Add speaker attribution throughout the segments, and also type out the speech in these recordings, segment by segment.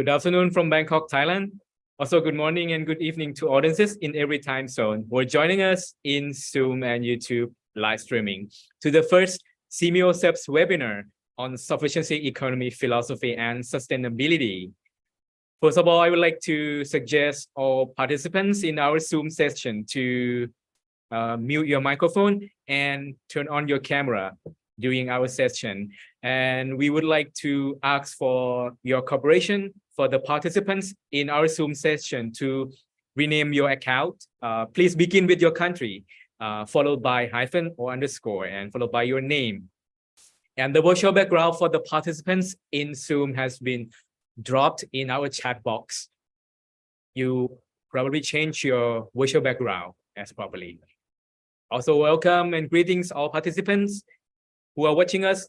Speaker 1: Good afternoon from Bangkok, Thailand. Also, good morning and good evening to audiences in every time zone who are joining us in Zoom and YouTube live streaming to the first SEAMEO SEPS webinar on sufficiency, economy, philosophy, and sustainability. First of all, I would like to suggest all participants in our Zoom session to mute your microphone and turn on your camera during our session. And we would like to ask for your cooperation for the participants in our Zoom session to rename your account. Please begin with your country, followed by hyphen or underscore, and followed by your name. And the virtual background for the participants in Zoom has been dropped in our chat box. You probably change your virtual background as properly. Also, welcome and greetings all participants who are watching us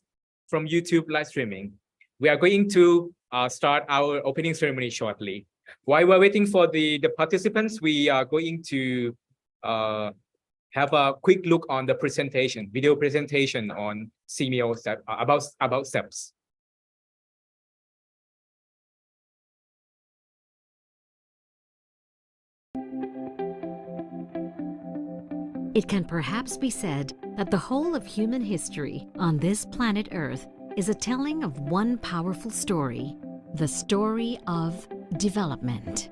Speaker 1: from YouTube live streaming. We are going to start our opening ceremony shortly. While we're waiting for the participants, we are going to have a quick look on the presentation, video presentation on SEAMEO about SEPS.
Speaker 2: It can perhaps be said that the whole of human history on this planet Earth is a telling of one powerful story, the story of development.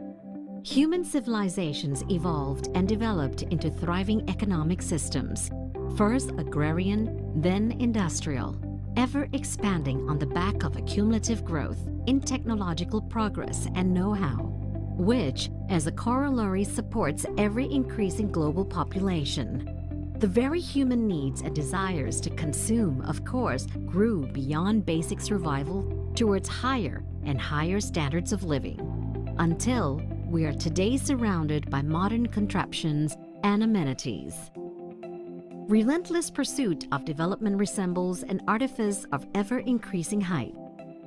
Speaker 2: Human civilizations evolved and developed into thriving economic systems, first agrarian, then industrial, ever expanding on the back of accumulative growth in technological progress and know-how, which, as a corollary, supports every increasing global population. The very human needs and desires to consume, of course, grew beyond basic survival towards higher and higher standards of living, until we are today surrounded by modern contraptions and amenities. Relentless pursuit of development resembles an artifice of ever-increasing height,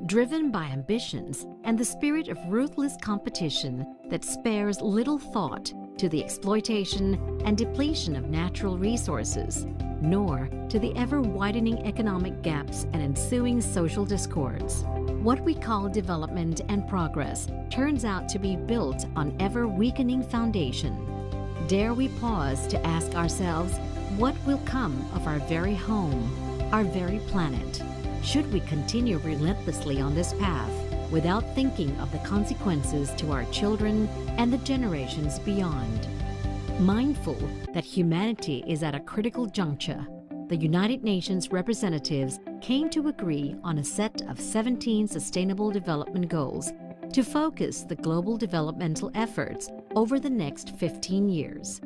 Speaker 2: driven by ambitions and the spirit of ruthless competition that spares little thought to the exploitation and depletion of natural resources, nor to the ever-widening economic gaps and ensuing social discords. What we call development and progress turns out to be built on ever-weakening foundation. Dare we pause to ask ourselves, what will come of our very home, our very planet? Should we continue relentlessly on this path without thinking of the consequences to our children and the generations beyond? Mindful that humanity is at a critical juncture, the United Nations representatives came to agree on a set of 17 Sustainable Development Goals to focus the global developmental efforts over the next 15 years.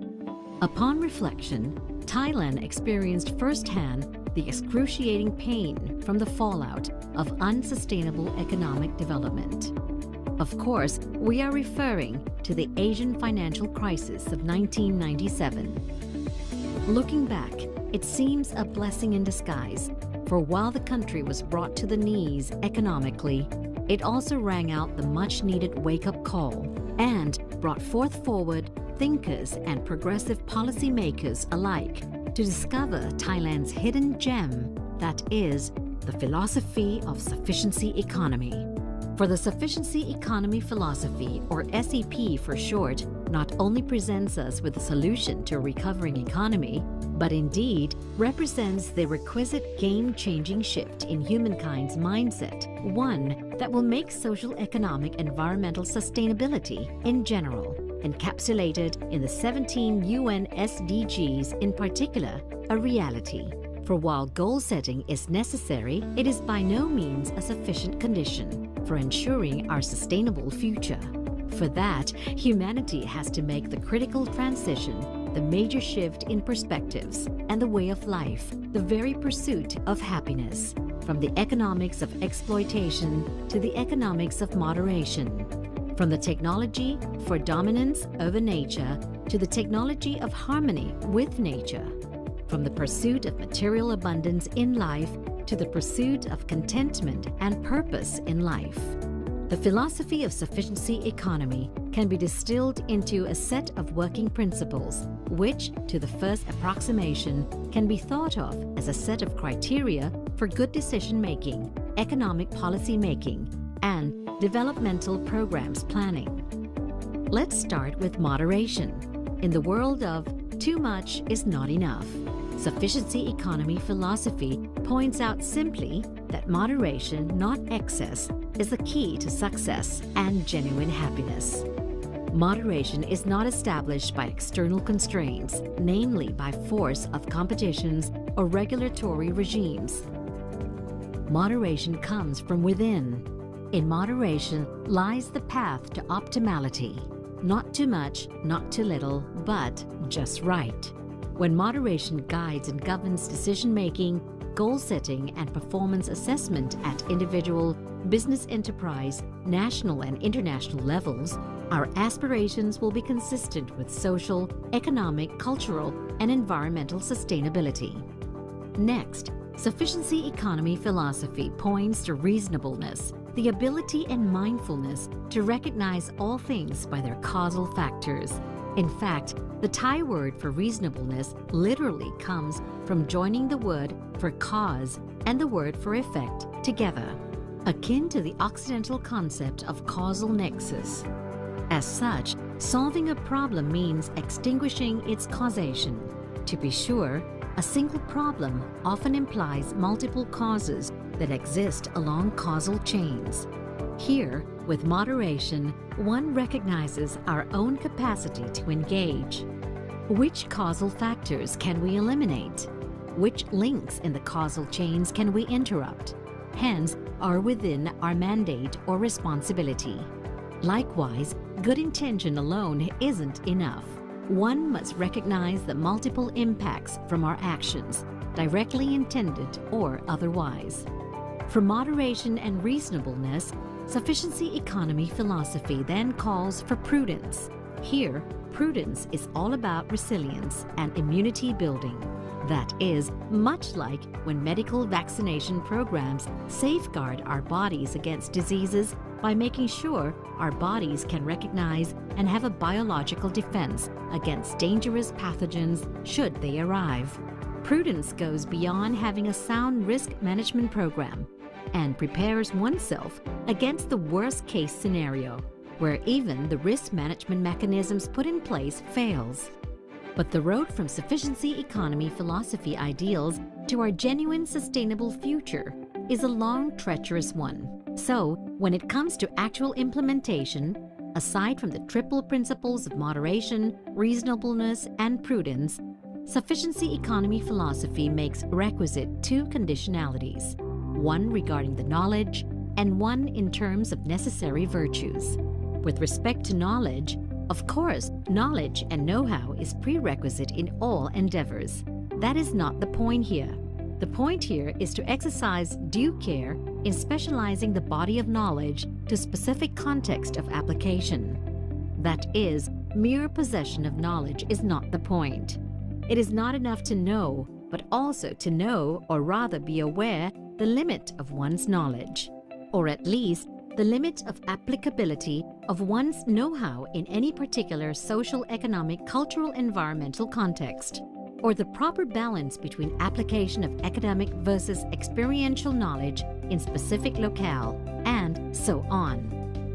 Speaker 2: Upon reflection, Thailand experienced firsthand the excruciating pain from the fallout of unsustainable economic development. Of course, we are referring to the Asian financial crisis of 1997. Looking back, it seems a blessing in disguise, for while the country was brought to the knees economically, it also rang out the much-needed wake-up call and brought forward thinkers and progressive policymakers alike to discover Thailand's hidden gem, that is, the philosophy of sufficiency economy. For the sufficiency economy philosophy, or SEP for short, not only presents us with a solution to a recovering economy, but indeed represents the requisite game-changing shift in humankind's mindset, one that will make social, economic, environmental sustainability in general, encapsulated in the 17 UN SDGs in particular, a reality. For while goal setting is necessary, it is by no means a sufficient condition for ensuring our sustainable future. For that, humanity has to make the critical transition, the major shift in perspectives, and the way of life, the very pursuit of happiness, from the economics of exploitation to the economics of moderation, from the technology for dominance over nature to the technology of harmony with nature, from the pursuit of material abundance in life to the pursuit of contentment and purpose in life. The philosophy of sufficiency economy can be distilled into a set of working principles, which, to the first approximation, can be thought of as a set of criteria for good decision-making, economic policy-making, and developmental programs planning. Let's start with moderation. In the world of too much is not enough, sufficiency economy philosophy points out simply that moderation, not excess, is the key to success and genuine happiness. Moderation is not established by external constraints, namely by force of competitions or regulatory regimes. Moderation comes from within. In moderation lies the path to optimality. Not too much, not too little, but just right. When moderation guides and governs decision-making, goal-setting and performance assessment at individual, business enterprise, national and international levels, our aspirations will be consistent with social, economic, cultural, and environmental sustainability. Next, sufficiency economy philosophy points to reasonableness, the ability and mindfulness to recognize all things by their causal factors. In fact, the Thai word for reasonableness literally comes from joining the word for cause and the word for effect together, akin to the Occidental concept of causal nexus. As such, solving a problem means extinguishing its causation. To be sure, a single problem often implies multiple causes that exist along causal chains. Here, with moderation, one recognizes our own capacity to engage. Which causal factors can we eliminate? Which links in the causal chains can we interrupt? Hence, are within our mandate or responsibility. Likewise, good intention alone isn't enough. One must recognize the multiple impacts from our actions, directly intended or otherwise. For moderation and reasonableness, sufficiency economy philosophy then calls for prudence. Here, prudence is all about resilience and immunity building. That is, much like when medical vaccination programs safeguard our bodies against diseases by making sure our bodies can recognize and have a biological defense against dangerous pathogens should they arrive. Prudence goes beyond having a sound risk management program and prepares oneself against the worst-case scenario, where even the risk management mechanisms put in place fails. But the road from sufficiency economy philosophy ideals to our genuine sustainable future is a long, treacherous one. So, when it comes to actual implementation, aside from the triple principles of moderation, reasonableness, and prudence, Sufficiency economy philosophy makes requisite two conditionalities, one regarding the knowledge and one in terms of necessary virtues. With respect to knowledge, of course, knowledge and know-how is prerequisite in all endeavors. That is not the point here. The point here is to exercise due care in specializing the body of knowledge to specific context of application. That is, mere possession of knowledge is not the point. It is not enough to know, but also to know, or rather be aware, the limit of one's knowledge, or at least the limit of applicability of one's know-how in any particular social, economic, cultural, environmental context, or the proper balance between application of academic versus experiential knowledge in specific locale, and so on.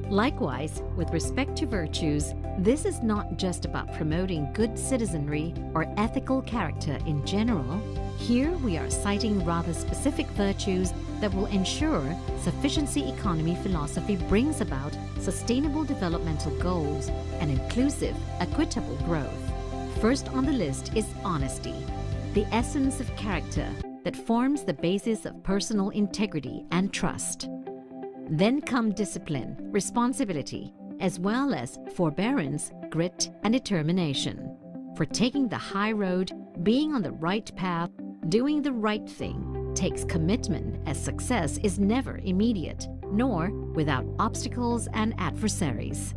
Speaker 2: Likewise, with respect to virtues, this is not just about promoting good citizenry or ethical character in general. Here we are citing rather specific virtues that will ensure sufficiency economy philosophy brings about sustainable developmental goals and inclusive, equitable growth. First on the list is honesty, the essence of character that forms the basis of personal integrity and trust. Then come discipline, responsibility, as well as forbearance, grit, and determination. For taking the high road, being on the right path, doing the right thing takes commitment, as success is never immediate, nor without obstacles and adversaries.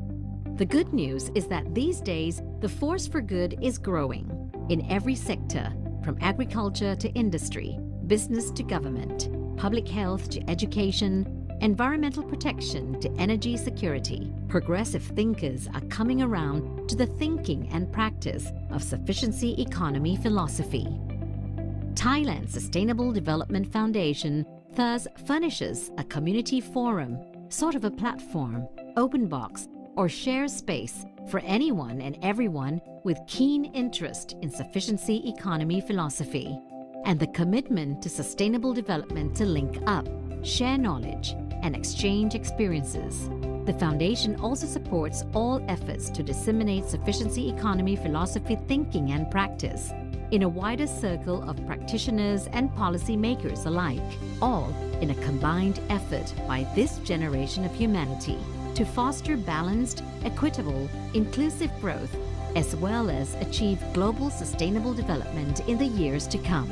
Speaker 2: The good news is that these days, the force for good is growing in every sector, from agriculture to industry, business to government, public health to education, environmental protection to energy security. Progressive thinkers are coming around to the thinking and practice of sufficiency economy philosophy. Thailand Sustainable Development Foundation thus furnishes a community forum, sort of a platform, open box, or share space for anyone and everyone with keen interest in sufficiency economy philosophy and the commitment to sustainable development to link up, share knowledge, and exchange experiences. The Foundation also supports all efforts to disseminate sufficiency economy philosophy thinking and practice in a wider circle of practitioners and policymakers alike, all in a combined effort by this generation of humanity to foster balanced, equitable, inclusive growth, as well as achieve global sustainable development in the years to come.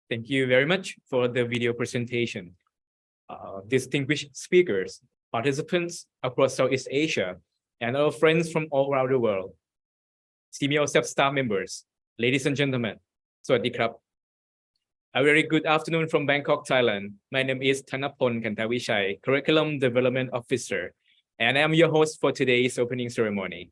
Speaker 1: Thank you very much for the video presentation. Distinguished speakers, participants across Southeast Asia, and our friends from all around the world. SEAMEO SEP staff members, ladies and gentlemen, Sawadee krab. A very good afternoon from Bangkok, Thailand. My name is Thanapon Kantawichai, Curriculum Development Officer, and I am your host for today's opening ceremony.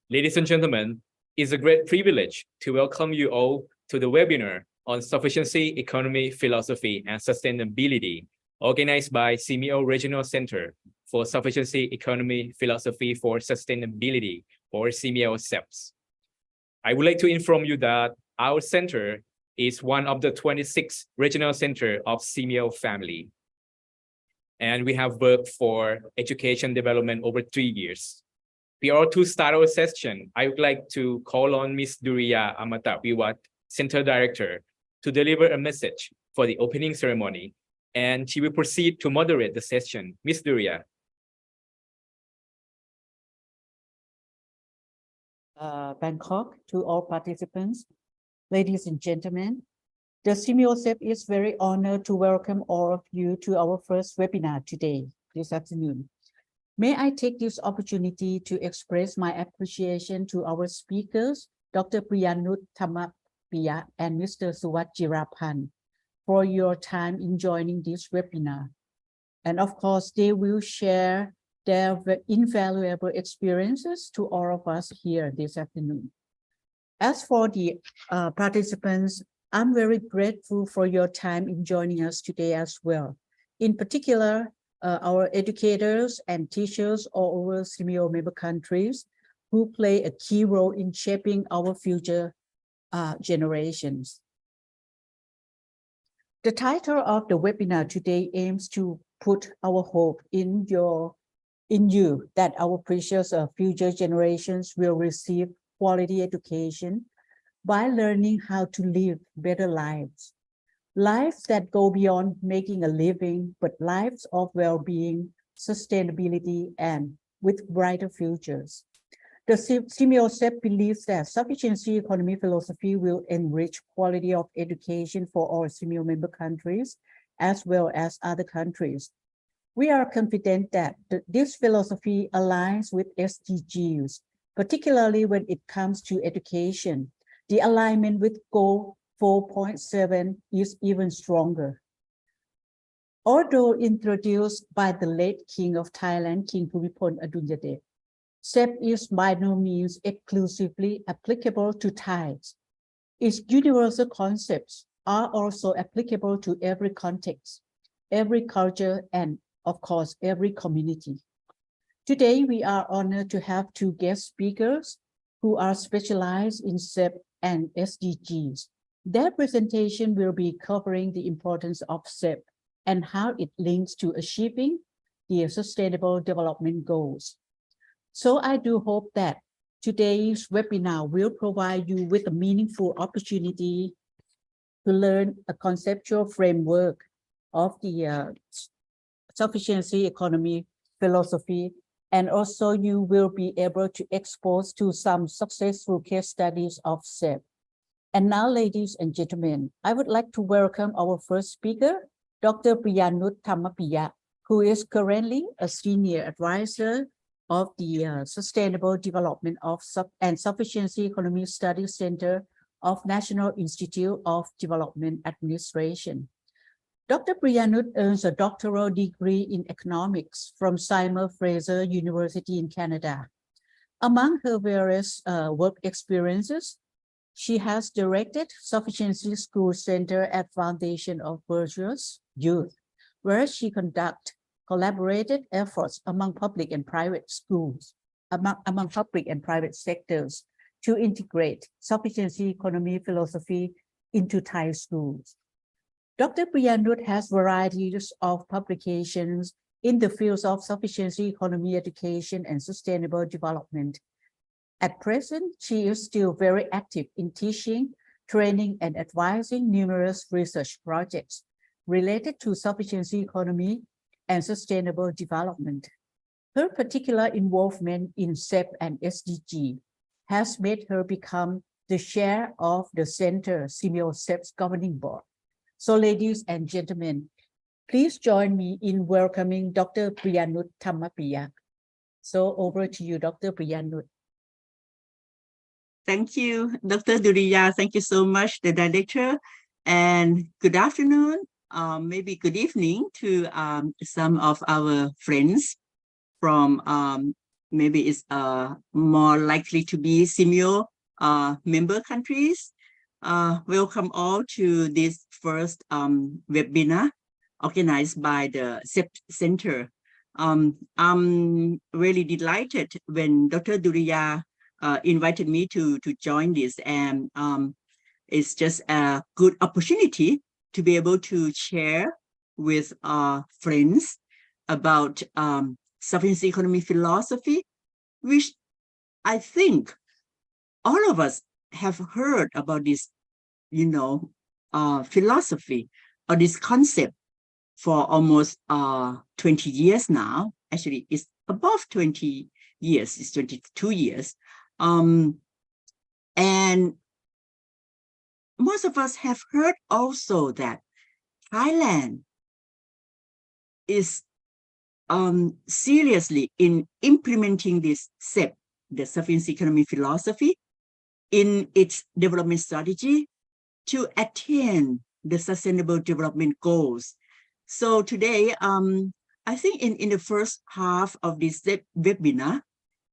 Speaker 1: Ladies and gentlemen, it's a great privilege to welcome you all to the webinar on Sufficiency Economy Philosophy and Sustainability, organized by SEAMEO Regional Center for Sufficiency Economy Philosophy for Sustainability, or SEAMEO SEPS. I would like to inform you that our center is one of the 26 regional centers of SEAMEO family. And we have worked for education development over 3 years. Prior to start our session, I would like to call on Ms. Duriya Amataviwat, Center Director, to deliver a message for the opening ceremony, and she will proceed to moderate the session. Ms. Duriya.
Speaker 3: Bangkok, to all participants, ladies and gentlemen, the SEAMEO SEP is very honored to welcome all of you to our first webinar today, this afternoon. May I take this opportunity to express my appreciation to our speakers, Dr. Priyanut Dharmapiya and Mr. Suwat for your time in joining this webinar. And of course, they will share their invaluable experiences to all of us here this afternoon. As for the participants, I'm very grateful for your time in joining us today as well. In particular, our educators and teachers all over SEAMEO member countries who play a key role in shaping our future generations. The title of the webinar today aims to put our hope in you that our precious future generations will receive quality education by learning how to live better lives. Lives that go beyond making a living, but lives of well-being, sustainability, and with brighter futures. The SEAMEO SEP believes that sufficiency economy philosophy will enrich quality of education for all SEAMEO member countries, as well as other countries. We are confident that this philosophy aligns with SDGs, particularly when it comes to education. The alignment with Goal 4.7 is even stronger. Although introduced by the late King of Thailand, King Bhumibol Adulyadej, SEP is by no means exclusively applicable to Thais. Its universal concepts are also applicable to every context, every culture, and of course, every community. Today, we are honored to have two guest speakers who are specialized in SEP and SDGs. Their presentation will be covering the importance of SEP and how it links to achieving the Sustainable Development Goals. So I do hope that today's webinar will provide you with a meaningful opportunity to learn a conceptual framework of the sufficiency economy philosophy, and also you will be able to expose to some successful case studies of SEP. And now, ladies and gentlemen, I would like to welcome our first speaker, Dr. Priyanut Dharmapiya, who is currently a senior advisor of the Sustainable Development and Sufficiency Economy Studies Center of National Institute of Development Administration. Dr. Priyanut earns a doctoral degree in economics from Simon Fraser University in Canada. Among her various work experiences, she has directed Sufficiency School Center at Foundation of Virtuous Youth, where she conducts collaborated efforts among public and private schools, among public and private sectors to integrate sufficiency economy philosophy into Thai schools. Dr. Priyanut has varieties of publications in the fields of sufficiency economy education and sustainable development. At present, she is still very active in teaching, training, and advising numerous research projects related to sufficiency economy and sustainable development. Her particular involvement in SEP and SDG has made her become the chair of the Center SEAMEO SEP's governing board. So ladies and gentlemen, please join me in welcoming Dr. Priyanut Dharmapiya. So over to you, Dr. Priyanut.
Speaker 4: Thank you, Dr. Duriya. Thank you so much, the director. And good afternoon, maybe good evening to some of our friends from maybe it's more likely to be SEAMEO member countries. Welcome all to this first webinar organized by the SEP Center. I'm really delighted when Dr. Duriya invited me to join this, and it's just a good opportunity to be able to share with our friends about sufficiency economy philosophy, which I think all of us have heard about this, philosophy or this concept for almost 20 years now. Actually, it's above 20 years, it's 22 years. And most of us have heard also that Thailand is seriously in implementing this SEP, the sufficiency economy philosophy, in its development strategy to attain the Sustainable Development Goals. So today, I think in the first half of this webinar,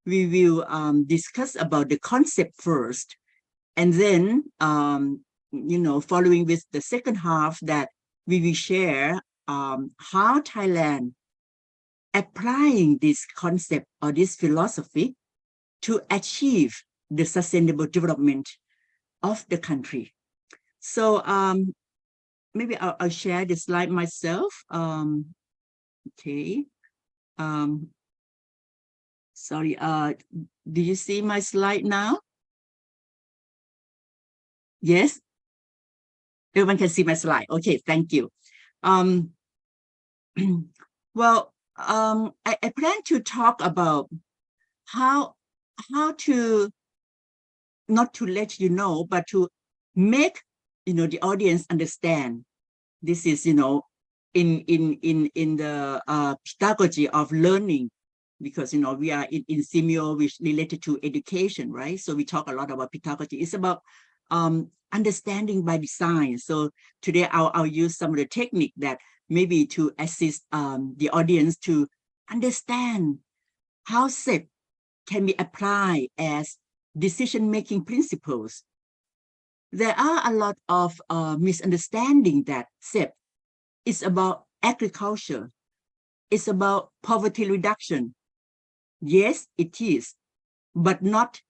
Speaker 4: we will discuss about the concept first, and then, following with the second half, that we will share how Thailand applying this concept or this philosophy to achieve the sustainable development of the country. So maybe I'll share the slide myself. Okay. Sorry, do you see my slide now? Yes? Everyone can see my slide. Okay, thank you. Well, I plan to talk about how to, not to let you know, but to make, the audience understand. This is, in the pedagogy of learning, because, we are in SEAMEO, which related to education, right? So we talk a lot about pedagogy. It's about understanding by design. So today I'll use some of the technique that maybe to assist the audience to understand how SEP can be applied as decision-making principles. There are a lot of misunderstanding that SEP is about agriculture. It's about poverty reduction. Yes, it is, but not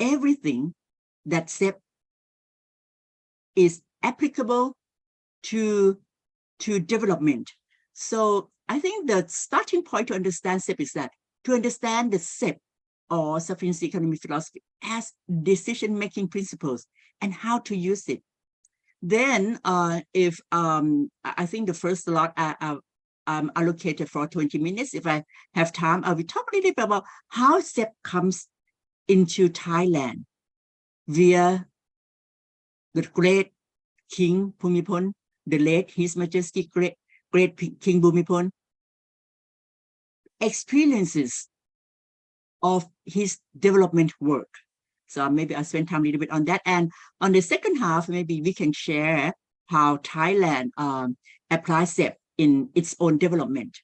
Speaker 4: everything that SEP is applicable to development. So I think the starting point to understand SEP is that to understand the SEP or sufficiency economic philosophy as decision-making principles and how to use it. Then if I think the first slot allocated for 20 minutes, if I have time, I will talk a little bit about how SEP comes into Thailand via the great King Bhumibol, the late His Majesty great King Bhumibol, experiences of his development work. So maybe I'll spend time a little bit on that. And on the second half, maybe we can share how Thailand applies SEP in its own development.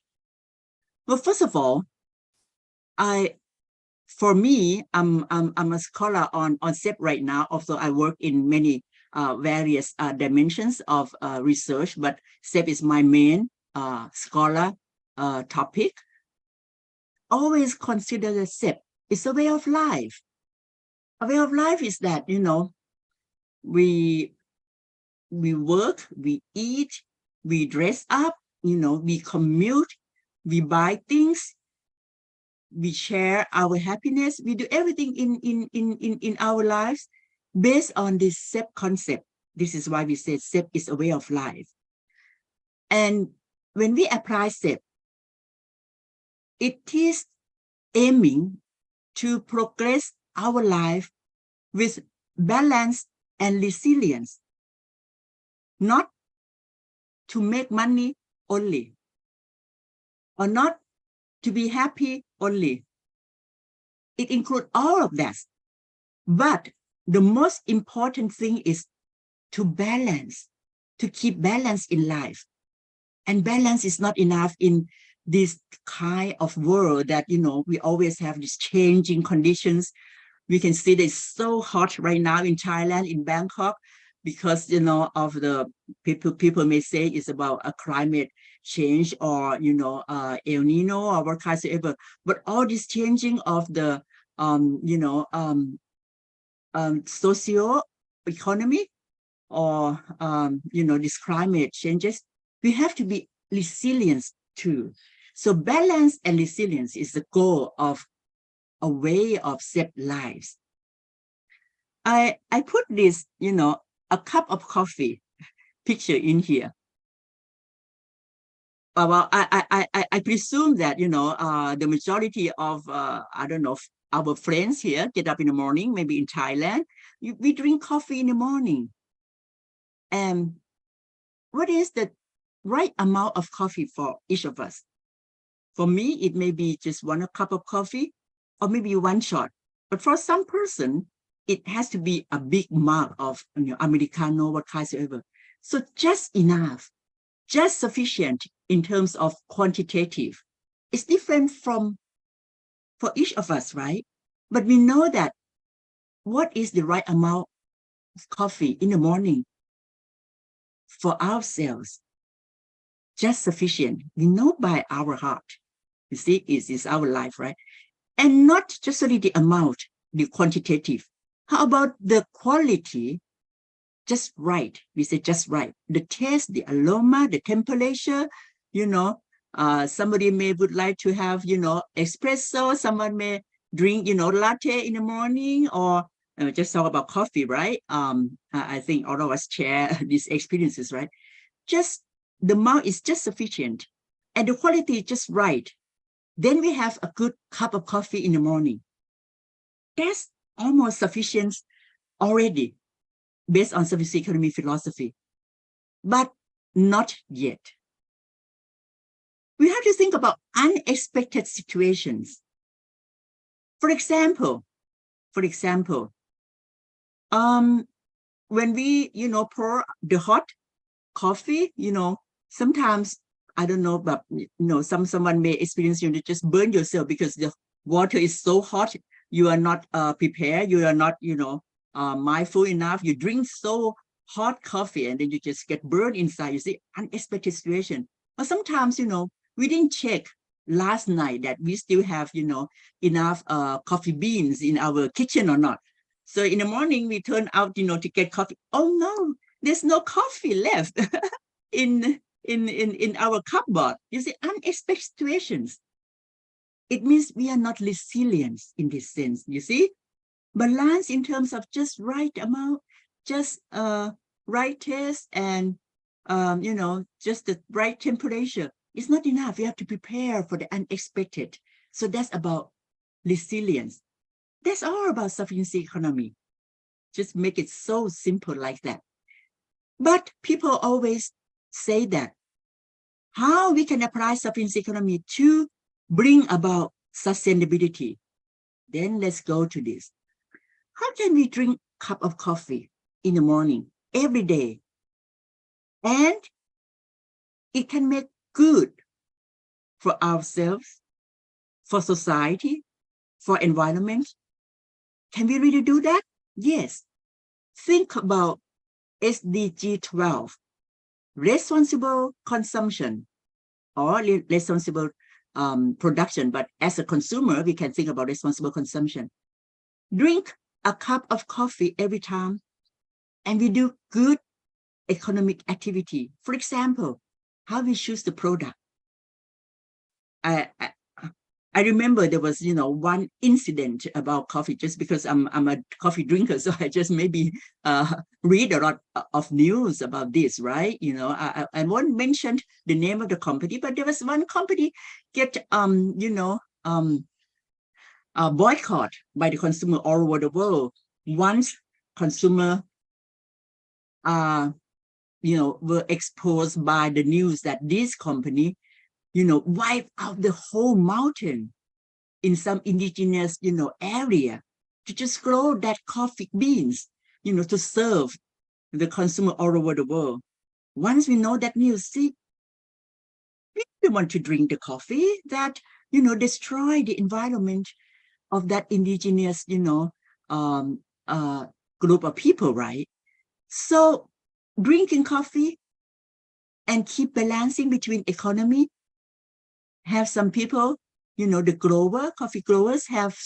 Speaker 4: Well, first of all, for me, I'm a scholar on SEP right now, although I work in many various dimensions of research, but SEP is my main scholar topic. Always consider that SEP is a way of life. A way of life is that, we work, we eat, we dress up, we commute, we buy things, we share our happiness, we do everything in our lives based on this SEP concept. This is why we say SEP is a way of life. And when we apply SEP, it is aiming to progress our life with balance and resilience, not to make money only, or not to be happy only. It includes all of that. But the most important thing is to balance, to keep balance in life. And balance is not enough in this kind of world that, we always have these changing conditions. We can see that it's so hot right now in Thailand, in Bangkok, because, of the people may say it's about a climate change or, El Nino or what kind of ever. But all this changing of the, socio-economy or, this climate changes, we have to be resilient too. So balance and resilience is the goal of a way of SEP lives. I put this, a cup of coffee picture in here. Well, I presume that, the majority of, I don't know, our friends here get up in the morning, maybe in Thailand, we drink coffee in the morning. And what is the right amount of coffee for each of us? For me, it may be just one cup of coffee or maybe one shot. But for some person, it has to be a big mug of Americano, what kind of ever. So just enough, just sufficient in terms of quantitative. It's different for each of us, right? But we know that what is the right amount of coffee in the morning for ourselves? Just sufficient. We know by our heart. You see, it is our life, right? And not just only the amount, the quantitative. How about the quality? Just right. We say just right. The taste, the aroma, the temperature, Somebody would like to have, espresso. Someone may drink, latte in the morning, or just talk about coffee, right? I think all of us share these experiences, right? Just the amount is just sufficient and the quality is just right. Then we have a good cup of coffee in the morning. That's almost sufficient already based on sufficiency economy philosophy, but not yet. We have to think about unexpected situations. For example, when we, pour the hot coffee, sometimes, I don't know, but, someone may experience, just burn yourself because the water is so hot. You are not prepared. You are not, mindful enough. You drink so hot coffee and then you just get burned inside. You see, unexpected situation. Or sometimes, we didn't check last night that we still have, enough coffee beans in our kitchen or not. So in the morning, we turn out, to get coffee. Oh no, there's no coffee left in our cupboard. You see, unexpected situations. It means we are not resilient in this sense, you see? Balance in terms of just right amount, just right taste and, just the right temperature. It's not enough. You have to prepare for the unexpected. So that's about resilience. That's all about sufficiency economy. Just make it so simple like that. But people always say that how we can apply sufficiency economy to bring about sustainability. Then let's go to this. How can we drink a cup of coffee in the morning every day? And it can make good for ourselves, for society, for environment. Can we really do that? Yes. Think about SDG 12, responsible consumption or responsible production. But as a consumer, we can think about responsible consumption. Drink a cup of coffee every time, and we do good economic activity. For example, how we choose the product. I remember there was, one incident about coffee, just because I'm a coffee drinker, so I just maybe read a lot of news about this, right? I won't mention the name of the company, but there was one company get, boycott by the consumer all over the world. Once consumer, were exposed by the news that this company, wipe out the whole mountain in some indigenous, area to just grow that coffee beans, to serve the consumer all over the world. Once we know that news, see, we don't want to drink the coffee that, destroy the environment of that indigenous, group of people, right? So drinking coffee and keep balancing between economy. Have some people, the coffee growers have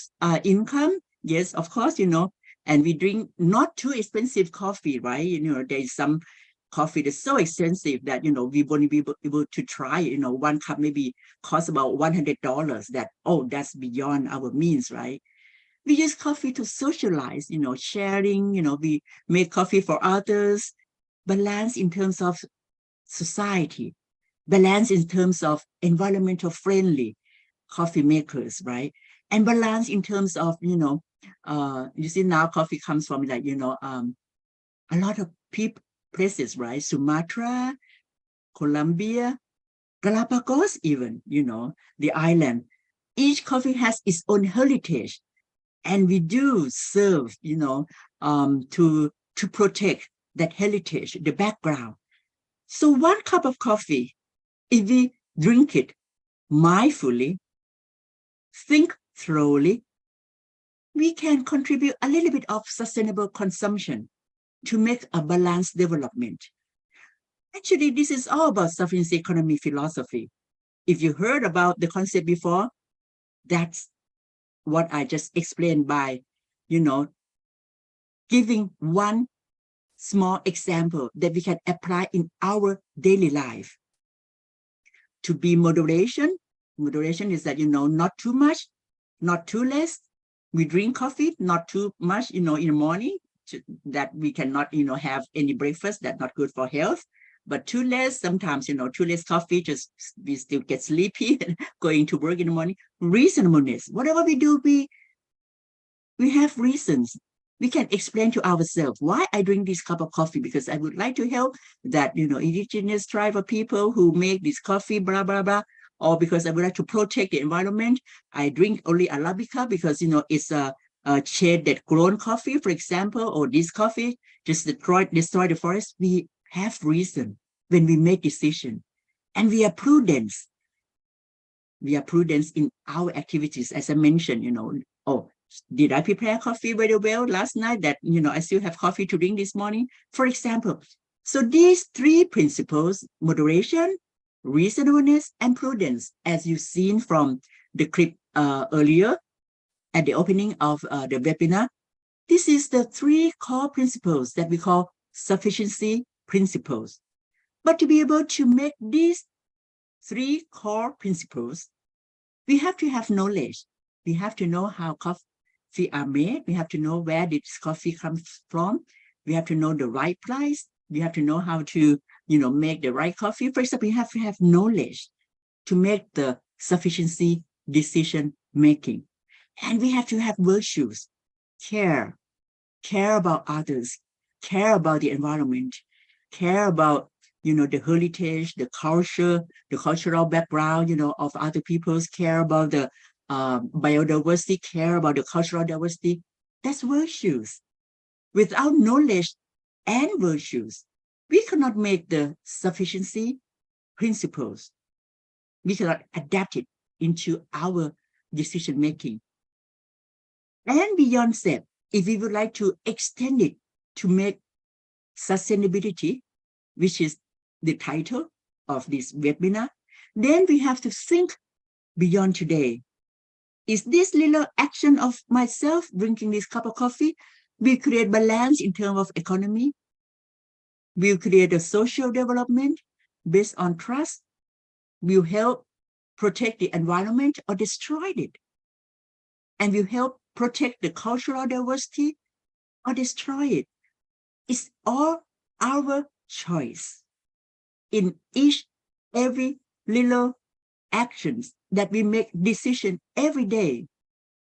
Speaker 4: income. Yes, of course, and we drink not too expensive coffee, right? There's some coffee that's so expensive that, we won't be able to try, one cup maybe costs about $100 that's beyond our means, right? We use coffee to socialize, sharing, we make coffee for others, balance in terms of society, balance in terms of environmental friendly coffee makers, right? And balance in terms of, you see now coffee comes from like, a lot of places, right? Sumatra, Colombia, Galapagos even, the island. Each coffee has its own heritage. And we do serve, to protect that heritage, the background. So one cup of coffee, if we drink it mindfully, think thoroughly, we can contribute a little bit of sustainable consumption to make a balanced development. Actually, this is all about sufficiency economy philosophy. If you heard about the concept before, that's what I just explained by, giving one small example that we can apply in our daily life. to be moderation. Moderation is that, not too much, not too less. We drink coffee, not too much, in the morning, that we cannot, have any breakfast. That's not good for health. But too less, sometimes, too less coffee, just we still get sleepy and going to work in the morning. Reasonableness, whatever we do, we have reasons. We can explain to ourselves why I drink this cup of coffee, because I would like to help that, indigenous tribal people who make this coffee, blah, blah, blah, or because I would like to protect the environment. I drink only Arabica because, it's a shade that grown coffee, for example, or this coffee just destroy the forest. We have reason when we make decision, and we are prudent. We are prudent in our activities, as I mentioned, oh, did I prepare coffee very well last night that, I still have coffee to drink this morning, for example. So these three principles, moderation, reasonableness, and prudence, as you've seen from the clip earlier at the opening of the webinar, this is the three core principles that we call sufficiency principles. But to be able to make these three core principles, we have to have knowledge. We have to know how coffee are made. We have to know where this coffee comes from. We have to know the right price. We have to know how to, make the right coffee. For example, we have to have knowledge to make the sufficiency decision making. And we have to have virtues, care about others, care about the environment, care about, the heritage, the culture, the cultural background, of other people's, care about the biodiversity, care about the cultural diversity. That's virtues. Without knowledge and virtues, we cannot make the sufficiency principles. We cannot adapt it into our decision making. And beyond SEP, if we would like to extend it to make sustainability, which is the title of this webinar, then we have to think beyond today. Is this little action of myself drinking this cup of coffee will create balance in terms of economy, will create a social development based on trust, will help protect the environment or destroy it, and will help protect the cultural diversity or destroy it. It's all our choice in every little actions that we make decision every day.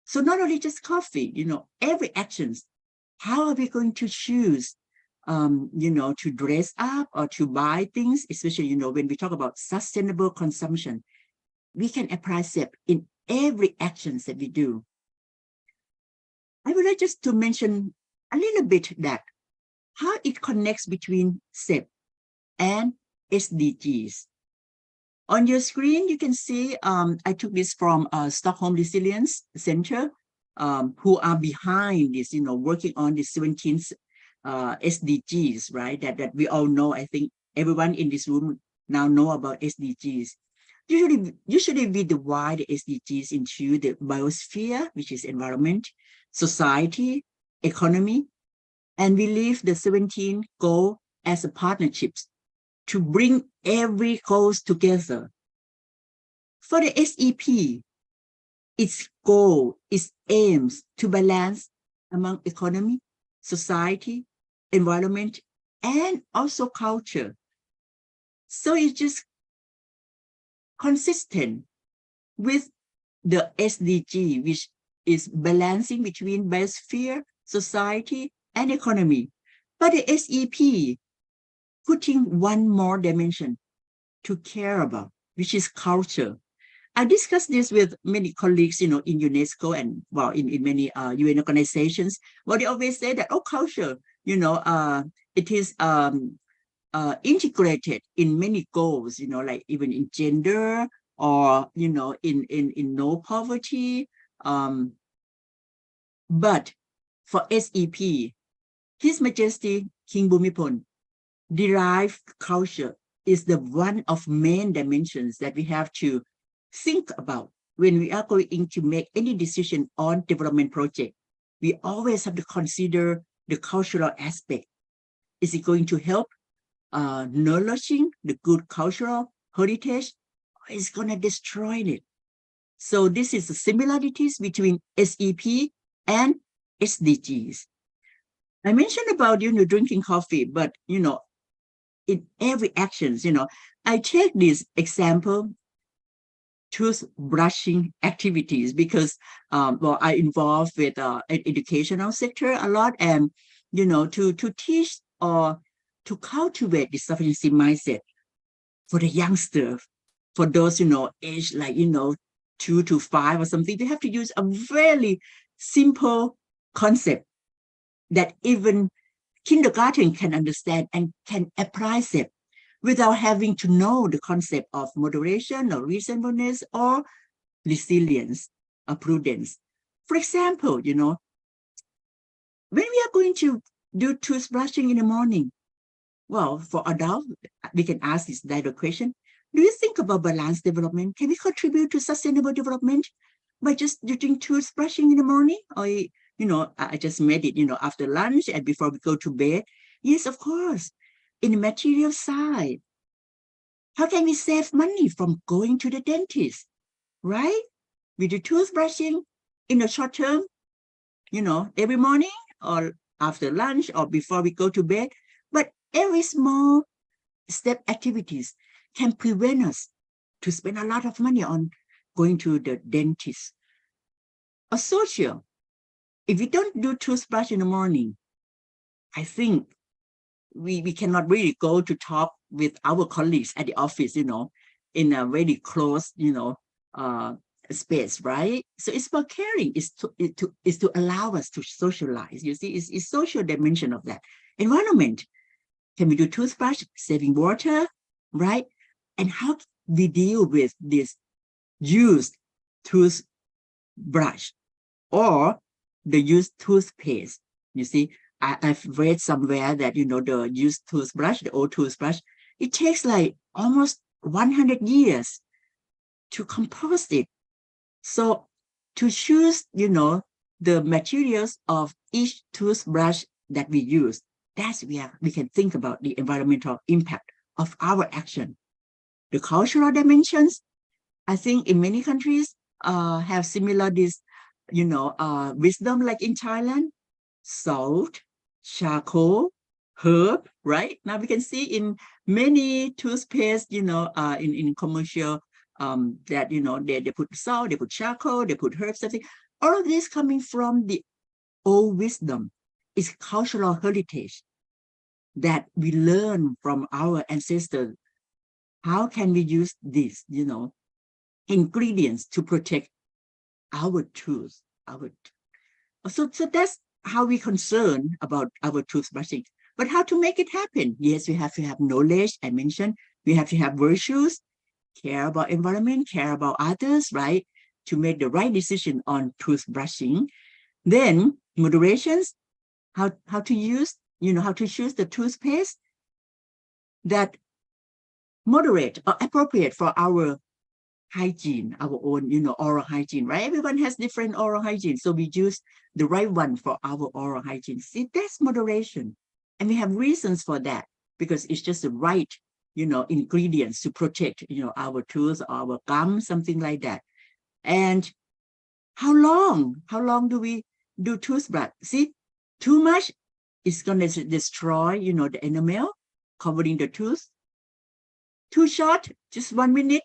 Speaker 4: So not only just coffee, every actions, how are we going to choose, to dress up or to buy things, especially, when we talk about sustainable consumption, we can apply SEP in every actions that we do. I would like just to mention a little bit that how it connects between SEP and SDGs. On your screen, you can see I took this from Stockholm Resilience Center, who are behind this, working on the 17 SDGs, right? That we all know. I think everyone in this room now know about SDGs. Usually we divide the SDGs into the biosphere, which is environment, society, economy, and we leave the 17 goals as a partnerships to bring every goals together. For the SEP, its goal, its aims to balance among economy, society, environment, and also culture. So it's just consistent with the SDG, which is balancing between biosphere, society, and economy. But the SEP putting one more dimension to care about, which is culture. I discussed this with many colleagues, in UNESCO and in many UN organizations. They always say that, culture, it is integrated in many goals, like even in gender or, in no poverty. But for SEP, His Majesty King Bhumibol derived culture is the one of main dimensions that we have to think about when we are going to make any decision on development project. We always have to consider the cultural aspect. Is it going to help nourishing the good cultural heritage? it's going to destroy it. So this is the similarities between SEP and SDGs. I mentioned about, drinking coffee, but, in every actions, I take this example, toothbrushing activities, because, I involved with educational sector a lot, and, to teach or to cultivate the sufficiency mindset for the youngster, for those, age like, 2 to 5 or something. They have to use a very simple concept that even kindergarten can understand and can apply it without having to know the concept of moderation or reasonableness or resilience or prudence. For example, when we are going to do toothbrushing in the morning, well, for adults, we can ask this direct question. Do you think about balanced development? Can we contribute to sustainable development by just doing toothbrushing in the morning? Or, I just made it, after lunch and before we go to bed. Yes, of course. In the material side, how can we save money from going to the dentist, right? We do toothbrushing in the short term, every morning or after lunch or before we go to bed. But every small step activities can prevent us to spend a lot of money on going to the dentist. A social, if we don't do toothbrush in the morning, I think we cannot really go to talk with our colleagues at the office, in a very close, space, right? So it's about caring, is to allow us to socialize. You see, it's social dimension of that. Environment, can we do toothbrush, saving water, right? And how we deal with this used toothbrush or the used toothpaste. You see, I've read somewhere that, the used toothbrush, the old toothbrush, it takes like almost 100 years to compost it. So to choose, the materials of each toothbrush that we use, that's where we can think about the environmental impact of our action. The cultural dimensions, I think in many countries have similar this, wisdom, like in Thailand, salt, charcoal, herb, right? Now we can see in many toothpaste, in commercial, that, they put salt, they put charcoal, they put herbs, something. All of this coming from the old wisdom is cultural heritage that we learn from our ancestors. How can we use these, ingredients to protect our tooth? So that's how we concern about our toothbrushing. But how to make it happen? Yes, we have to have knowledge. I mentioned we have to have virtues, care about environment, care about others, right? To make the right decision on toothbrushing. Then moderations, how to use, how to choose the toothpaste that moderate or appropriate for our hygiene, our own, oral hygiene, right? Everyone has different oral hygiene. So we use the right one for our oral hygiene. See, that's moderation. And we have reasons for that because it's just the right, ingredients to protect, our tooth, our gum, something like that. And how long do we do toothbrush? See, too much is going to destroy, the enamel covering the tooth. Too short, just 1 minute,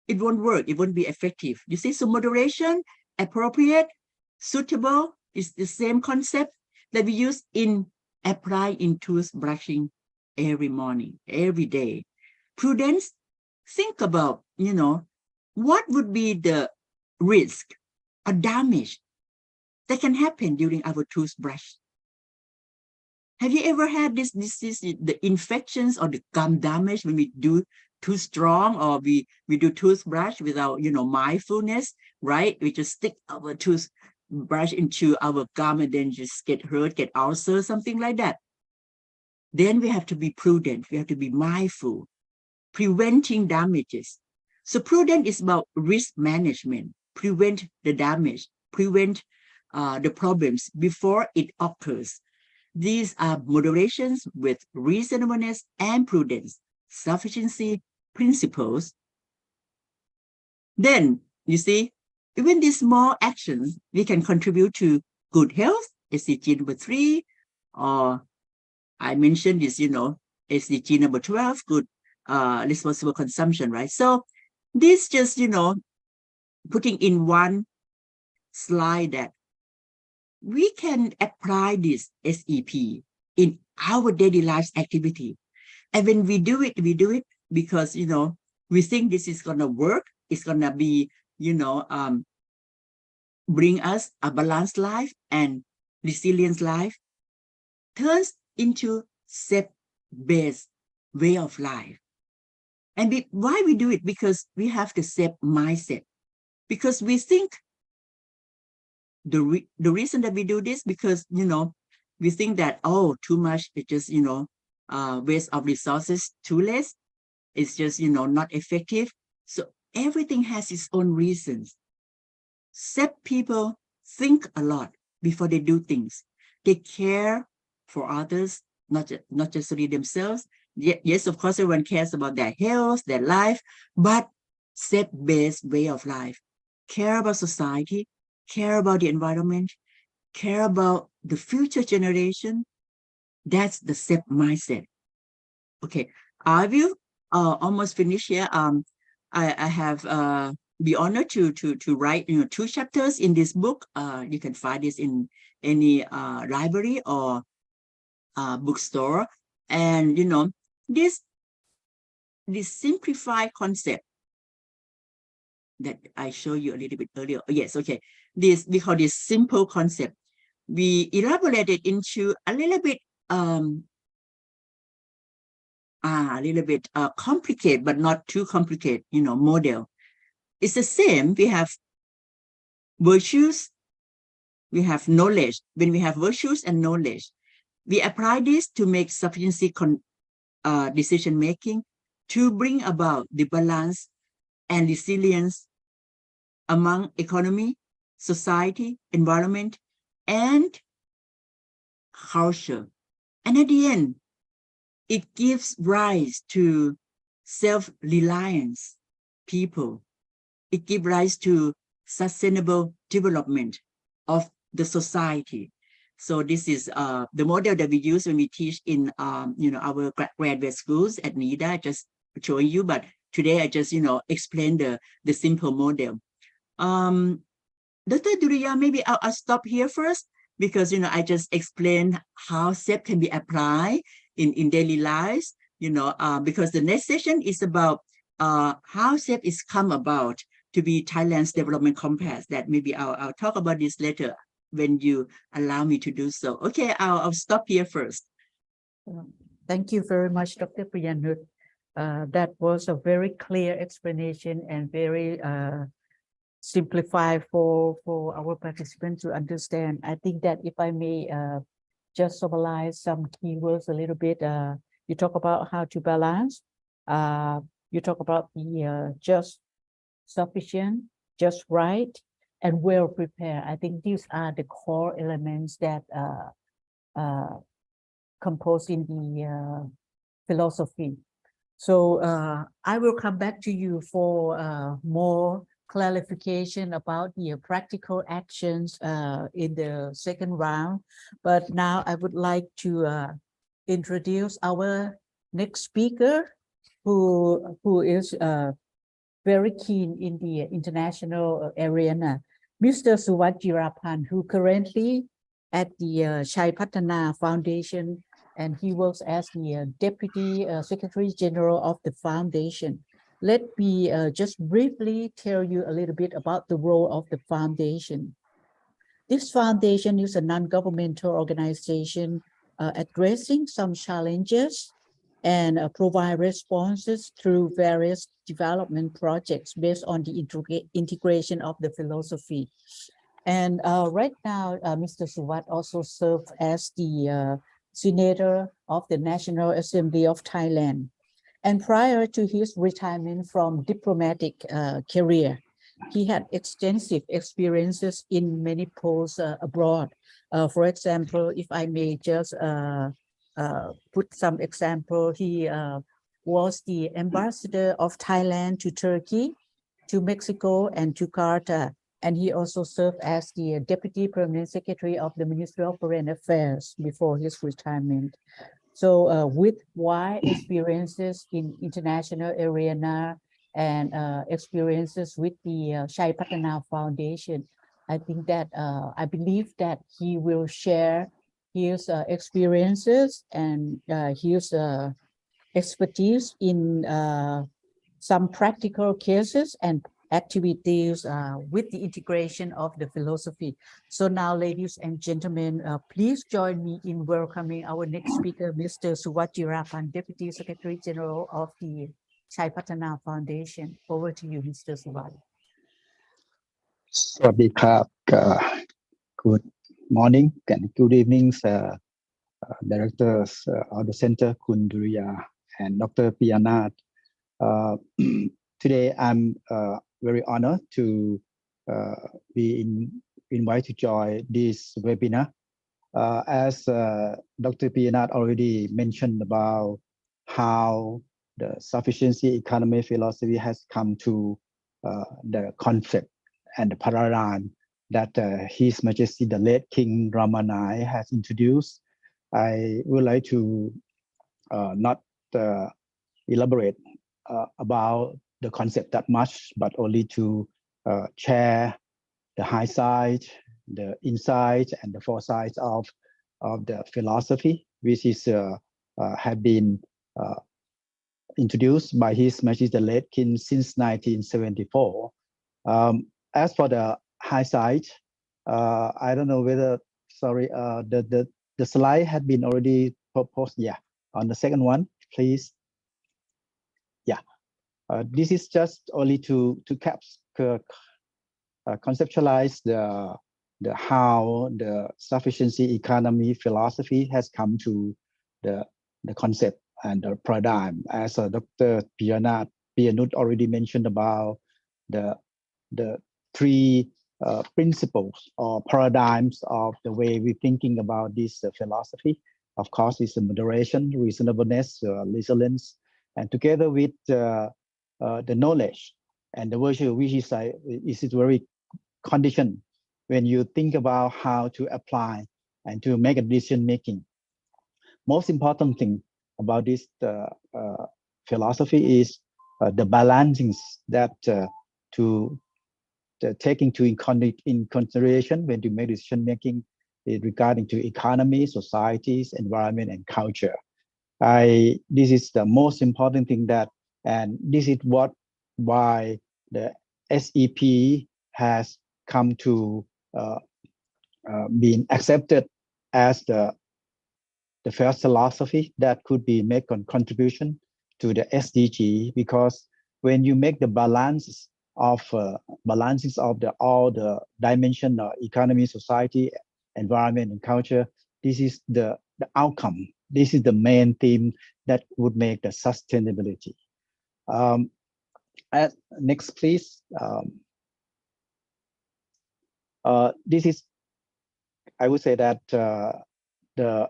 Speaker 4: it won't work. It won't be effective. You see, so moderation, appropriate, suitable is the same concept that we use apply in toothbrushing every morning, every day. Prudence, think about, what would be the risk or damage that can happen during our toothbrush. Have you ever had this disease, the infections or the gum damage when we do too strong or we do toothbrush without, mindfulness, right? We just stick our toothbrush into our gum and then just get hurt, get ulcer, something like that. Then we have to be prudent. We have to be mindful, preventing damages. So prudent is about risk management, prevent the damage, prevent the problems before it occurs. These are moderations with reasonableness and prudence, sufficiency principles. Then you see, even these small actions, we can contribute to good health, SDG number 3, or I mentioned this, SDG number 12, good responsible consumption, right? So this just, putting in one slide that we can apply this SEP in our daily life activity. And when we do it because, we think this is going to work. It's going to be, bring us a balanced life and resilient life, turns into SEP-based way of life. And why we do it? Because we have the SEP mindset. Because we think the reason that we do this, because, we think that, oh, too much, it just, waste of resources, too less, it's just, not effective. So everything has its own reasons. SEP people think a lot before they do things. They care for others, not just only themselves. Yes, of course, everyone cares about their health, their life, but SEP-based way of life. Care about society, care about the environment, care about the future generation. That's the SEP mindset. Okay, I will almost finish here. I have the honor to write 2 chapters in this book. You can find this in any library or bookstore. And this simplified concept that I showed you a little bit earlier. Yes, okay. We call this simple concept. We elaborated into a little bit complicated, but not too complicated, model. It's the same. We have virtues, we have knowledge. When we have virtues and knowledge, we apply this to make sufficiency decision making, to bring about the balance and resilience among economy, society, environment, and culture. And at the end, it gives rise to self-reliance people. It gives rise to sustainable development of the society. So this is the model that we use when we teach in our graduate schools at NIDA. Just showing you, but today I just explain the simple model. Dr. Duriya, maybe I'll stop here first, because I just explained how SEP can be applied in daily lives. Because the next session is about how SEP is come about to be Thailand's development compass. That maybe I'll talk about this later when you allow me to do so. Okay, I'll stop here first.
Speaker 3: Thank you very much, Dr. Priyanut. That was a very clear explanation and very simplified for our participants to understand. I think that if I may just summarize some keywords a little bit, you talk about how to balance, you talk about the just, sufficient, just right, and well prepared. I think these are the core elements that compose in the philosophy. So I will come back to you for more clarification about the practical actions in the second round. But now I would like to introduce our next speaker, who is very keen in the international arena, Mr. Suvat Jirapan, who currently at the Chai Patana Foundation, and he works as the Deputy Secretary General of the foundation. Let me just briefly tell you a little bit about the role of the foundation. This foundation is a non-governmental organization addressing some challenges and provide responses through various development projects based on the integration of the philosophy. And right now, Mr. Suvat also serves as the Senator of the National Assembly of Thailand. And prior to his retirement from diplomatic career, he had extensive experiences in many posts abroad. For example, if I may just put some example, he was the ambassador of Thailand to Turkey. to Mexico and Jakarta. And he also served as the Deputy Permanent Secretary of the Ministry of Foreign Affairs before his retirement. So with wide experiences in international arena and experiences with the Chai Patana Foundation, I think that I believe that he will share his experiences and his expertise in some practical cases and activities with the integration of the philosophy. So now, ladies and gentlemen, please join me in welcoming our next speaker, Mr. Suwatjirapan, Deputy Secretary General of the Chai Patana Foundation. Over to you, Mr. Suwat.
Speaker 5: สวัสดีครับ Good morning and good evening, directors of the center, Kun Duriya and Dr. Priyanut. Today, I'm very honored to be invited to join this webinar. As Dr. Priyanut already mentioned about how the sufficiency economy philosophy has come to the concept and the paradigm that His Majesty the late King Rama IX has introduced. I would like to not elaborate about the concept that much, but only to share the high side, the insight, and the foresight of the philosophy, which is have been introduced by His Majesty the late King since 1974. As for the high side, I don't know whether, sorry, the slide had been already proposed. Yeah, on the second one, please. Yeah, this is just only to conceptualize the how the sufficiency economy philosophy has come to the concept and the paradigm. As Dr. Priyanut already mentioned about the three principles or paradigms of the way we're thinking about this philosophy. Of course, it's moderation, reasonableness, resilience, and together with the knowledge and the virtue, which is very conditioned when you think about how to apply and to make a decision making. Most important thing about this philosophy is the balancings that to taking in consideration when you make decision making regarding to economy, societies, environment, and culture. This is the most important thing that, and this is why the SEP has come to being accepted as the first philosophy that could be make a contribution to the SDG, because when you make the balances of all the dimension of economy, society, environment, and culture, this is the outcome. This is the main theme that would make the sustainability. Next, please. This is, I would say that the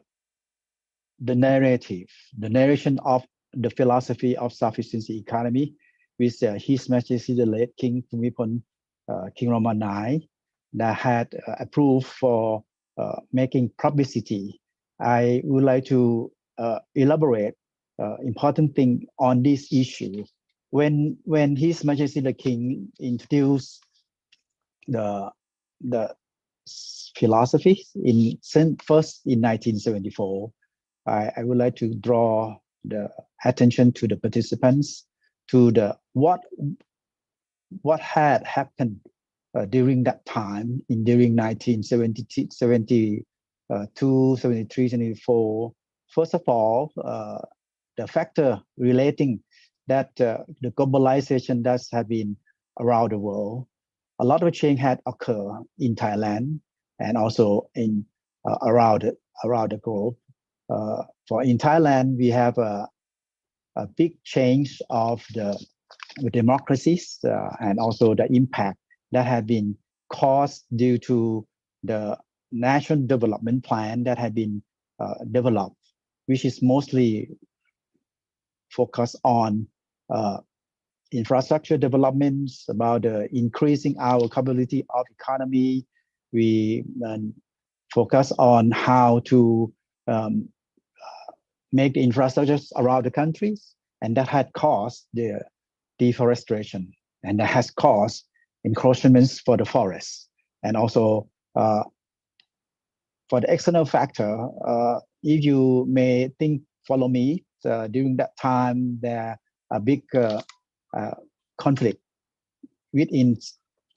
Speaker 5: narration of the philosophy of sufficiency economy, with His Majesty the late King King Rama IX, that had approved for making publicity. I would like to elaborate important thing on this issue. When His Majesty the King introduced the philosophy first in 1974, I would like to draw the attention to the participants to what had happened during that time during 1972, 73, 74. First of all, the factor relating that the globalization that has been around the world, a lot of change had occurred in Thailand and also in around the globe. For in Thailand, we have a big change of the democracies and also the impact that had been caused due to the national development plan that had been developed, which is mostly focused on infrastructure developments, about increasing our capability of economy. We focus on how to make the infrastructures around the countries, and that had caused the deforestation, and that has caused encroachments for the forests. And also for the external factor, if you may think, follow me, during that time, there a big conflict within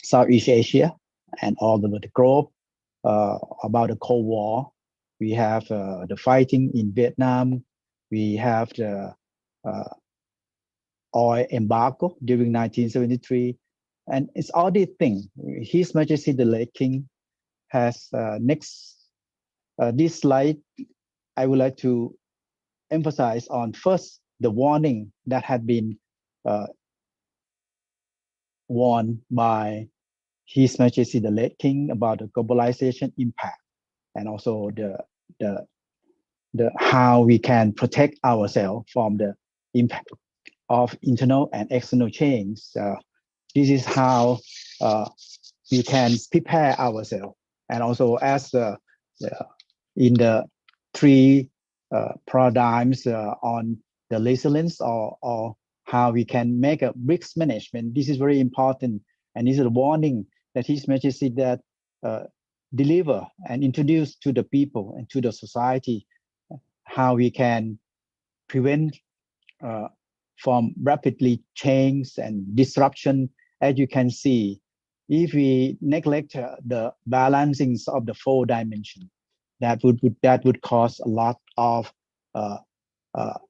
Speaker 5: Southeast Asia and all over the globe about the Cold War. We have the fighting in Vietnam. We have the oil embargo during 1973. And it's all these things. His Majesty the late King has this slide. I would like to emphasize on first the warning that had been warned by His Majesty the late King about the globalization impact, and also the how we can protect ourselves from the impact of internal and external change. This is how we can prepare ourselves, and also as in the three paradigms on the resilience or how we can make a risk management. This is very important, and this is a warning that His Majesty that deliver and introduce to the people and to the society how we can prevent from rapidly change and disruption. As you can see, if we neglect the balancings of the 4 dimensions, that would cause a lot of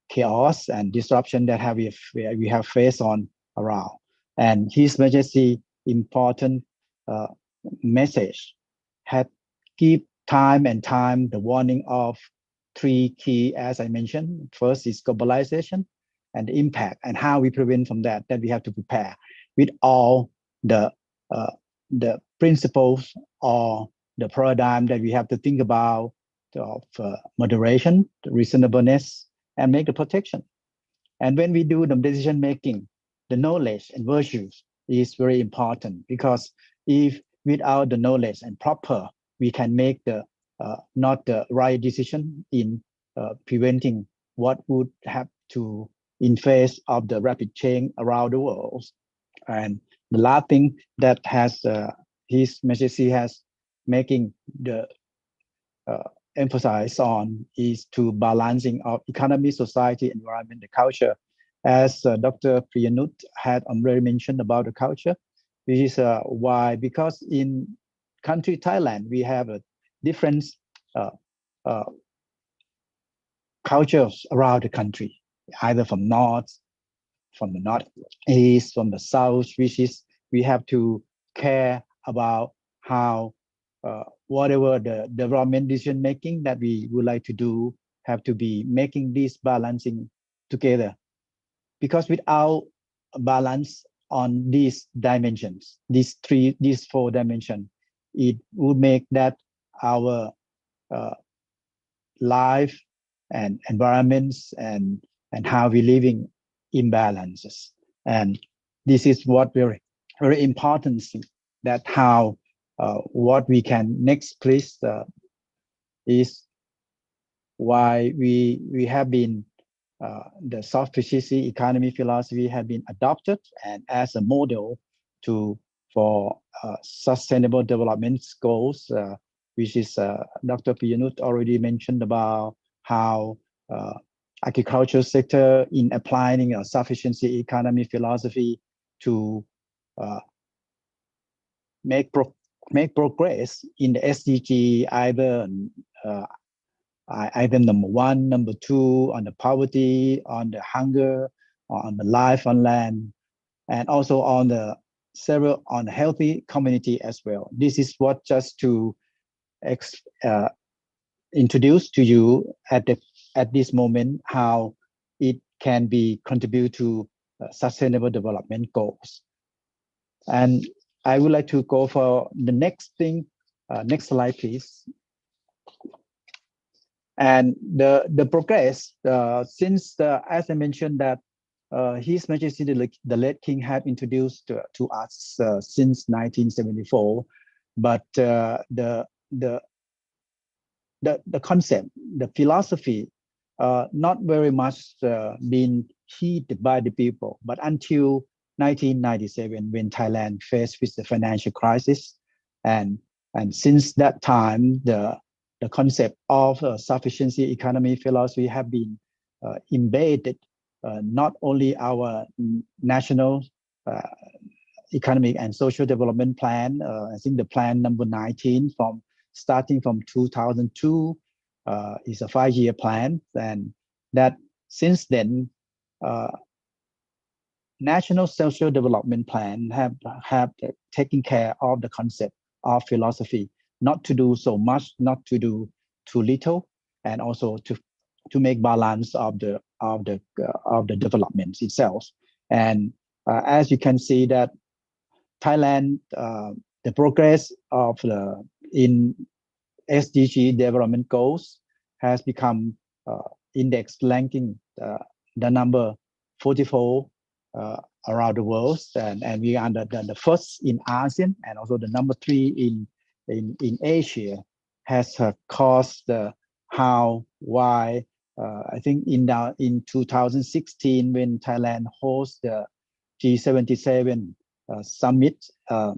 Speaker 5: chaos and disruption that we have faced on around. And His Majesty important message had keep time and time the warning of 3 key, as I mentioned. First is globalization and the impact, and how we prevent from that we have to prepare with all the principles or the paradigm that we have to think about of moderation, reasonableness, and make the protection. And when we do the decision making, the knowledge and virtues is very important, because if without the knowledge and proper, we can make the not the right decision in preventing what would have to in face of the rapid change around the world. And the last thing that has His Majesty has making the emphasis on is to balancing of economy, society, environment, the culture. As Dr. Priyanut had already mentioned about the culture, which is why, because in country Thailand, we have a different cultures around the country, either from the northeast, from the south, which is we have to care about how whatever the development decision making that we would like to do have to be making this balancing together, because without a balance on these dimensions, these 4 dimensions, it would make that our life and environments and how we living imbalances. And this is what very important, that how what we can next please is why we have been the sufficiency economy philosophy have been adopted and as a model for sustainable development goals, which is Dr. Priyanut already mentioned about how agricultural sector in applying a sufficiency economy philosophy to make progress in the SDG, either item number 1, number 2 on the poverty, on the hunger, on the life on land, and also on the several on the healthy community as well. This is what just to introduce to you at this moment how it can be contribute to sustainable development goals. And I would like to go for the next thing. Next slide, please. And the progress since as I mentioned that His Majesty the late King had introduced to us since 1974, but the concept, the philosophy, not very much been heeded by the people. But until 1997, when Thailand faced with the financial crisis, and since that time, the concept of sufficiency economy philosophy have been embedded not only our national economic and social development plan. I think the plan number 19 from starting from 2002 is a 5-year plan, and that since then national social development plan have taken care of the concept of philosophy, not to do so much, not to do too little, and also to make balance of the development itself. And as you can see that Thailand, the progress of in SDG development goals has become index ranking the number 44 around the world, and we are the first in ASEAN and also the number 3 in Asia. Has caused why I think in 2016 when Thailand hosts the G77 summit, the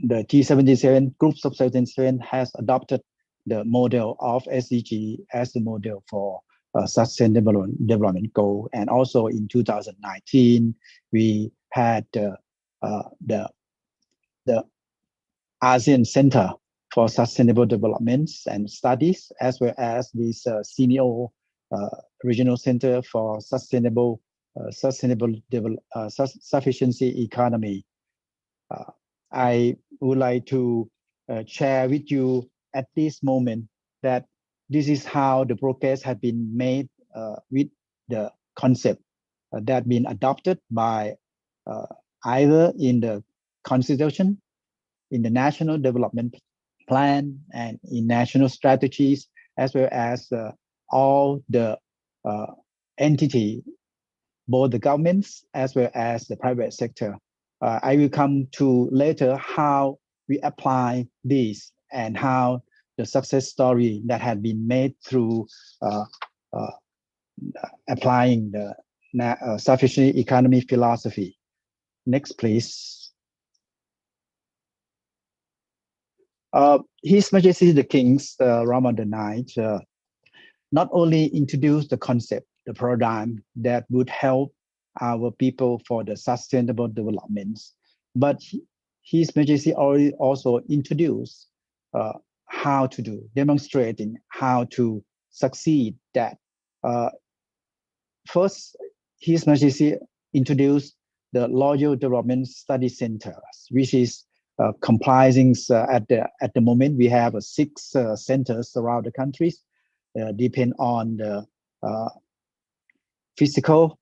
Speaker 5: G77 groups of 77 has adopted the model of SDG as the model for sustainable development goal. And also in 2019, we had the ASEAN Center for Sustainable Development and Studies, as well as this SEAMEO Regional Center for Sufficiency Economy. I would like to share with you at this moment that this is how the progress has been made with the concept that been adopted by either in the Constitution, in the National Development Plan, and in national strategies, as well as all the entity, both the governments as well as the private sector. I will come to later how we apply this and how the success story that had been made through applying the sufficient economy philosophy. Next, please. His Majesty the King's Rama the Ninth not only introduced the concept, the paradigm that would help our people for the sustainable developments, but His Majesty already also introduced how to do, demonstrating how to succeed that. First, His Majesty introduced the Loyal Development Study Centers, which is comprising at the moment we have 6 centers around the countries, depend on the physical,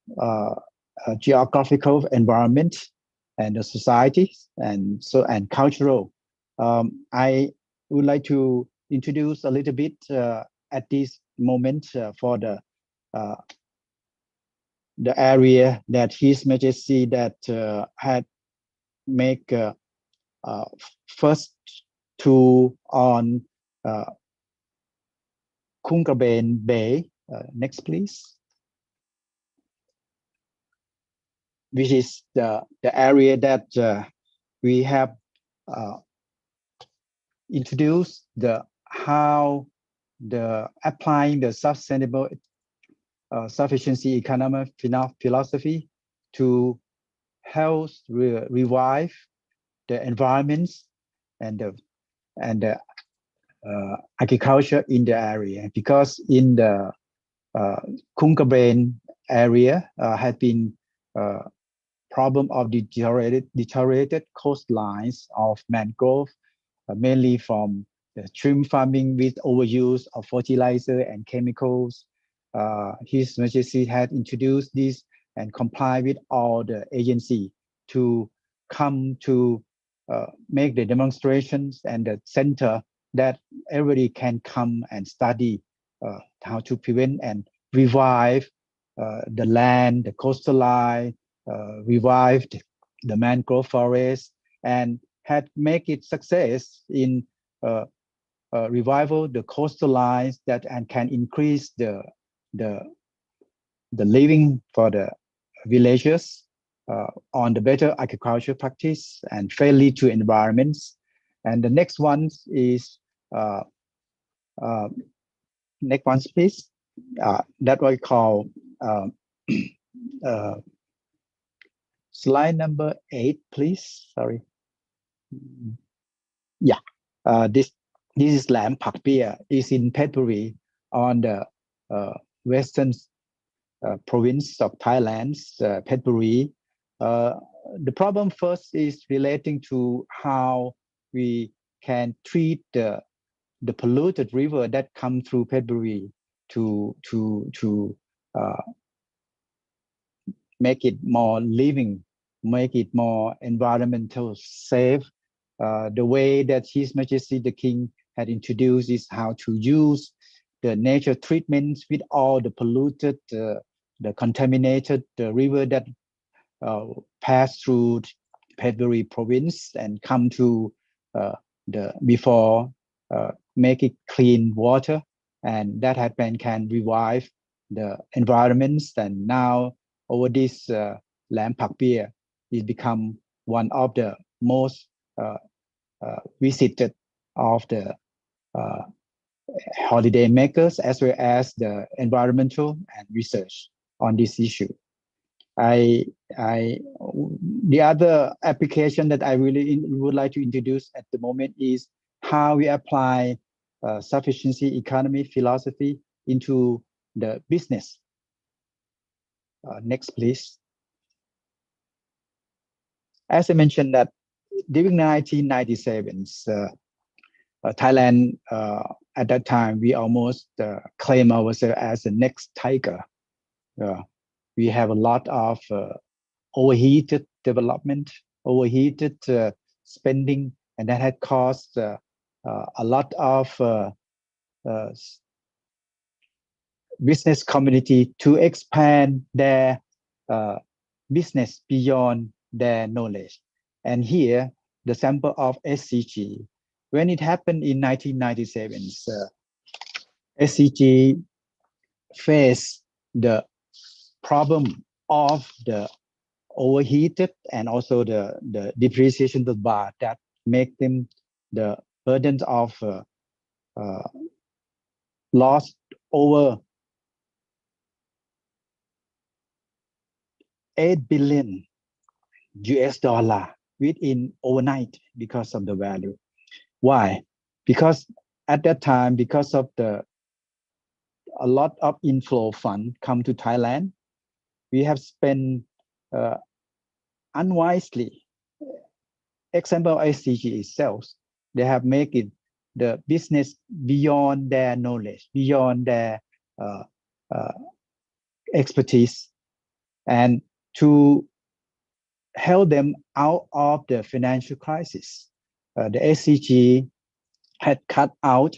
Speaker 5: geographical environment and the society and cultural. I would like to introduce a little bit at this moment for the area that His Majesty that had make first 2 on Kungraben Bay. Next, please. Which is the area that we have introduced how applying the sustainable sufficiency economic philosophy to help revive the environments and the agriculture in the area, because in the Kungraben area had been problem of deteriorated coastlines of mangrove, mainly from the shrimp farming with overuse of fertilizer and chemicals. His Majesty had introduced this and comply with all the agency to come to make the demonstrations and the center that everybody can come and study how to prevent and revive the land, the coastal line, revived the mangrove forest, and had make it success in revival the coastal lines that and can increase the living for the villagers on the better agriculture practice and friendly to environments. And the next one is next one, please. That what we call slide number 8, please. Sorry. Yeah, this is Dharmapiya. Is in Phetchaburi on the western province of Thailand, Phetchaburi. The problem first is relating to how we can treat the polluted river that come through Phetchaburi to make it more living, make it more environmental safe. The way that His Majesty the King had introduced is how to use the nature treatments with all the polluted, the contaminated river that pass through Phetchaburi province and come to before make it clean water, and that had been can revive the environments. And now over this Dharmapiya, it become one of the most visited of the holiday makers as well as the environmental and research on this issue. The other application that I really would like to introduce at the moment is how we apply sufficiency economy philosophy into the business. Next, please. As I mentioned that during 1997, Thailand, at that time, we almost claim ourselves as the next tiger. We have a lot of overheated development, overheated spending, and that had caused a lot of business community to expand their business beyond their knowledge. And here, the sample of SCG, when it happened in 1997, SCG faced the problem of the overheated and also the depreciation of the baht that make them the burden of lost over 8 billion US dollar within overnight because of the value. Why? Because at that time, because of a lot of inflow fund come to Thailand, we have spent unwisely. Example, SDG itself, they have made it the business beyond their knowledge, beyond their expertise, and to help them out of the financial crisis. The SCG had cut out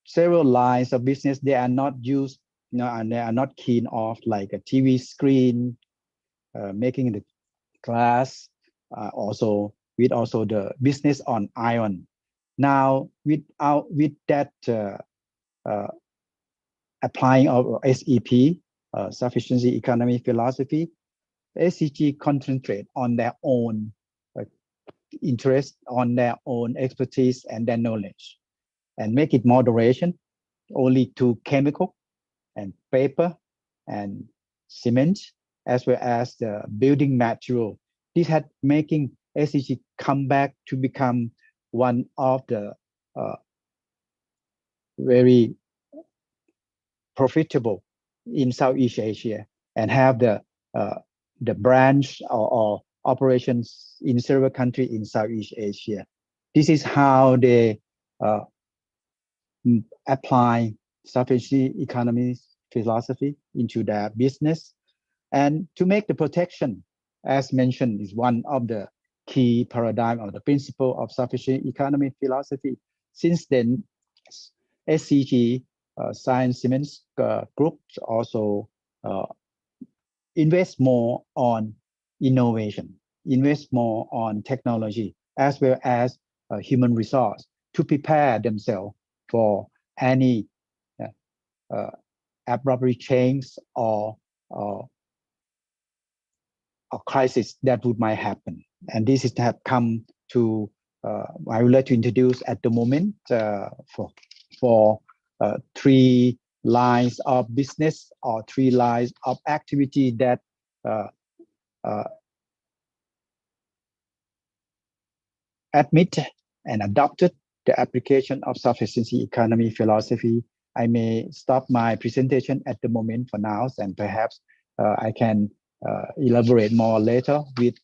Speaker 5: several lines of business they are not used, and they are not keen of, like a TV screen, making the glass, also the business on iron. Now, with that applying of SEP, sufficiency economy philosophy, SCG concentrate on their own interest, on their own expertise and their knowledge, and make it moderation only to chemical and paper and cement, as well as the building material. This had making SCG come back to become one of the very profitable in Southeast Asia, and have the branch or operations in several countries in Southeast Asia. This is how they apply sufficiency economy philosophy into their business. And to make the protection, as mentioned, is one of the key paradigm of the principle of sufficient economy philosophy. Since then, SCG Science Siemens Group also invest more on innovation, invest more on technology, as well as human resource to prepare themselves for any abrupt change or crisis that might happen. And this is have come to, I would like to introduce at the moment for 3 lines of business or 3 lines of activity that admit and adopted the application of sufficiency economy philosophy. I may stop my presentation at the moment for now, and perhaps I can elaborate more later with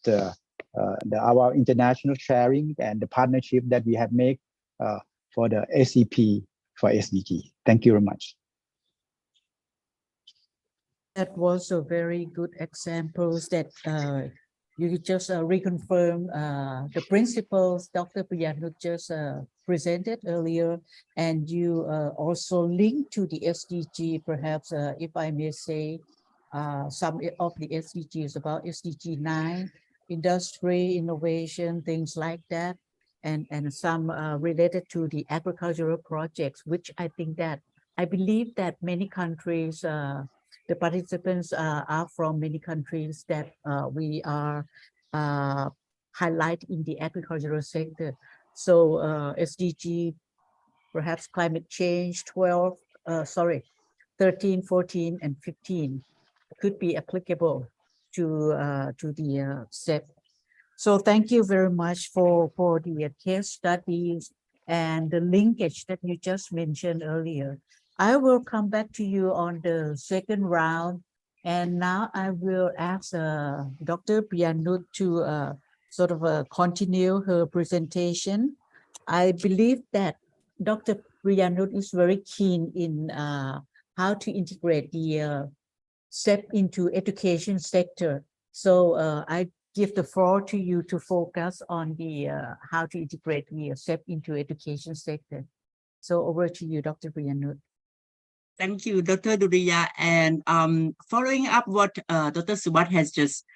Speaker 5: our international sharing and the partnership that we have made for the SEP for SDG. Thank you very much.
Speaker 3: That was a very good examples that you just reconfirm the principles Dr. Priyanut just presented earlier, and you also link to the SDG, perhaps if I may say, some of the SDGs about SDG 9, industry, innovation, things like that, and some related to the agricultural projects, which I believe that many countries, the participants are from many countries that we are highlight in the agricultural sector. So SDG, perhaps climate change 13, 14, and 15 could be applicable to the SEP. So thank you very much for the case studies and the linkage that you just mentioned earlier. I will come back to you on the second round, and now I will ask Dr. Priyanut to sort of continue her presentation. I believe that Dr. Priyanut is very keen in how to integrate the SEP into education sector. So I give the floor to you to focus on the how to integrate the SEP into education sector. So over to you, Dr. Priyanut.
Speaker 4: Thank you, Dr. Duriya. And following up what Dr. Subat has just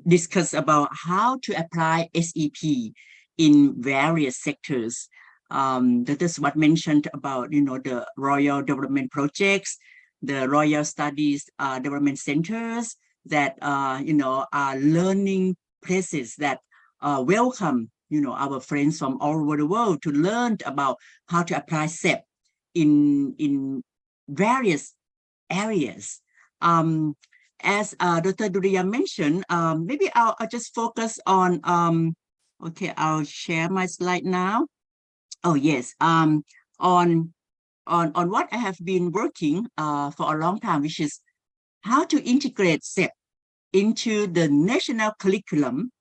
Speaker 4: discussed about how to apply SEP in various sectors. Dr. Subat mentioned about, the Royal Development Projects, the Royal Studies Development Centers that, are learning places that welcome, our friends from all over the world to learn about how to apply SEP in various areas. As Dr. Duriya mentioned, maybe I'll just focus on, okay, I'll share my slide now. Oh, yes, on what I have been working for a long time, which is how to integrate SEP into the national curriculum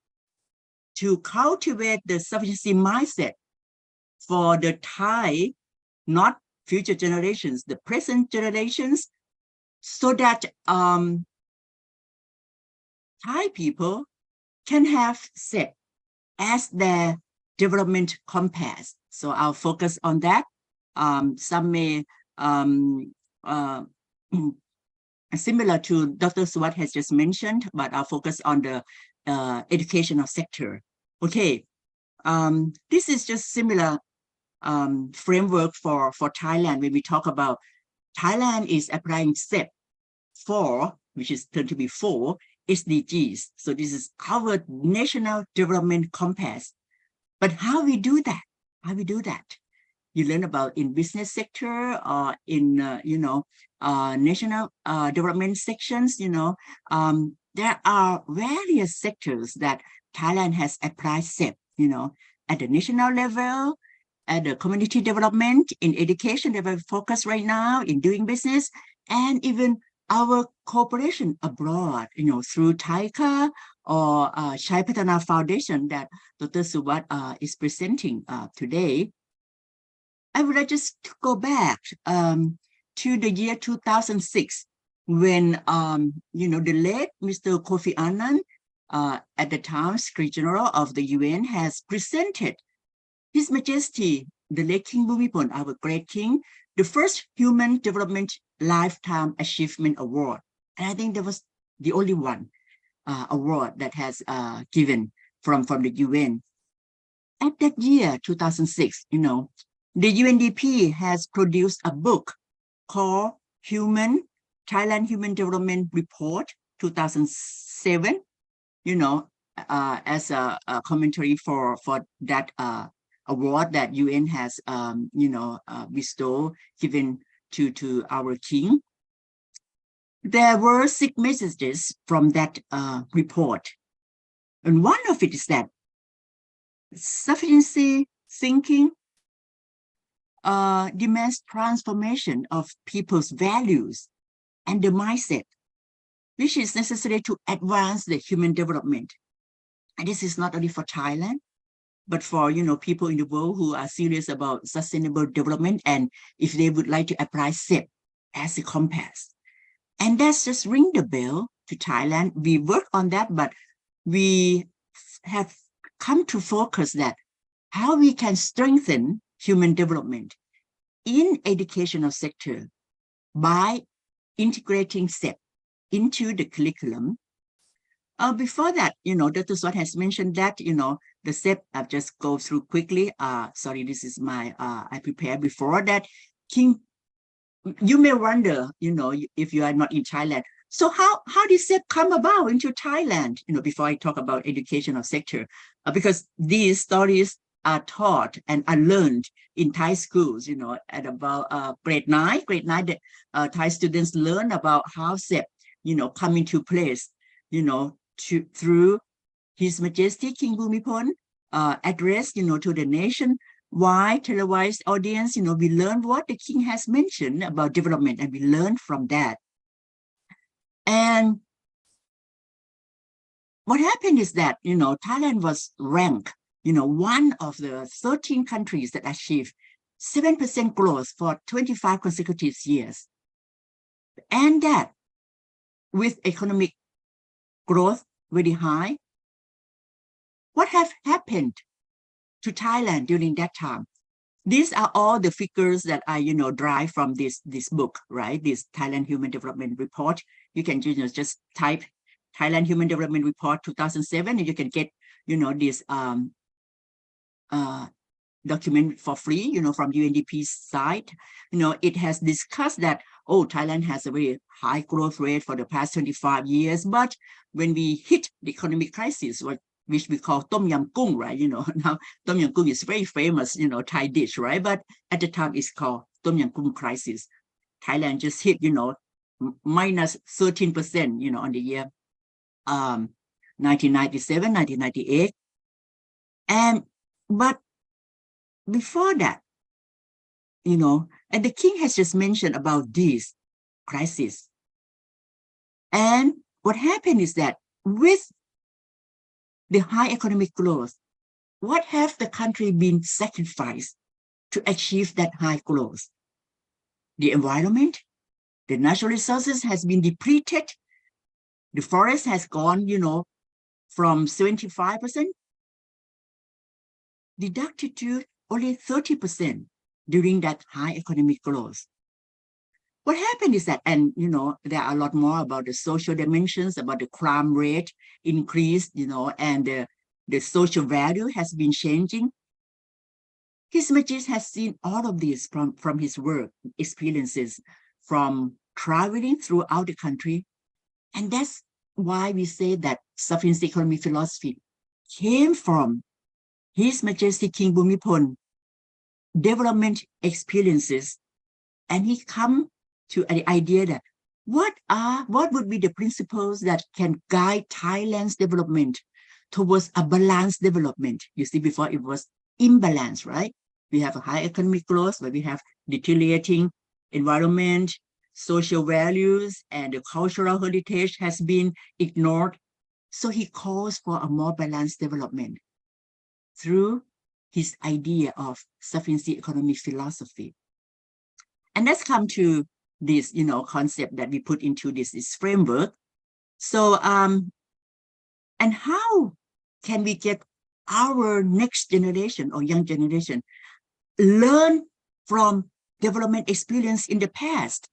Speaker 4: to cultivate the sufficiency mindset for the Thai, not future generations, the present generations, so that Thai people can have SEP as their development compass. So I'll focus on that. Some may similar to Dr. Subat has just mentioned, but I'll focus on the educational sector. Okay, this is just similar framework for Thailand. When we talk about Thailand is applying SEP 4, which is turned to be 4 SDGs. So this is our national development compass. But how we do that? How we do that? You learn about in business sector or in national development sections. There are various sectors that Thailand has applied SEP. At the national level, at the community development, in education that we focus right now, in doing business, and even our cooperation abroad, through TAICA or Chai Patana Foundation that Dr. Subat is presenting today. I would like just to go back to the year 2006 when, the late Mr. Kofi Annan, at the time Secretary General of the UN, has presented His Majesty, the late King Bhumibol, our great king, the first Human Development Lifetime Achievement Award. And I think that was the only one award that has given from the UN. At that year, 2006, you know, the UNDP has produced a book called Thailand Human Development Report 2007, you know, as a commentary for that award that UN has, you know, bestowed, given to our king. There were 6 messages from that report. And one of it is that sufficiency thinking demands transformation of people's values and the mindset, which is necessary to advance the human development. And this is not only for Thailand, but for, you know, people in the world who are serious about sustainable development, and if they would like to apply SEP as a compass. And that's just ring the bell to Thailand. We work on that, but we have come to focus that how we can strengthen human development in educational sector by integrating SEP into the curriculum. Before that, you know, Dr. Swat has mentioned that, you know, the SEP, I'll just go through quickly. Sorry, this is my, I prepared before that. King, you may wonder, you know, if you are not in Thailand, so how did SEP come about into Thailand? You know, before I talk about educational sector, because these stories are taught and are learned in Thai schools, you know, at about grade 9, Thai students learn about how SEP, you know, come into place, you know, through His Majesty King Bhumibol address, you know, to the nation-wide televised audience. You know, we learn what the king has mentioned about development, and we learn from that. And what happened is that, you know, Thailand was ranked, you know, one of the 13 countries that achieved 7% growth for 25 consecutive years. And that with economic growth very high, what have happened to Thailand during that time? These are all the figures that I, you know, derive from this book, right? This Thailand Human Development Report. You can, you know, just type Thailand Human Development Report 2007, and you can get, you know, this document for free, you know, from UNDP's site. You know, it has discussed that, oh, Thailand has a very high growth rate for the past 25 years, but when we hit the economic crisis, which we call Tom Yam Kung, right? You know, now Tom Yam Kung is very famous, you know, Thai dish, right? But at the time it's called Tom Yam Kung crisis. Thailand just hit, you know, minus 13%, you know, on the year 1997, 1998. But before that, you know, and the king has just mentioned about this crisis. And what happened is that with the high economic growth, what have the country been sacrificed to achieve that high growth? The environment, the natural resources has been depleted. The forest has gone, you know, from 75% deducted to only 30% during that high economic growth. What happened is that, and you know, there are a lot more about the social dimensions, about the crime rate increase, you know, and the social value has been changing. His Majesty has seen all of this from his work experiences, from traveling throughout the country. And that's why we say that sufficiency economy philosophy came from His Majesty King Bhumibol development experiences, and he come to the idea that what would be the principles that can guide Thailand's development towards a balanced development. You see, before it was imbalance, right? We have a high economic growth, but we have deteriorating environment, social values, and the cultural heritage has been ignored. So he calls for a more balanced development through his idea of sufficiency economy philosophy. And let's come to this, you know, concept that we put into this framework. So, and how can we get our next generation or young generation learn from development experience in the past,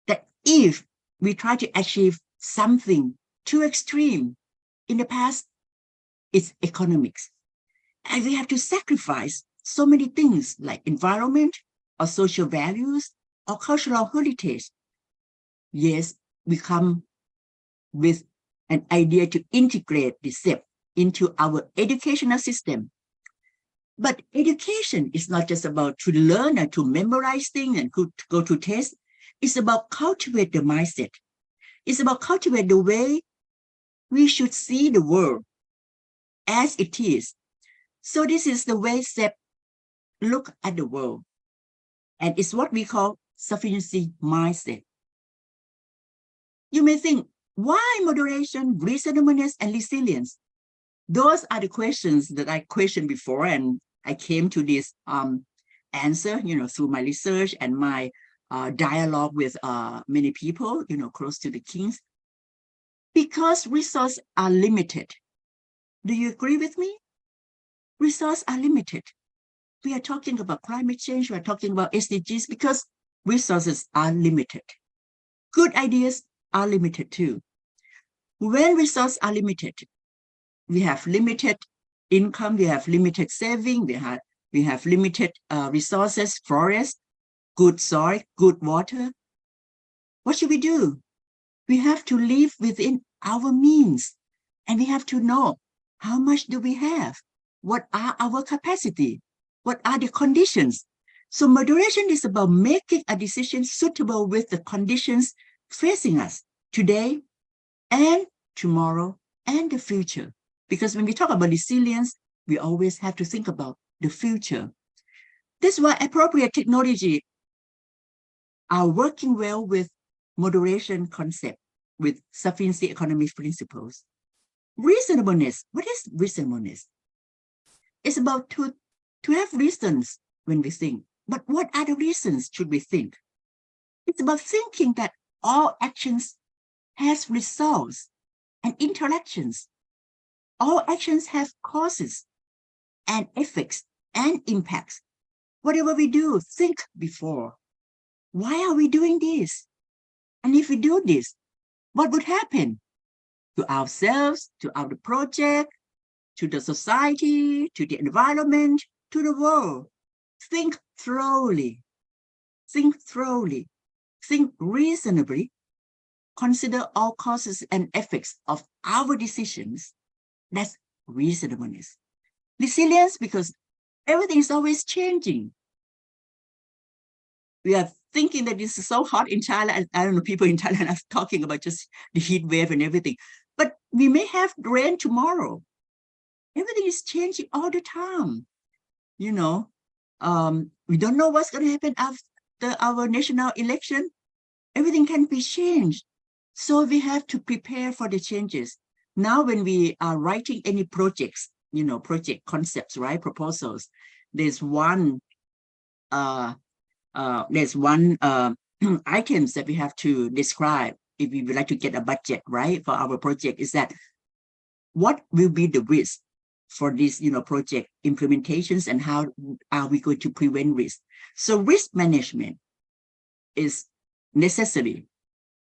Speaker 4: that if we try to achieve something too extreme in the past, it's economics. And we have to sacrifice so many things like environment or social values or cultural heritage. Yes, we come with an idea to integrate the SEP into our educational system. But education is not just about to learn and to memorize things and to go to tests. It's about cultivate the mindset. It's about cultivate the way we should see the world as it is. So this is the way SEP look at the world. And it's what we call sufficiency mindset. You may think, why moderation, reasonableness, and resilience? Those are the questions that I questioned before, and I came to this answer, through my research and my dialogue with many people, close to the kings. Because resources are limited. Do you agree with me? Resources are limited. We are talking about climate change, we are talking about SDGs because resources are limited. Good ideas are limited too. When resources are limited, we have limited income, we have limited saving, we have limited resources, forest, good soil, good water. What should we do? We have to live within our means, and we have to know how much do we have? What are our capacity? What are the conditions? So moderation is about making a decision suitable with the conditions facing us today and tomorrow and the future. Because when we talk about resilience, we always have to think about the future. That's why appropriate technology are working well with moderation concept, with sufficiency economic principles. Reasonableness, what is reasonableness? It's about to have reasons when we think, but what are the reasons should we think? It's about thinking that all actions has results and interactions. All actions have causes and effects and impacts. Whatever we do, think before. Why are we doing this? And if we do this, what would happen to ourselves, to our project, to the society, to the environment, to the world? Think thoroughly. Think thoroughly. Think reasonably. Consider all causes and effects of our decisions. That's reasonableness. Resilience, because everything is always changing. We are thinking that this is so hot in Thailand. I don't know, people in Thailand are talking about just the heat wave and everything. But we may have rain tomorrow. Everything is changing all the time. We don't know what's going to happen after our national election. Everything can be changed. So we have to prepare for the changes. Now, when we are writing any projects, project concepts, right, proposals, there's one items that we have to describe if we would like to get a budget, right, for our project, is that what will be the risk for this, project implementations, and how are we going to prevent risk? So risk management is necessary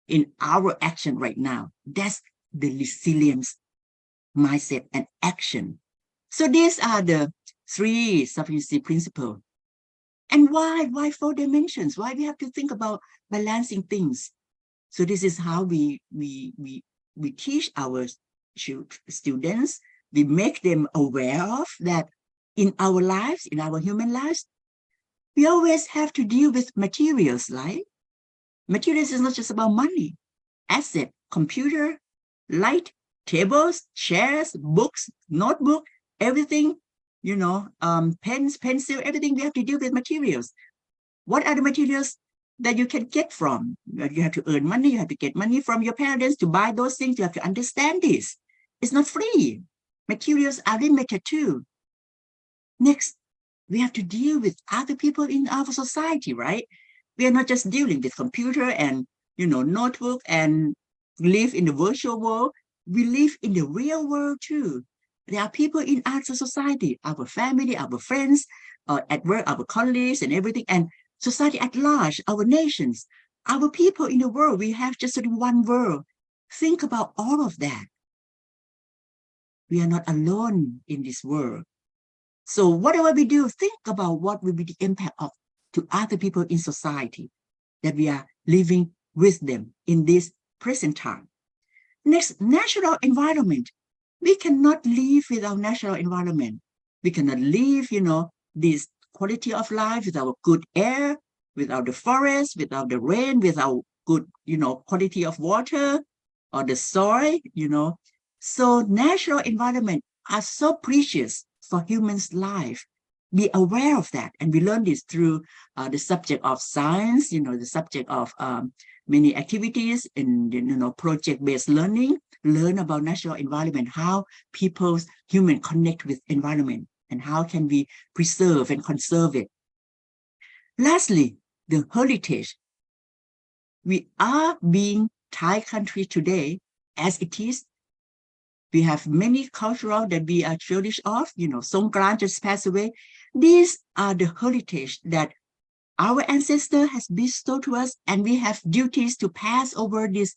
Speaker 4: in our action right now. That's the resilience mindset and action. So these are the 3 sufficiency principles. And why 4 dimensions? Why we have to think about balancing things? So this is how we teach our students. We make them aware of that in our lives, in our human lives, we always have to deal with materials, right? Materials is not just about money. Asset, computer, light, tables, chairs, books, notebook, everything, pens, pencil, everything, we have to deal with materials. What are the materials that you can get from? You have to earn money, you have to get money from your parents to buy those things. You have to understand this. It's not free. Materials are limited too. Next, we have to deal with other people in our society, right? We are not just dealing with computer and, notebook and live in the virtual world. We live in the real world too. There are people in our society, our family, our friends, at work, our colleagues and everything. And society at large, our nations, our people in the world. We have just one world. Think about all of that. We are not alone in this world. So whatever we do, think about what will be the impact of to other people in society that we are living with them in this present time. Next, natural environment. We cannot live without natural environment. We cannot live, this quality of life without good air, without the forest, without the rain, without good, quality of water or the soil, So natural environment are so precious for humans' life. Be aware of that. And we learn this through the subject of science, the subject of many activities in, project-based learning. Learn about natural environment, how humans connect with environment, and how can we preserve and conserve it. Lastly, the heritage. We are being Thai country today as it is. We have many cultural that we are cherished of, Songkran just passed away. These are the heritage that our ancestor has bestowed to us, and we have duties to pass over this,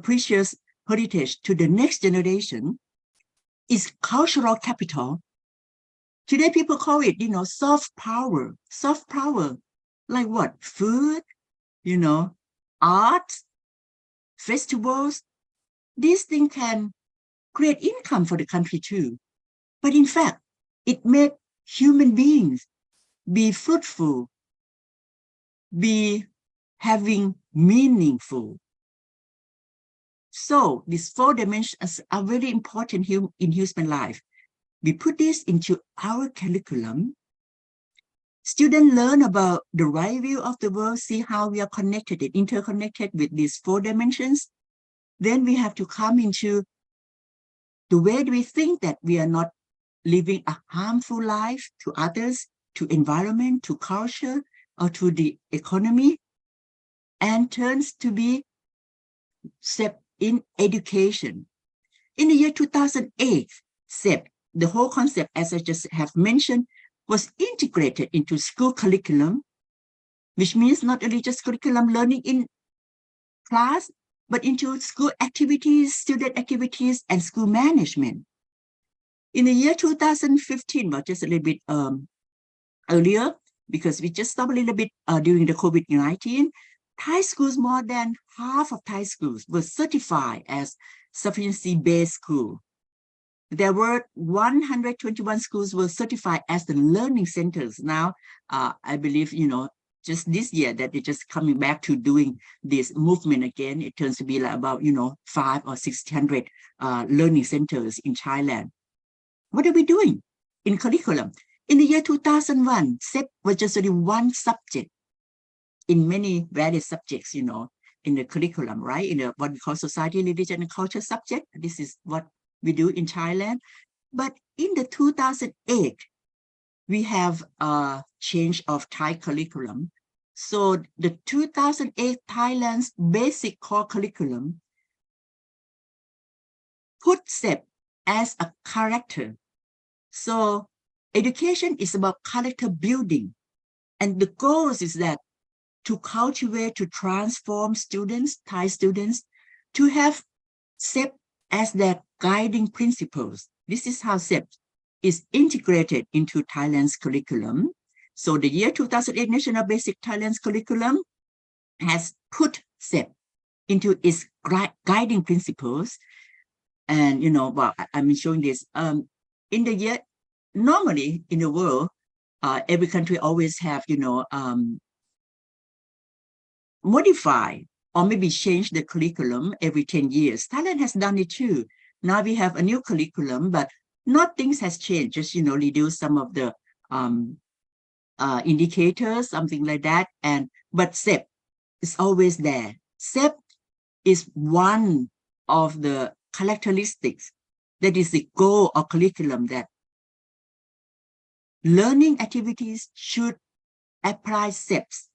Speaker 4: precious heritage to the next generation. Is cultural capital. Today, people call it, soft power. Soft power, like what? Food, art, festivals. These things can create income for the country too. But in fact, it made human beings be fruitful, be having meaningful. So these 4 dimensions are very important in human life. We put this into our curriculum. Students learn about the right view of the world, see how we are connected and interconnected with these 4 dimensions. Then we have to come into the way we think that we are not living a harmful life to others, to environment, to culture, or to the economy, and turns to be SEP in education. In the year 2008, SEP, the whole concept, as I just have mentioned, was integrated into school curriculum, which means not only just curriculum learning in class, but into school activities, student activities, and school management. In the year 2015, but just a little bit earlier, because we just stopped a little bit during the COVID-19, Thai schools, more than half of Thai schools were certified as sufficiency-based school. There were 121 schools were certified as the learning centers. Now, I believe, just this year that they're just coming back to doing this movement again. It turns to be like about, 500 or 600 learning centers in Thailand. What are we doing in curriculum? In the year 2001, SEP was just only one subject in many various subjects, in the curriculum, right? In what we call society, religion, and culture subject. This is what we do in Thailand. But in the 2008, we have a change of Thai curriculum. So the 2008 Thailand's basic core curriculum put SEP as a character. So education is about character building. And the goal is that to cultivate, to transform students, Thai students, to have SEP as their guiding principles. This is how SEP is integrated into Thailand's curriculum. So the year 2008 National Basic Thailand's curriculum has put SEP into its guiding principles. And, I'm showing this. In the year, normally in the world, every country always have, modify or maybe change the curriculum every 10 years. Thailand has done it too. Now we have a new curriculum, but not things has changed, just, reduce some of the indicators, something like that. But SEP is always there. SEP is one of the characteristics that is the goal of curriculum, that learning activities should apply SEPs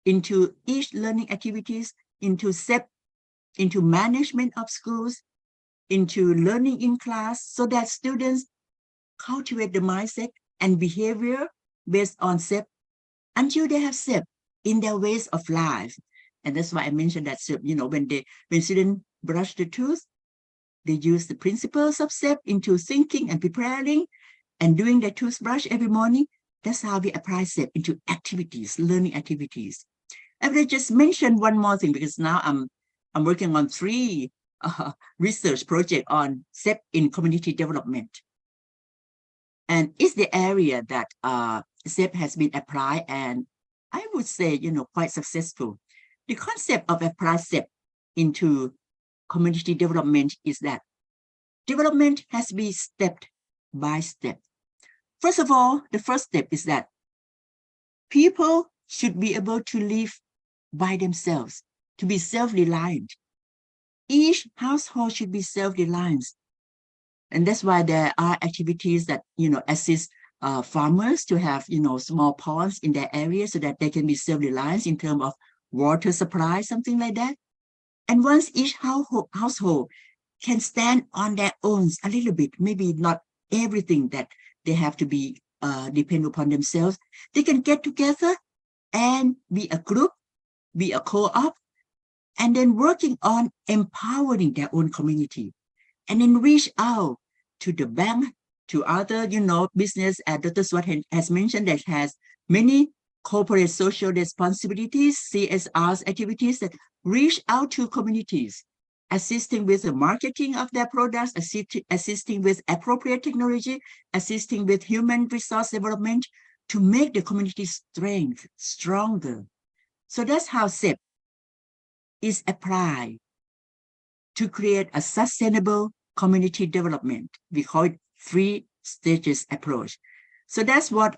Speaker 4: into each learning activities, into SEP, into management of schools, into learning in class, so that students cultivate the mindset and behavior based on SEP until they have SEP in their ways of life. And that's why I mentioned that, you know, when students brush the tooth, they use the principles of SEP into thinking and preparing and doing their toothbrush every morning. That's how we apply SEP into activities, learning activities. And I just mentioned one more thing, because now I'm working on 3 research projects on SEP in community development. And it's the area that SEP has been applied, and I would say, you know, quite successful. The concept of apply SEP into community development is that development has to be step by step. First of all, the first step is that people should be able to live by themselves, to be self-reliant. Each household should be self-reliant. And that's why there are activities that, you know, assist farmers to have, you know, small ponds in their area so that they can be self-reliant in terms of water supply, something like that. And once each household can stand on their own a little bit, maybe not everything that they have to be depend upon themselves, they can get together and be a group, be a co-op, and then working on empowering their own community, and then reach out to the bank, to other, you know, business, as Dr. Swat has mentioned, that has many corporate social responsibilities, CSR activities that reach out to communities, assisting with the marketing of their products, assisting with appropriate technology, assisting with human resource development to make the community strength stronger. So that's how SEP is applied to create a sustainable community development. We call it 3 stages approach. So that's what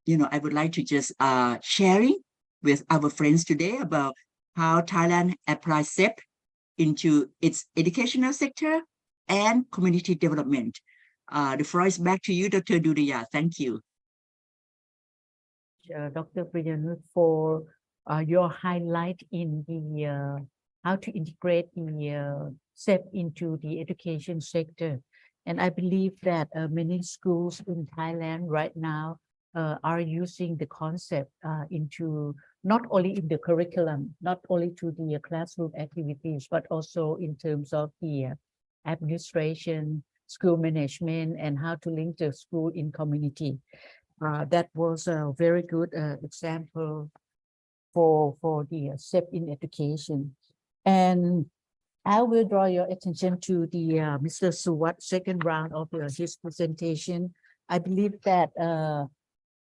Speaker 4: you know, I would like to just sharing with our friends today about how Thailand applies SEP into its educational sector and community development. The floor is back to you, Dr. Duriya. Thank you.
Speaker 3: Dr. Priyanut, for your highlight in the how to integrate the SEP into the education sector. And I believe that many schools in Thailand right now are using the concept into not only in the curriculum, not only to the classroom activities, but also in terms of the administration, school management, and how to link the school in community. That was a very good example for the SEP in education. And I will draw your attention to the Mr. Suwat's second round of his presentation. I believe that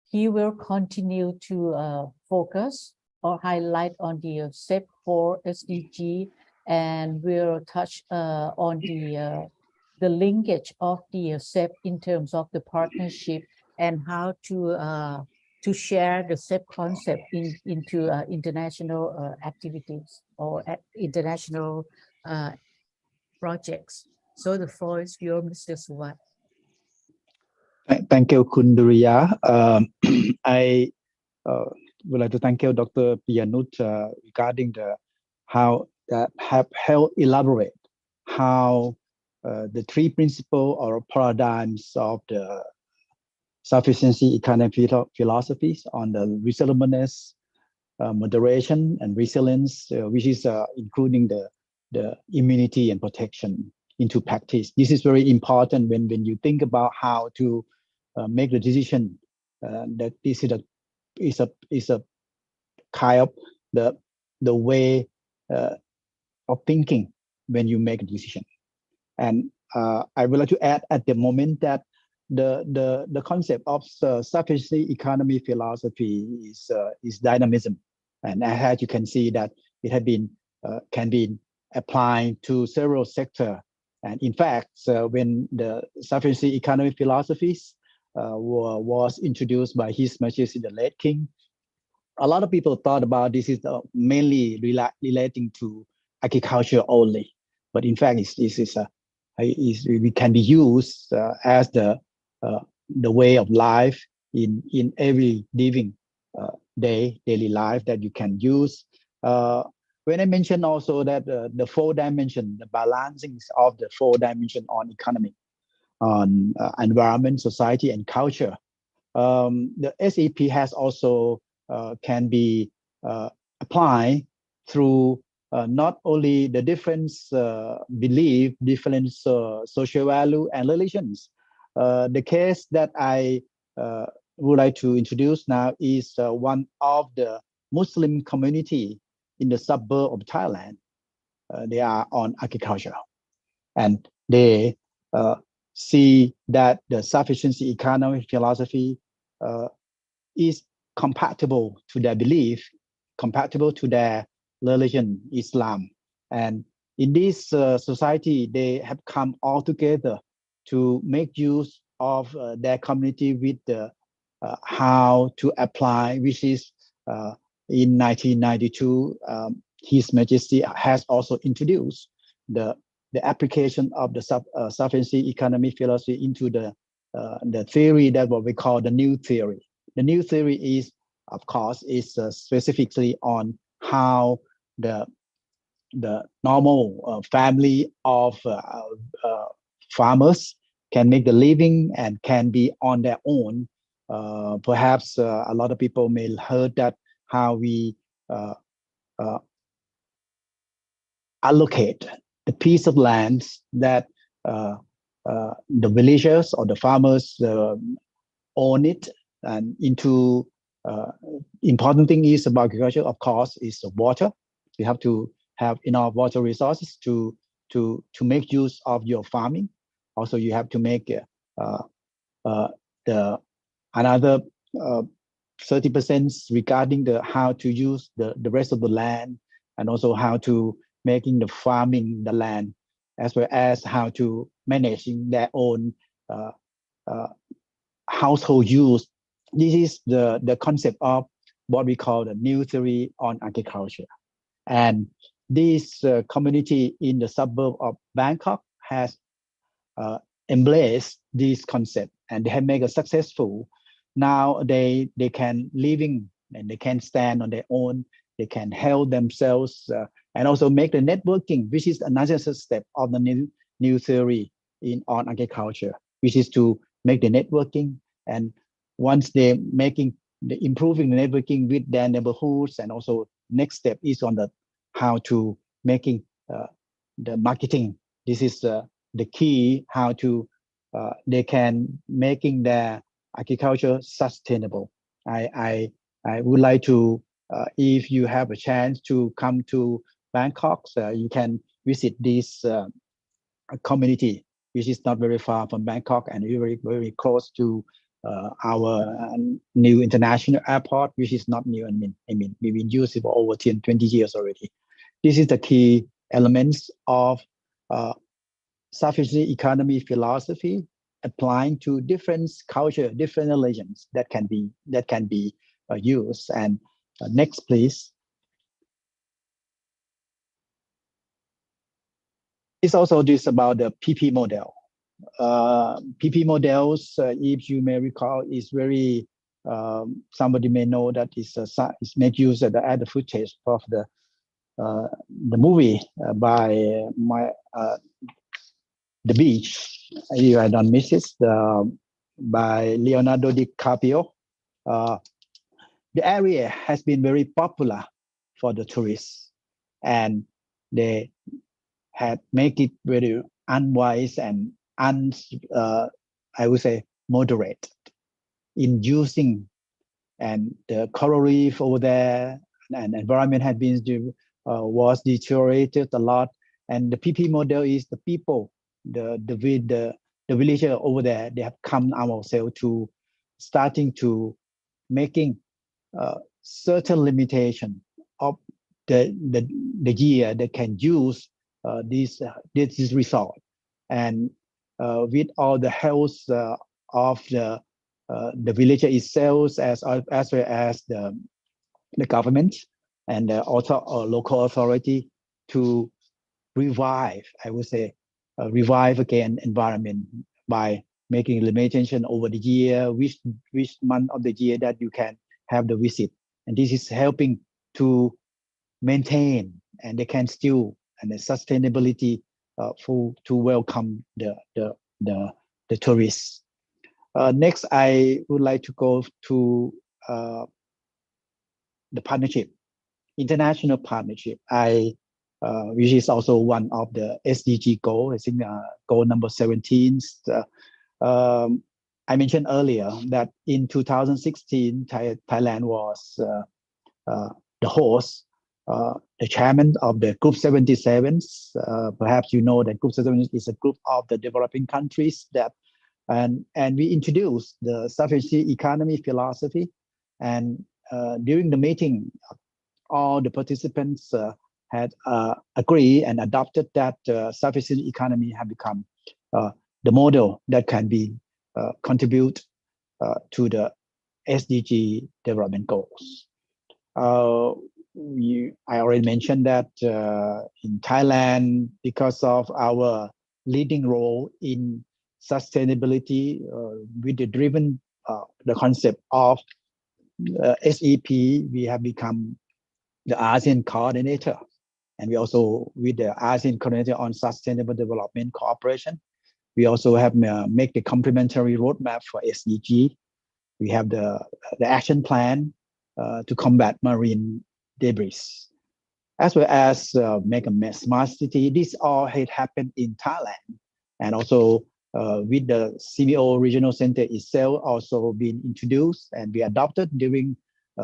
Speaker 3: he will continue to focus or highlight on the SEP for SDG, and will touch on the linkage of the SEP in terms of the partnership and how to share the SEP concept into international activities or international projects. So the floor is yours, Mr. Suwat.
Speaker 5: Thank you, Khun Duriya. I would like to thank you, Dr. Priyanut, regarding how that have helped elaborate how the 3 principles or paradigms of the sufficiency economic philosophies on the reasonableness, moderation, and resilience, which is including the immunity and protection into practice. This is very important when you think about how to make the decision that this is a kind of the way of thinking when you make a decision. And I would like to add at the moment that the concept of sufficiency economy philosophy is dynamism, and as you can see that it had been can be applied to several sectors. And in fact, when the sufficiency economy philosophies was introduced by His Majesty the late King, a lot of people thought about this is mainly relating to agriculture only, but in fact, it can be used as the way of life in every living daily life that you can use. When I mentioned also that the 4 dimensions, the balancing of the 4 dimensions on economy, on environment, society, and culture, the SEP has also can be applied through not only the different belief, different social value and religions. The case that I would like to introduce now is one of the Muslim community in the suburb of Thailand. They are on agriculture, and they see that the sufficiency economic philosophy is compatible to their belief, compatible to their religion, Islam. And in this society, they have come all together to make use of their community with the how to apply, which is in 1992, His Majesty has also introduced the application of the sufficiency economy philosophy into the theory that what we call the new theory. The new theory is, of course, is specifically on how the normal family of farmers can make the living and can be on their own. Perhaps a lot of people may heard that how we allocate the piece of land that the villagers or the farmers own it, and into important thing is about agriculture, of course, is the water. You have to have enough water resources to make use of your farming. Also, you have to make the another 30% regarding the how to use the rest of the land, and also how to making the farming the land, as well as how to managing their own household use. This is the concept of what we call the new theory on agriculture. And this community in the suburb of Bangkok has embraced this concept, and they have made it successful. Now they can living and they can stand on their own. They can help themselves and also make the networking, which is another step of the new theory on agriculture, which is to make the networking. And once they're improving the networking with their neighborhoods, and also next step is on the how to making the marketing. This is the key, how to they can making their agriculture sustainable. I would like to, if you have a chance to come to Bangkok, you can visit this community, which is not very far from Bangkok and very, very close to our new international airport, which is not new. I mean, we've been using it for over 10, 20 years already. This is the key elements of sufficiency economy philosophy applying to different culture, different religions that can be used. And next, please. It's also this about the PP model. PP models, if you may recall, is very, somebody may know that it's made use of the footage of the movie by The Beach, if I don't miss it, by Leonardo DiCaprio. The area has been very popular for the tourists, and they had make it very unwise and I would say moderate in using, and the coral reef over there and environment had been was deteriorated a lot. And the PP model is the people, the villager over there, they have come ourselves to starting to making certain limitation of the year they can use this result, and with all the health of the villager itself, as well as the government and the local authority, to revive, I would say, revive again environment by making limitation over the year, which month of the year that you can have the visit. And this is helping to maintain, and they can still, and the sustainability to welcome the tourists. Next, I would like to go to partnership, international partnership. Which is also one of the SDG goal. I think goal number 17. I mentioned earlier that in 2016, Thailand was the host, the chairman of the Group 77. Perhaps you know that Group 77 is a group of the developing countries and we introduced the sufficiency economy philosophy. And during the meeting, all the participants had agreed and adopted that sufficient economy have become the model that can be contribute to the SDG development goals. I already mentioned that in Thailand, because of our leading role in sustainability, with the driven the concept of SEP, we have become the ASEAN coordinator. And we also, with the ASEAN coordinator on sustainable development cooperation, we also have make the complementary roadmap for SDG. We have the action plan to combat marine debris, as well as make a smart city. This all had happened in Thailand, and also with the SEAMEO regional center itself also been introduced and be adopted during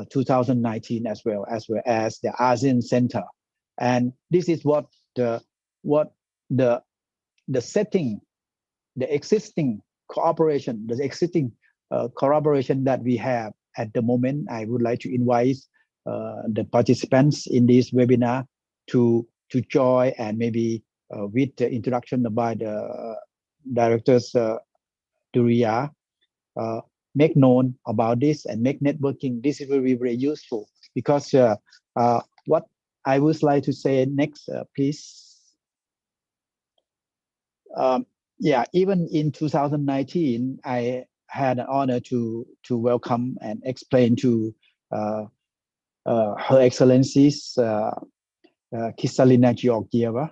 Speaker 5: 2019 as well as the ASEAN Center. And this is what the setting, the existing cooperation, the existing collaboration that we have at the moment. I would like to invite the participants in this webinar to join, and maybe with the introduction by the directors Duriya, make known about this and make networking. This will be very useful, because what I would like to say next, please. Even in 2019, I had an honor to welcome and explain to Her Excellencies Kristalina Georgieva.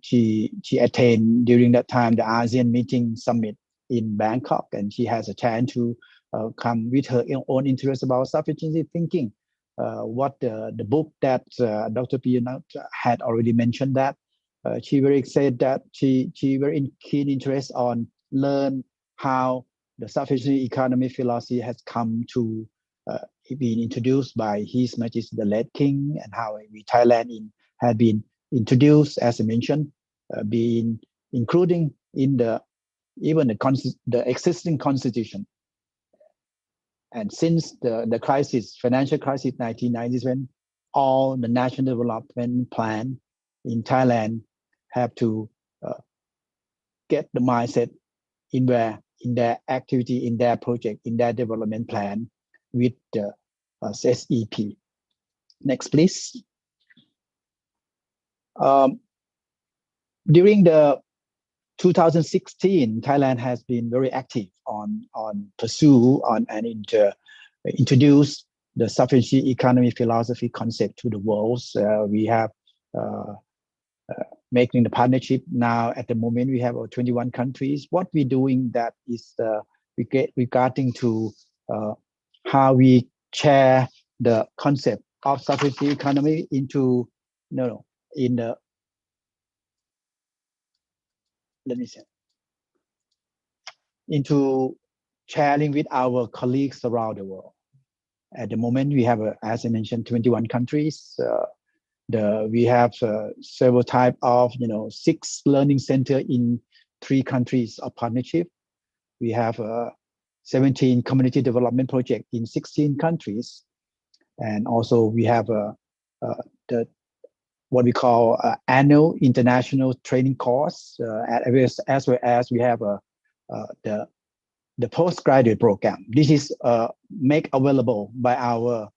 Speaker 5: She attained during that time the ASEAN meeting summit in Bangkok, and she has a chance to come with her own interest about sufficiency thinking. What the book that Dr. Priyanut had already mentioned, that she very excited that she very keen interest on learn how the sufficiency economy philosophy has come to been introduced by His Majesty the late King, and how we Thailand had been introduced, as I mentioned, being including in the existing constitution. And since the crisis, financial crisis, 1997, all the national development plan in Thailand have to get the mindset in their activity, in their project, in their development plan with the SEP. Next, please. During the 2016, Thailand has been very active on pursue on and introduce the sufficiency economy philosophy concept to the world. We have making the partnership now. At the moment, we have 21 countries. What we're doing that is regarding to how we share the concept of sufficiency economy into into sharing with our colleagues around the world. At the moment, we have, as I mentioned, 21 countries. We have several type of 6 learning center in 3 countries of partnership. We have 17 community development project in 16 countries, and also we have what we call annual international training course, as well as we have the postgraduate program. This is made available by our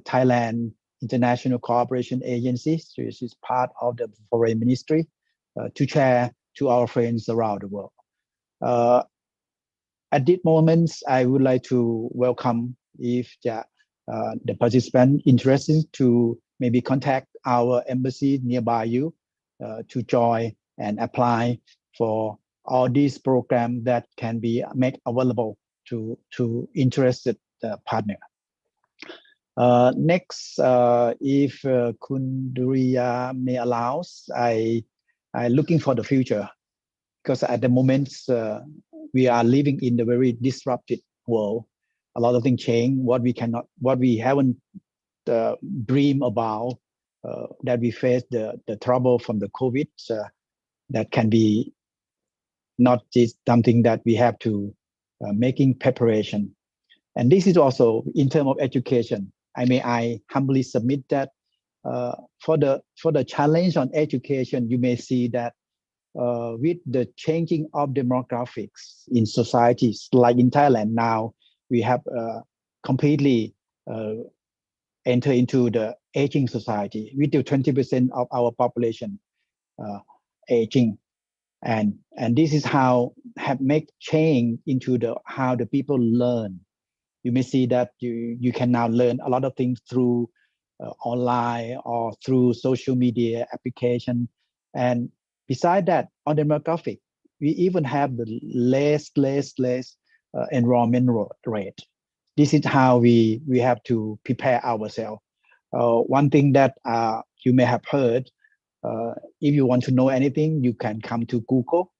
Speaker 5: Thailand International Cooperation Agency, which is part of the Foreign Ministry, to share to our friends around the world. At this moment, I would like to welcome if the participant interested to maybe contact our embassy nearby you to join and apply for all these programs that can be made available to interested partner. Next, if Khun Duriya may allow, I looking for the future, because at the moment we are living in a very disrupted world. A lot of things change. What we haven't dream about, that we face the trouble from the COVID, that can be not just something that we have to making preparation. And this is also in terms of education. I humbly submit that for the challenge on education, you may see that with the changing of demographics in societies, like in Thailand now, we have completely enter into the aging society with the 20% of our population aging, and this is how have make change into the how the people learn. You may see that you can now learn a lot of things through online or through social media application. And beside that, on demographic, we even have the less enrollment rate. This is how we have to prepare ourselves. One thing that you may have heard, if you want to know anything, you can come to Google.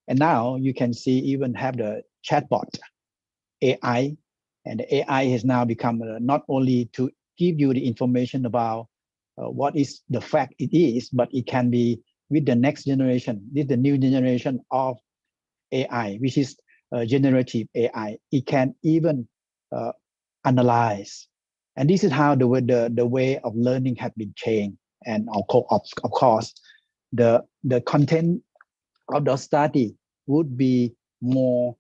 Speaker 5: And now you can see even have the chatbot, AI. And the AI has now become not only to give you the information about what is the fact it is, but it can be with the next generation, with the new generation of AI, which is generative AI. It can even analyze. And this is how the way of learning has been changed. And of course, the content of the study would be more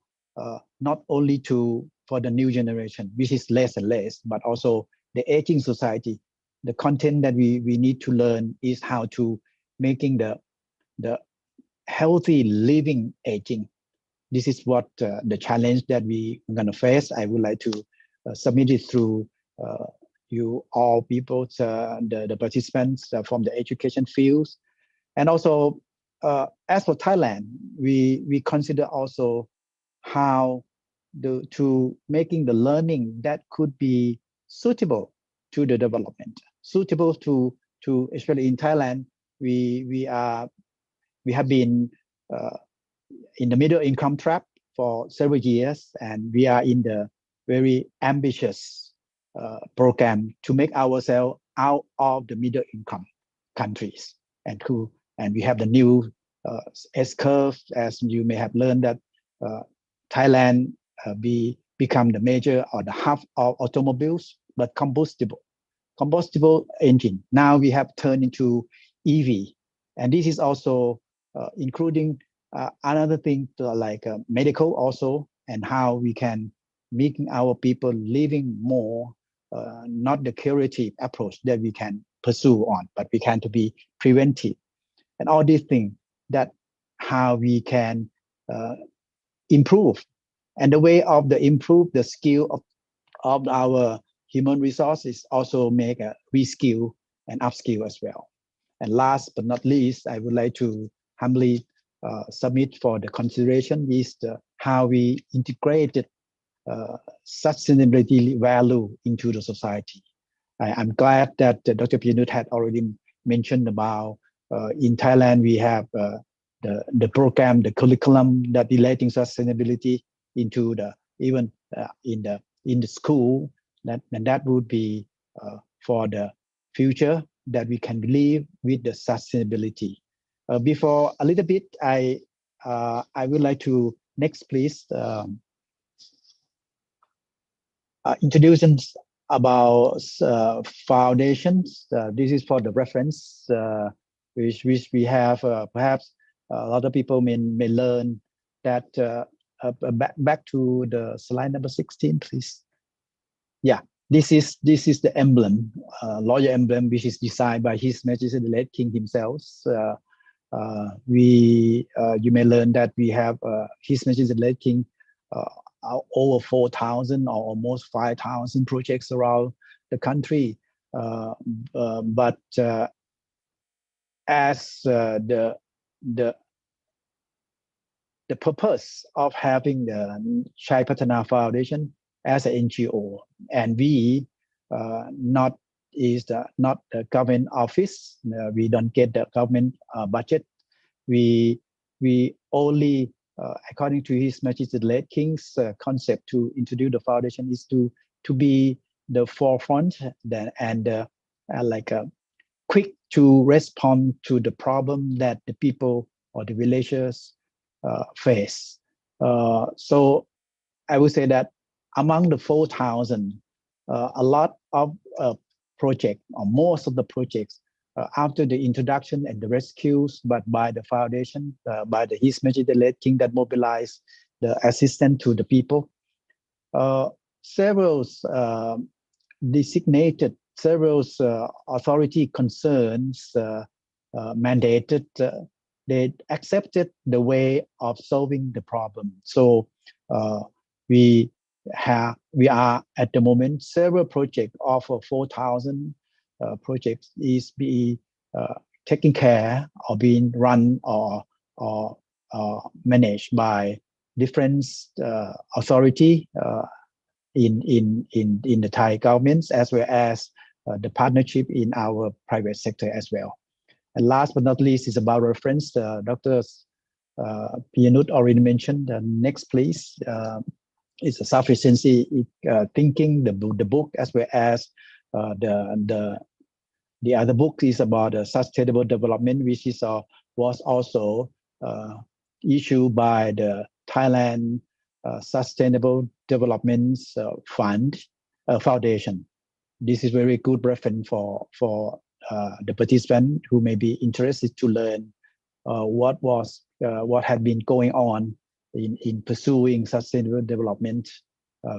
Speaker 5: not only for the new generation, which is less and less, but also the aging society. The content that we need to learn is how to making the healthy living aging. This is what the challenge that we are going to face. I would like to submit it through you all people, the participants from the education fields. And also, as for Thailand, we consider also how to making the learning that could be suitable to the development, suitable to especially in Thailand, we have been in the middle income trap for several years, and we are in the very ambitious program to make ourselves out of the middle income countries, and we have the new S curve, as you may have learned that Thailand become the major or the hub of automobiles, but combustible engine. Now we have turned into EV, and this is also including another thing like medical also, and how we can making our people living more, not the curative approach that we can pursue on, but we can to be preventive, and all these things that how we can improve. And the way of the improve the skill of our human resources also make a reskill and upskill as well. And last but not least, I would like to humbly submit for the consideration is how we integrated sustainability value into the society. I'm glad that Dr. Priyanut had already mentioned about in Thailand we have the program, the curriculum that relating sustainability into the even in the school, and that would be for the future that we can believe with the sustainability. Before a little bit, I would like to next please introduce about foundations. This is for the reference which we have perhaps a lot of people may learn that back to the slide number 16, please. Yeah, this is the emblem, loyal emblem, which is designed by His Majesty the late King himself. You may learn that we have His Majesty the late King over 4,000 or almost 5,000 projects around the country. But as the purpose of having the Chai Patana Foundation as an NGO, and we not the government office. We don't get the government budget. We only, according to His Majesty the late King's concept to introduce the foundation is to be the forefront and like quick to respond to the problem that the people or the villagers face. So I would say that among the 4,000, a lot of projects, or most of the projects, after the introduction and the rescues, but by the foundation, by the His Majesty the late King that mobilized the assistance to the people, several designated, several authority concerns mandated, they accepted the way of solving the problem. So we are at the moment several projects of 4,000 projects is being taken care or being run or managed by different authority in the Thai governments, as well as the partnership in our private sector as well. And last but not least is about reference. Dr. Priyanut already mentioned. Next, please, is a sufficiency thinking, the book, as well as the other book is about sustainable development, which is was also issued by the Thailand Sustainable Development Fund Foundation. This is very good reference for the participant who may be interested to learn what had been going on in pursuing sustainable development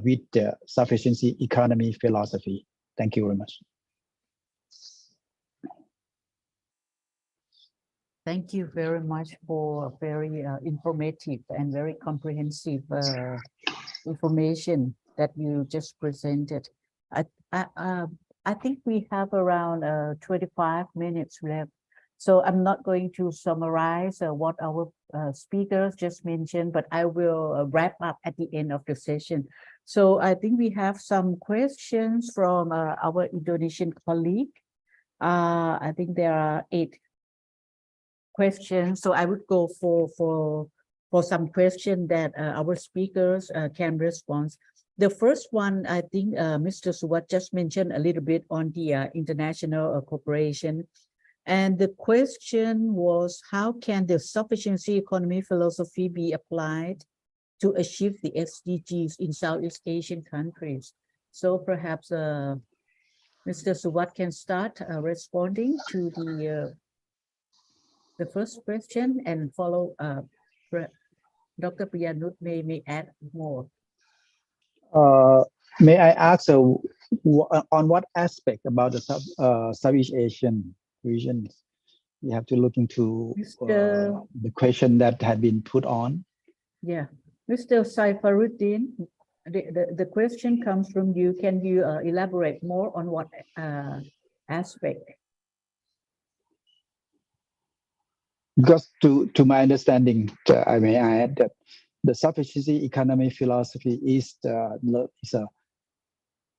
Speaker 5: with the sufficiency economy philosophy. Thank you very much.
Speaker 3: Thank you very much for very informative and very comprehensive information that you just presented. I think we have around 25 minutes left. So I'm not going to summarize what our speakers just mentioned, but I will wrap up at the end of the session. So I think we have some questions from our Indonesian colleague. I think there are 8 questions. So I would go for some question that our speakers can respond. The first one, I think Mr. Suwat just mentioned a little bit on the international cooperation. And the question was, how can the sufficiency economy philosophy be applied to achieve the SDGs in Southeast Asian countries? So perhaps Mr. Suwat can start responding to the first question, and follow Dr. Priyanut may add more.
Speaker 5: May I ask on what aspect about the Southeast Asian region you have to look into the question that had been put on?
Speaker 3: Yeah, Mr. Saifaruddin, the question comes from you. Can you elaborate more on what aspect?
Speaker 5: Because to my understanding, I may add that the sufficiency economy philosophy is the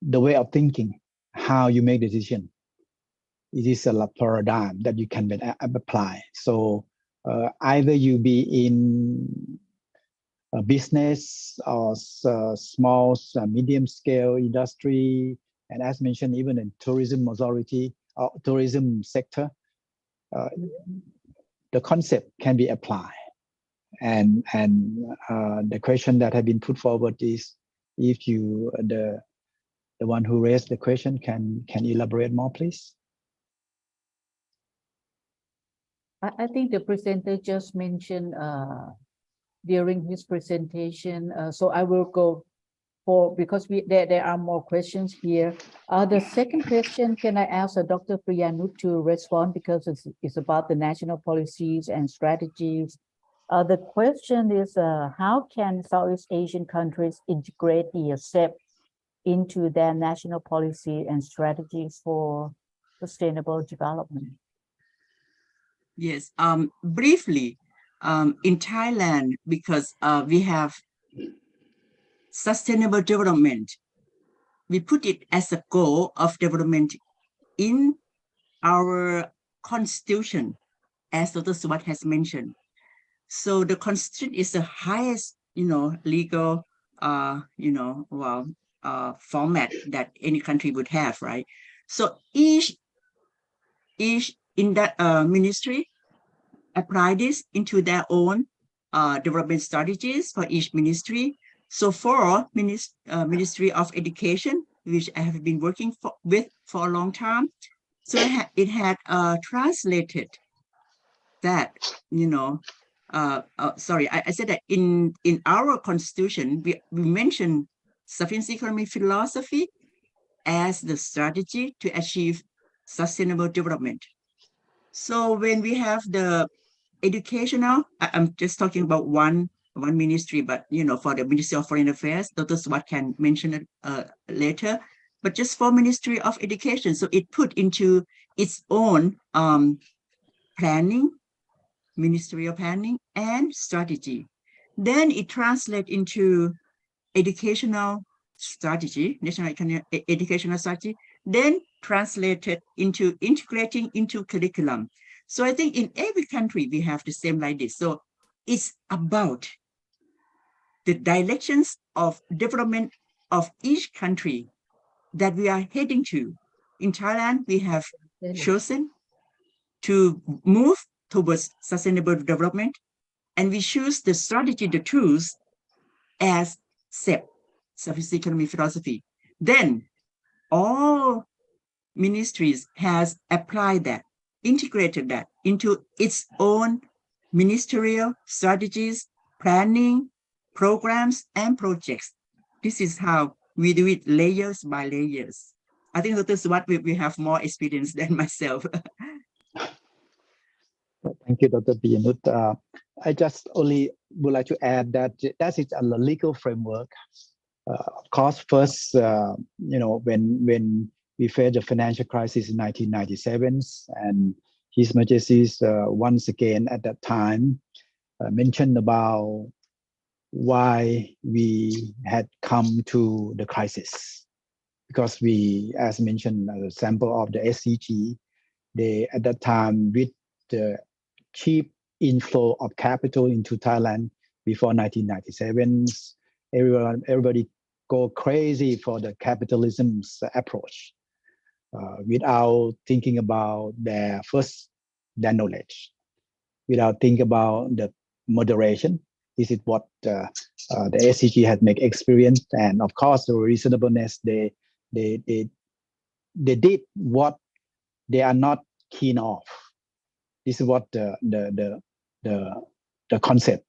Speaker 5: way of thinking, how you make decision. It is a paradigm that you can apply. So either you be in a business or small, medium scale industry, and as mentioned, even in tourism authority or tourism sector, the concept can be applied. And the question that had been put forward is, if you, the one who raised the question, can elaborate more, please?
Speaker 3: I think the presenter just mentioned during his presentation. So I will go for, because there are more questions here. The second question, can I ask Dr. Priyanut to respond, because it's about the national policies and strategies. The question is, how can Southeast Asian countries integrate the SEP into their national policy and strategies for sustainable development?
Speaker 4: Yes, briefly, in Thailand, because we have sustainable development we put it as a goal of development in our constitution, as Dr. Swat has mentioned. So the constitution is the highest, legal, format that any country would have, right? So each in that ministry apply this into their own development strategies for each ministry. So for Ministry of Education, which I have been working with for a long time, so it had translated that, sorry, I said that in our constitution, we mentioned sufficiency economy philosophy as the strategy to achieve sustainable development. So when we have the educational, I'm just talking about one ministry, but for the Ministry of Foreign Affairs, Dr. Swat can mention it later, but just for Ministry of Education. So it put into its own planning, ministerial planning and strategy. Then it translates into educational strategy, national educational strategy, then translated into integrating into curriculum. So I think in every country we have the same like this. So it's about the directions of development of each country that we are heading to. In Thailand, we have chosen to move towards sustainable development, and we choose the strategy, the tools as SEP, Sufficiency Economy Philosophy. Then all ministries has applied that, integrated that into its own ministerial strategies, planning, programs, and projects. This is how we do it layers by layers. I think Dr. Swat will have more experience than myself.
Speaker 5: Thank you, Dr. Priyanut. I just only would like to add that that is a legal framework. Of course, first, when we faced the financial crisis in 1997, and His Majesty's once again at that time mentioned about why we had come to the crisis. Because we, as mentioned, a sample of the SCG, they at that time with the cheap inflow of capital into Thailand before 1997, everybody go crazy for the capitalism's approach without thinking about their knowledge, without thinking about the moderation. This is what the SCG had made experience, and of course the reasonableness. They did what they are not keen of. This is what the concept.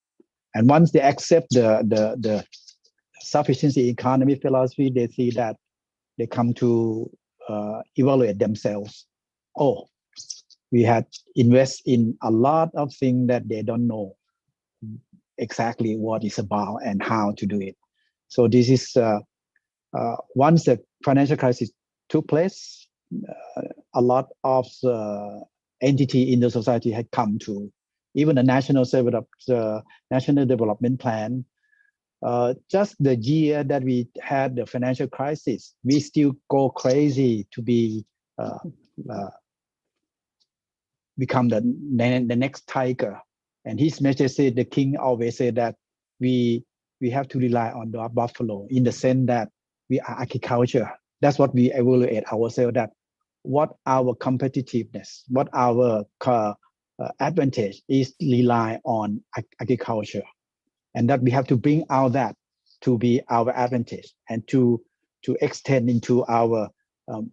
Speaker 5: And once they accept the sufficiency economy philosophy, they see that they come to evaluate themselves. Oh, we had invest in a lot of things that they don't know exactly what it's about and how to do it. So this is once the financial crisis took place, a lot of entity in the society had come to, even the national development plan. Just the year that we had the financial crisis, we still go crazy to be become the next tiger. And His Majesty the King always said that we have to rely on the buffalo, in the sense that we are agriculture. That's what we evaluate ourselves, that what our competitiveness, what our advantage is, rely on agriculture, and that we have to bring out that to be our advantage and to extend into our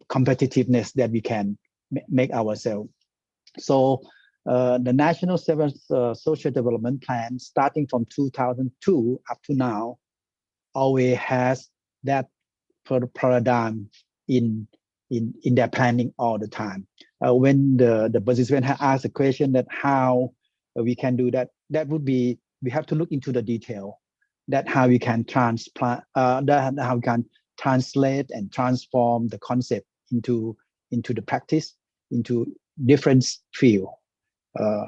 Speaker 5: competitiveness that we can make ourselves. So the National Seventh Social Development Plan, starting from 2002 up to now, always has that paradigm in their planning all the time. When the participant had asked the question that how we can do that, that would be, we have to look into the detail, that how we can translate and transform the concept into the practice, into different field,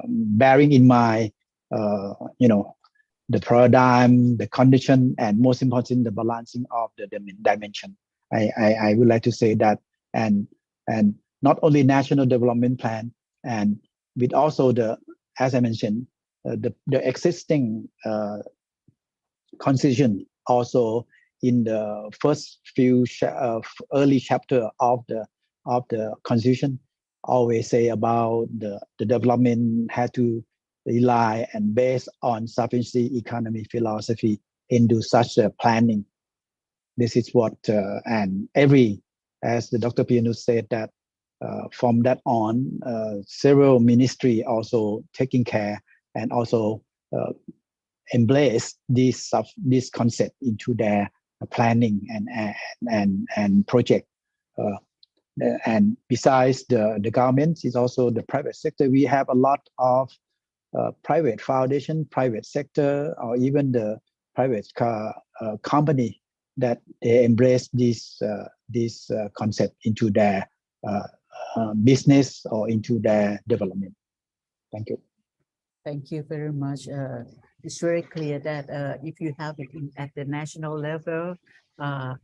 Speaker 5: bearing in mind the paradigm, the condition, and most important, the balancing of the dimension. I would like to say that, and not only national development plan, and with also as I mentioned, the existing constitution also in the first few early chapter of the constitution always say about the development had to rely and based on sufficiency economy philosophy into such a planning. This is what and as the Dr. Priyanut said, that from that on, several ministry also taking care and also embrace this concept into their planning and project. And besides the government, is also the private sector. We have a lot of private foundation, private sector, or even the private company that they embrace this concept into their business or into their development. Thank you.
Speaker 3: Thank you very much. It's very clear that if you have it at the national level,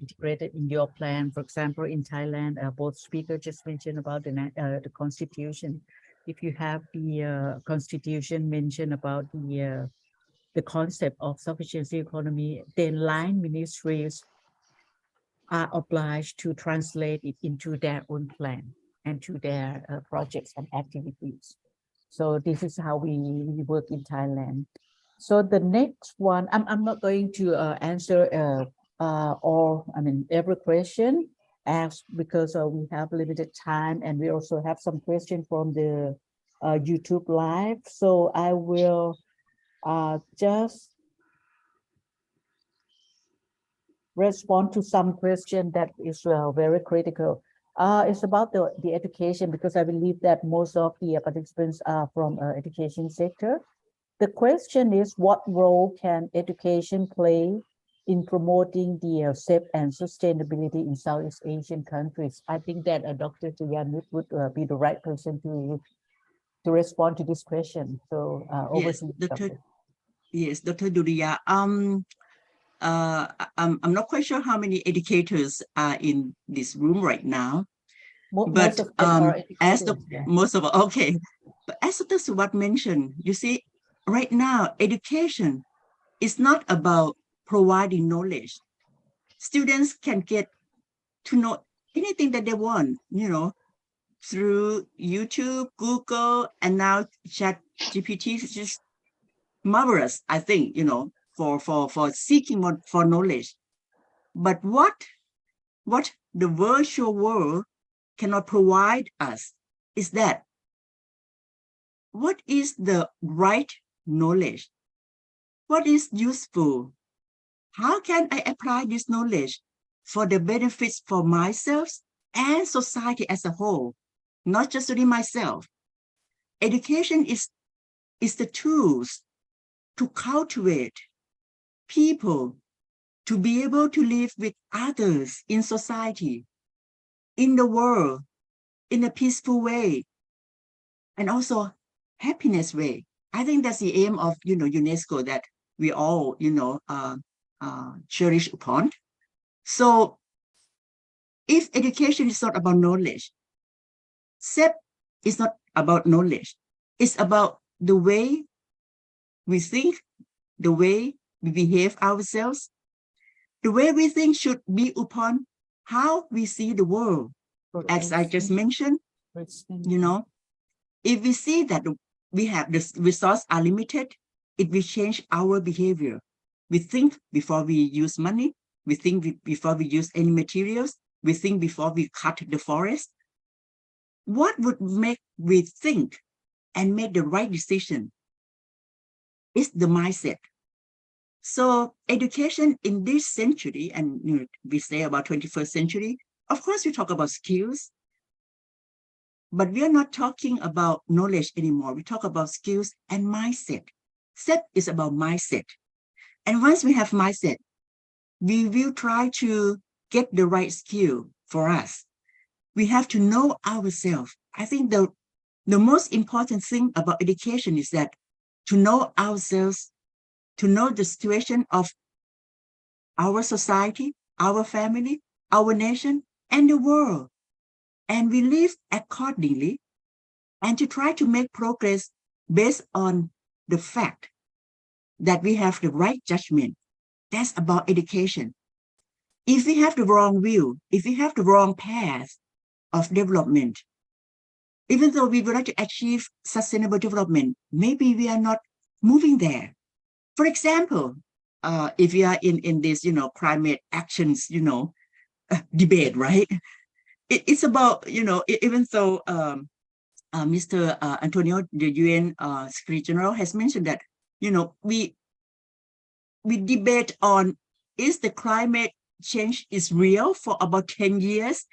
Speaker 3: integrated in your plan, for example, in Thailand, both speakers just mentioned about the constitution. If you have the constitution mentioned about the concept of sufficiency economy, then line ministries are obliged to translate it into their own plan and to their projects and activities. So this is how we work in Thailand. So the next one, I'm not going to answer every question asked because we have limited time, and we also have some questions from the YouTube live. So I will just respond to some question that is very critical. It's about the education, because I believe that most of the participants are from education sector. The question is, what role can education play in promoting the SEP and sustainability in Southeast Asian countries? I think that Dr. Priyanut would be the right person to respond to this question. So over to you, Dr.
Speaker 4: Yes, Dr. Duriya. I'm not quite sure how many educators are in this room right now, but most of okay. But as Dr. Suvat mentioned, you see, right now, education is not about providing knowledge. Students can get to know anything that they want, through YouTube, Google, and now ChatGPT is just marvelous, I think, for seeking for knowledge. But what the virtual world cannot provide us is that what is the right knowledge? What is useful? How can I apply this knowledge for the benefits for myself and society as a whole, not just only myself? Education is the tools to cultivate people to be able to live with others in society, in the world, in a peaceful way, and also happiness way. I think that's the aim of UNESCO that we all cherish upon. So if education is not about knowledge, SEP is not about knowledge. It's about the way we think, the way we behave ourselves. The way we think should be upon how we see the world. As I just mentioned, if we see that we have the resources are limited, it will change our behavior. We think before we use money. We think before we use any materials. We think before we cut the forest. What would make we think and make the right decision is the mindset. So education in this century, and we say about 21st century, of course we talk about skills, but we are not talking about knowledge anymore. We talk about skills and mindset. SEP is about mindset. And once we have mindset, we will try to get the right skill for us. We have to know ourselves. I think the most important thing about education is that to know ourselves, to know the situation of our society, our family, our nation, and the world. And we live accordingly, and to try to make progress based on the fact that we have the right judgment. That's about education. If we have the wrong view, if we have the wrong path of development, even though we would like to achieve sustainable development, maybe we are not moving there. For example, if we are in this, climate actions, debate, right? It's about, even though Mr. Antonio, the UN Secretary General, has mentioned that, we debate on, is the climate change is real for about 10 years?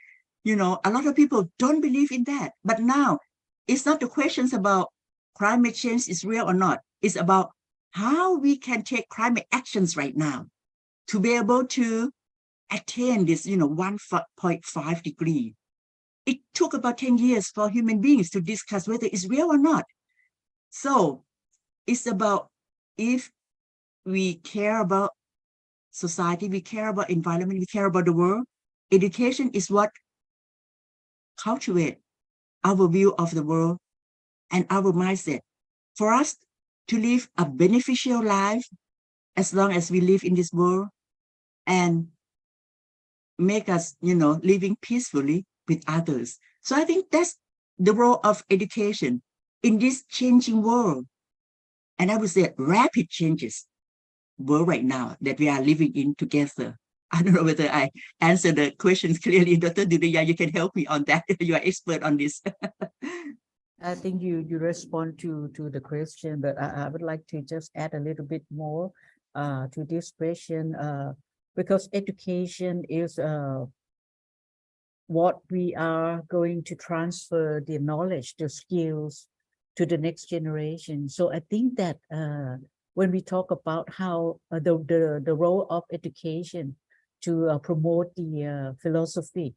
Speaker 4: A lot of people don't believe in that. But now it's not the questions about climate change is real or not. It's about how we can take climate actions right now to be able to attain this, 1.5 degree. It took about 10 years for human beings to discuss whether it's real or not. So it's about, if we care about society, we care about environment, we care about the world, education is what cultivate our view of the world and our mindset for us to live a beneficial life as long as we live in this world, and make us, living peacefully with others. So I think that's the role of education in this changing world. And I would say rapid changes world right now that we are living in together. I don't know whether I answered the questions clearly. Dr. Duriya, you can help me on that. You are expert on this.
Speaker 3: I think you respond to the question, but I would like to just add a little bit more to this question, because education is what we are going to transfer the knowledge, the skills to the next generation. So I think that when we talk about how the role of education to promote the philosophy,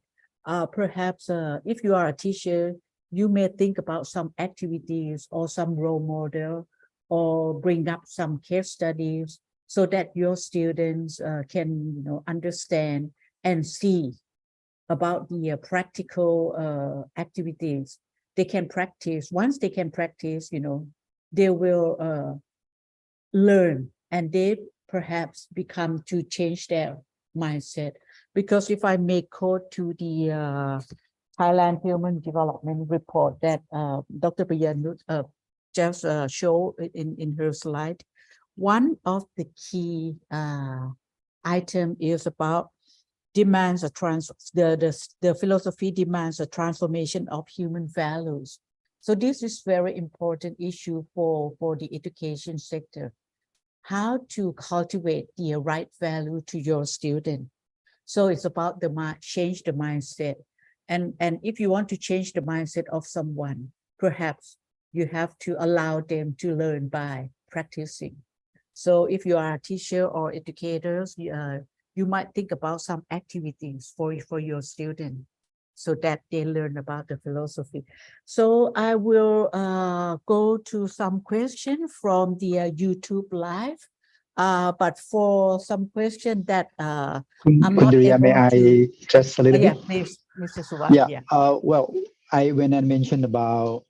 Speaker 3: perhaps if you are a teacher, you may think about some activities or some role model, or bring up some case studies so that your students can understand and see about the practical activities they can practice. Once they can practice, they will learn, and they perhaps become to change their mindset. Because if I may quote to the Thailand Human Development Report that Dr. Priyanut just showed in her slide, one of the key item is about demands a the philosophy demands a transformation of human values. So this is very important issue for the education sector. How to cultivate the right value to your student. So it's about change the mindset. And if you want to change the mindset of someone, perhaps you have to allow them to learn by practicing. So if you are a teacher or educators, you might think about some activities for your student so that they learn about the philosophy. So I will go to some question from the YouTube live. But for some question that I'm not able
Speaker 5: may I
Speaker 3: to...
Speaker 5: just a little
Speaker 3: yeah,
Speaker 5: bit?
Speaker 3: please, Mr. Suvat.
Speaker 5: Yeah. Well, when I mentioned about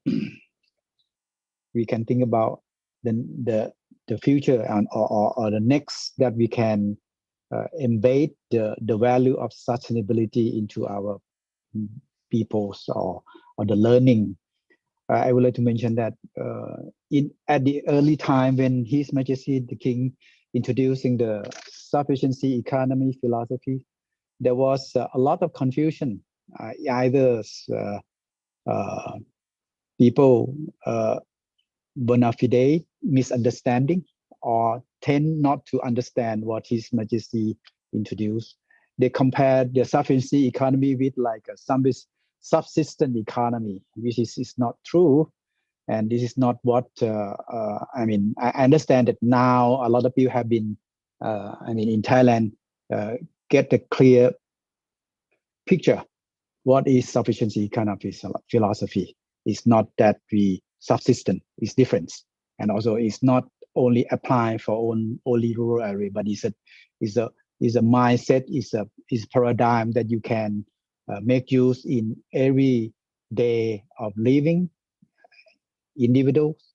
Speaker 5: we can think about the future and or the next that we can embed the value of sustainability into our people's or the learning. I would like to mention that at the early time when His Majesty the King introducing the sufficiency economy philosophy, there was a lot of confusion. Either people bona fide misunderstanding or tend not to understand what His Majesty introduced. They compared the sufficiency economy with like a subsistence economy, which is not true. And this is not what, I mean, I understand that now a lot of people have been, in Thailand, get a clear picture. What is sufficiency economy philosophy? It's not that we subsistence, it's different. And also it's not only applying for only rural area, but it's a is a mindset, is paradigm that you can make use in every day of living, individuals,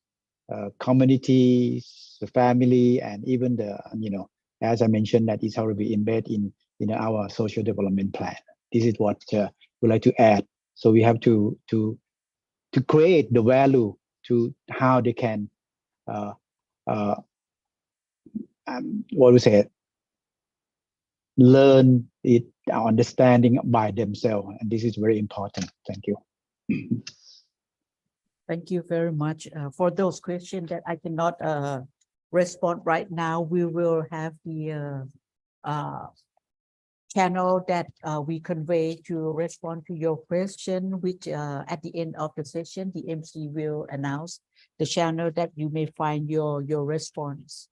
Speaker 5: communities, the family, and even the, as I mentioned, that is already embedded in our social development plan. This is what we like to add. So we have to create the value to how they can what we say, learn it, understanding by themselves, and this is very important. Thank you.
Speaker 3: Thank you very much for those questions that I cannot respond right now. We will have the channel that we convey to respond to your question, which at the end of the session, the MC will announce the channel that you may find your response.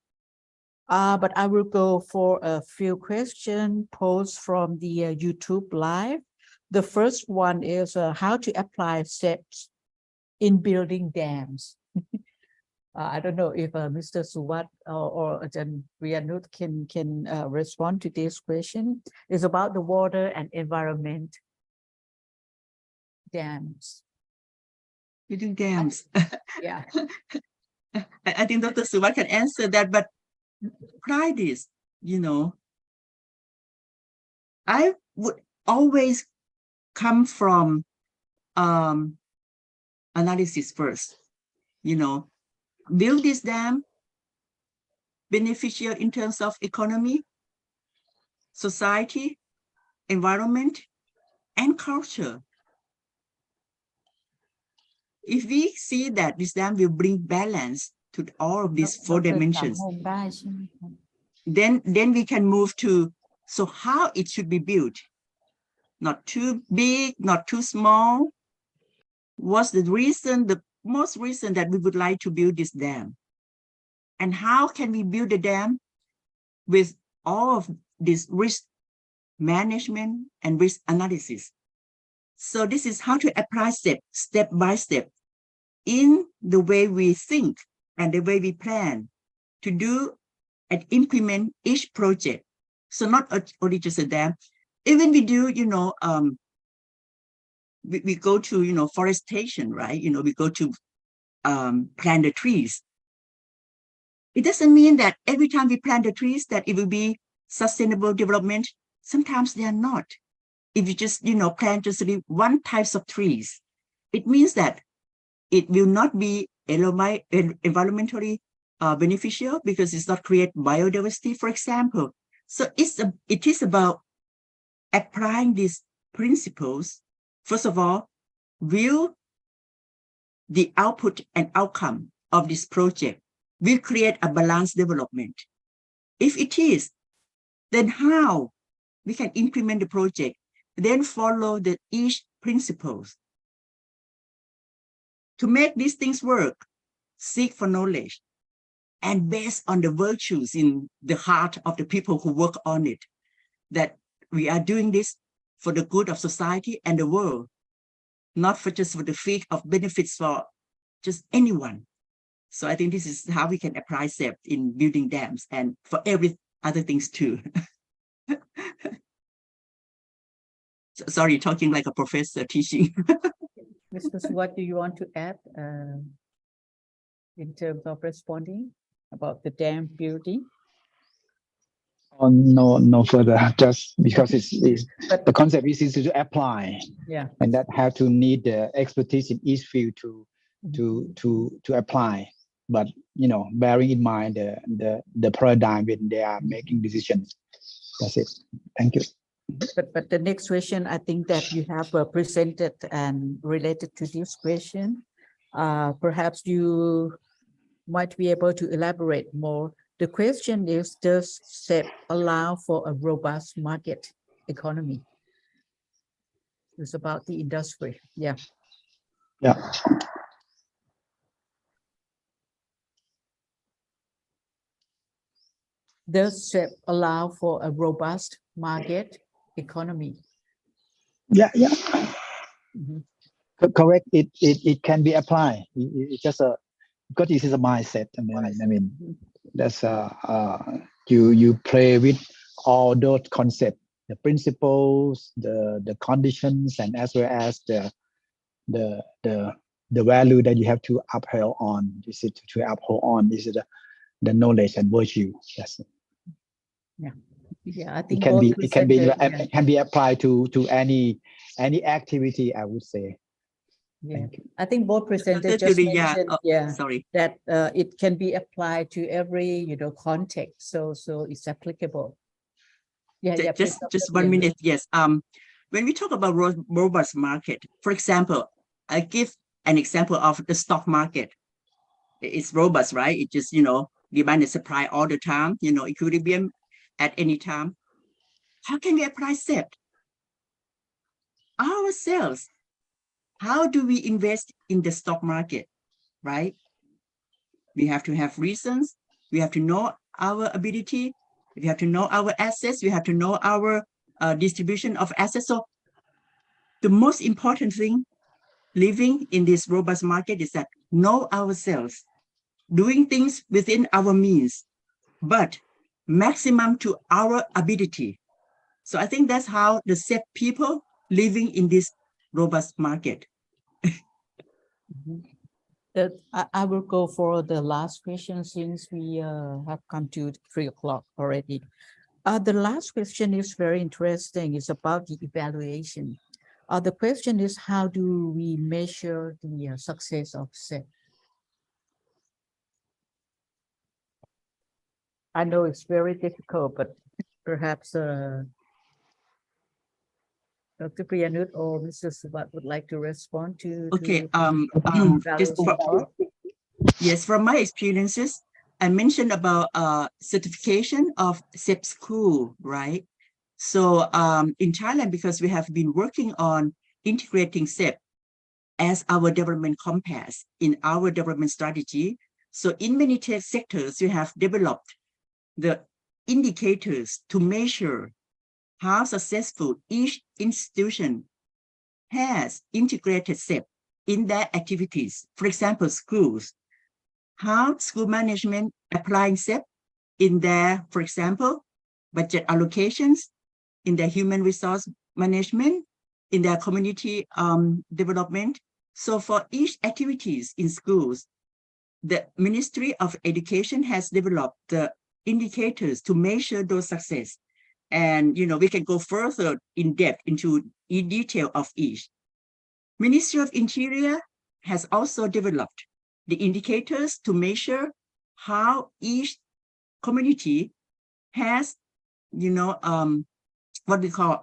Speaker 3: But I will go for a few questions posed from the YouTube live. The first one is how to apply SEPs in building dams. I don't know if Mr. Suwat or Priyanut can respond to this question. It's about the water and environment dams.
Speaker 4: Building dams.
Speaker 3: Yeah.
Speaker 4: I think Dr. Suwat can answer that, but try this, I would always come from analysis first, build this dam beneficial in terms of economy, society, environment, and culture. If we see that this dam will bring balance to all of these four dimensions, then we can move to, so how it should be built. Not too big, not too small. What's the reason, the most reason that we would like to build this dam? And how can we build the dam with all of this risk management and risk analysis? So this is how to apply step by step in the way we think and the way we plan to do and implement each project. So not only just a dam. Even we do, we go to, forestation, right? We go to plant the trees. It doesn't mean that every time we plant the trees that it will be sustainable development. Sometimes they are not. If you just, plant just one types of trees, it means that it will not be environmentally beneficial because it's not create biodiversity, for example. So it is about applying these principles. First of all, will the output and outcome of this project will create a balanced development? If it is, then how we can implement the project, then follow each principles. To make these things work, seek for knowledge, and based on the virtues in the heart of the people who work on it, that we are doing this for the good of society and the world, not for just for the sake of benefits for just anyone. So I think this is how we can apply SEP in building dams and for every other things too. Sorry, talking like a professor teaching.
Speaker 3: Mr. Suwat, do you want to add in terms of responding about the dam building?
Speaker 5: Oh, no further, just because but the concept is to apply, and that have to need the expertise in each field to apply. But bearing in mind the paradigm when they are making decisions. That's it. Thank you.
Speaker 3: But the next question, I think that you have presented and related to this question, perhaps you might be able to elaborate more. The question is, does SEP allow for a robust market economy? It's about the industry. Yeah. Does SEP allow for a robust market economy?
Speaker 5: Yeah. Correct. It can be applied. It's just because this is a mindset. I mean, that's you play with all those concepts, the principles, the conditions, and as well as the value that you have to uphold on. This is to uphold on. This is the knowledge and virtue. Yes.
Speaker 3: Yeah, I think
Speaker 5: it can be applied to any activity, I would say.
Speaker 3: Yeah, I think both presenters just mentioned, that it can be applied to every context, so it's applicable.
Speaker 4: Just 1 minute. Yes. When we talk about robust market, for example, I give an example of the stock market. It's robust, right? It just demand and supply all the time. Equilibrium at any time. How can we apply SEP? Ourselves. How do we invest in the stock market, right? We have to have reasons. We have to know our ability. We have to know our assets. We have to know our distribution of assets. So the most important thing living in this robust market is that know ourselves, doing things within our means, but maximum to our ability. So I think that's how the SEP people living in this robust market.
Speaker 3: I will go for the last question since we have come to 3 o'clock already. The last question is very interesting. It's about the evaluation. The question is, how do we measure the success of SEP? I know it's very difficult, but perhaps Dr. Priyanut or Mr. Subat would like to respond to.
Speaker 4: Okay. Yes, from my experiences, I mentioned about certification of SEP school, right? So in Thailand, because we have been working on integrating SEP as our development compass in our development strategy. So in many sectors, we have developed the indicators to measure how successful each institution has integrated SEP in their activities. For example, schools, how school management applying SEP in their, for example, budget allocations, in their human resource management, in their community development. So for each activities in schools, the Ministry of Education has developed the indicators to measure those success. And, we can go further in depth into detail of each. Ministry of Interior has also developed the indicators to measure how each community has, what we call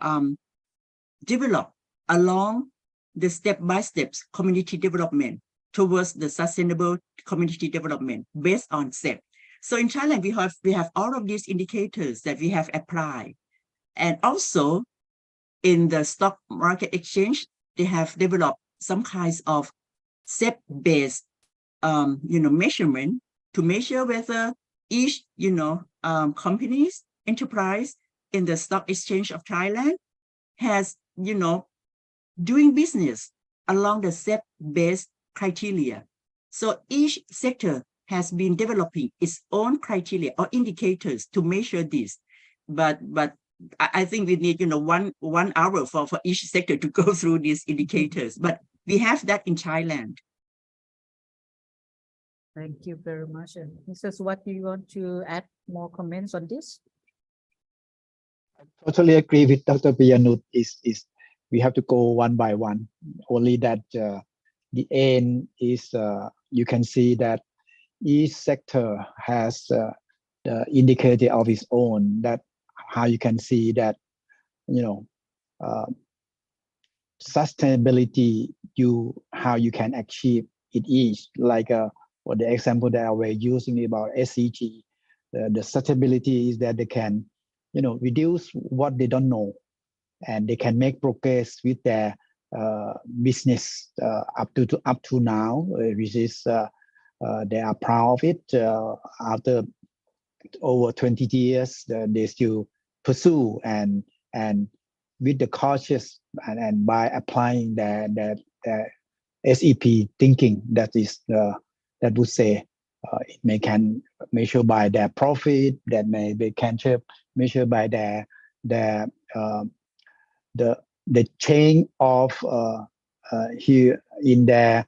Speaker 4: develop along the step-by-step community development towards the sustainable community development based on SEP. So in Thailand, we have all of these indicators that we have applied. And also in the stock market exchange, they have developed some kinds of SEP-based, measurement to measure whether each, companies, enterprise in the stock exchange of Thailand has, doing business along the SEP-based criteria. So each sector has been developing its own criteria or indicators to measure this. But I think we need, 1 hour for each sector to go through these indicators. But we have that in Thailand.
Speaker 3: Thank you very much. And Mrs. What do you want to add more comments on this?
Speaker 5: I totally agree with Dr. Priyanut. Is we have to go one by one. Only that the aim is you can see that each sector has the indicator of its own. That how you can see that sustainability how you can achieve it is like or the example that we're using about SDG. The sustainability is that they can reduce what they don't know, and they can make progress with their business up to now, which is they are proud of it. After over 20 years, they still pursue and with the cautious and by applying their SEP thinking, that that would say it can measure by their profit, that they can measured by their the change of here in their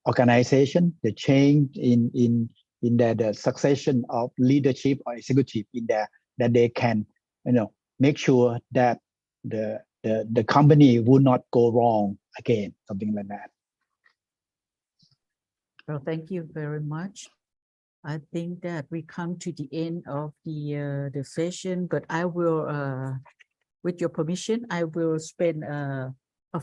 Speaker 5: organization, the change in the succession of leadership or executive in there, that they can make sure that the company would not go wrong again, something like that.
Speaker 3: Well, thank you very much. I think that we come to the end of the session, but I will, with your permission, I will spend a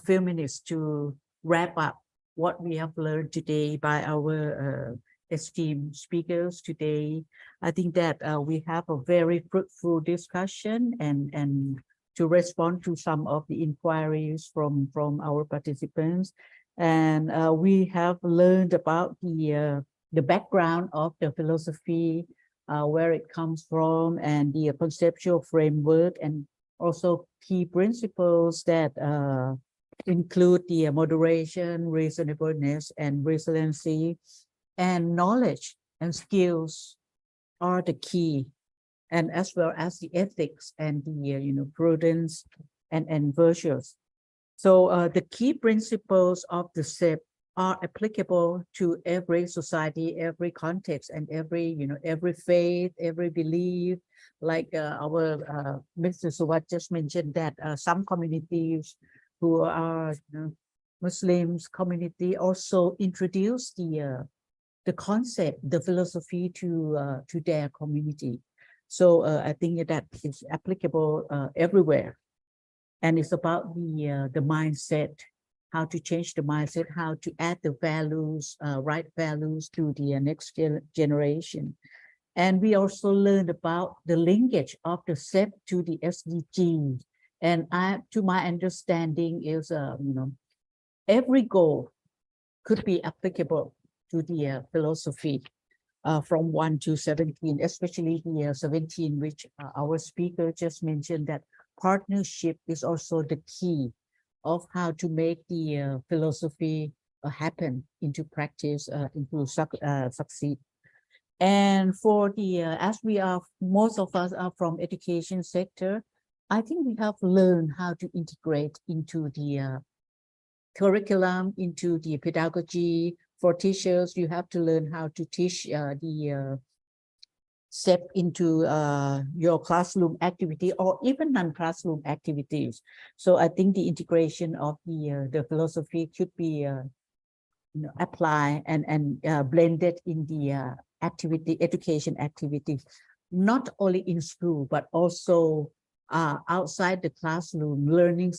Speaker 3: few minutes to wrap up what we have learned today by our esteemed speakers today. I think that we have a very fruitful discussion and to respond to some of the inquiries from our participants. And we have learned about the background of the philosophy, where it comes from, and the conceptual framework, and also key principles that include the moderation, reasonableness, and resiliency, and knowledge and skills are the key, and as well as the ethics and the prudence and virtues. So the key principles of the SEP are applicable to every society, every context, and every faith, every belief. Like our Mr. Suwat just mentioned that some communities who are Muslims community also introduce the concept, the philosophy to their community. So I think that is applicable everywhere, and it's about the mindset, how to change the mindset, how to add the values, right values to the next generation. And we also learned about the linkage of the SEP to the SDGs. And to my understanding is, every goal could be applicable to the philosophy from 1 to 17, especially the 17, which our speaker just mentioned, that partnership is also the key of how to make the philosophy happen into practice, into succeed. And for the, as we are, most of us are from education sector, I think we have learned how to integrate into the curriculum, into the pedagogy. For teachers, you have to learn how to teach the SEP into your classroom activity or even non-classroom activities. So I think the integration of the philosophy could be applied and blended in the education activities, not only in school, but also outside the classroom. Learning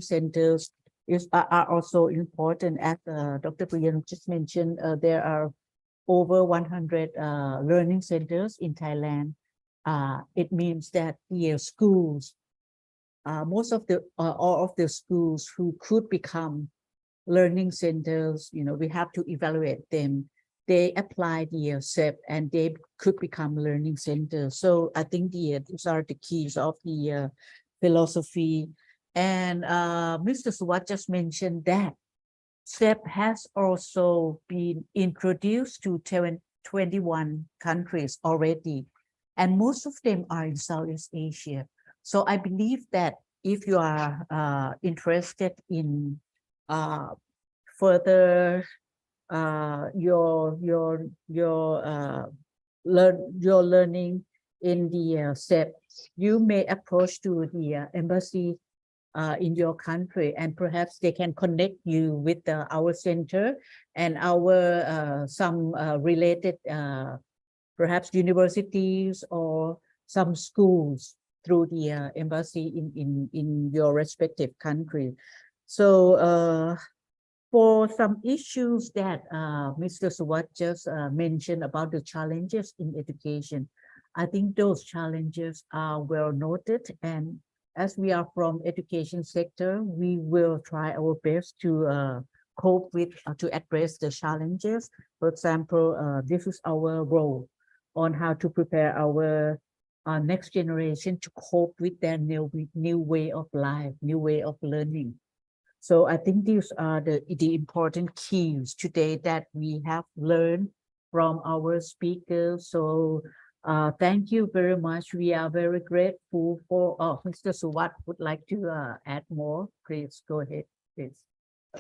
Speaker 3: centers are also important. As Dr. Priyanut just mentioned, there are over 100 learning centers in Thailand. It means that the schools, most of the all of the schools who could become learning centers, we have to evaluate them. They apply the SEP and they could become learning centers. So I think these are the keys of the philosophy. And Mr. Suwat just mentioned that SEP has also been introduced to 21 countries already, and most of them are in Southeast Asia. So I believe that if you are interested in further your learning in the SEP, you may approach to the embassy in your country, and perhaps they can connect you with our center and our some related perhaps universities or some schools through the embassy in your respective country. So for some issues that Mr. Suwat just mentioned about the challenges in education, I think those challenges are well noted, and as we are from education sector, we will try our best to cope with, to address the challenges. For example, this is our role on how to prepare our next generation to cope with their new way of life, new way of learning. So I think these are the important keys today that we have learned from our speakers. So Thank you very much. We are very grateful for, Mr. Suwat would like to add more. Please go ahead, please.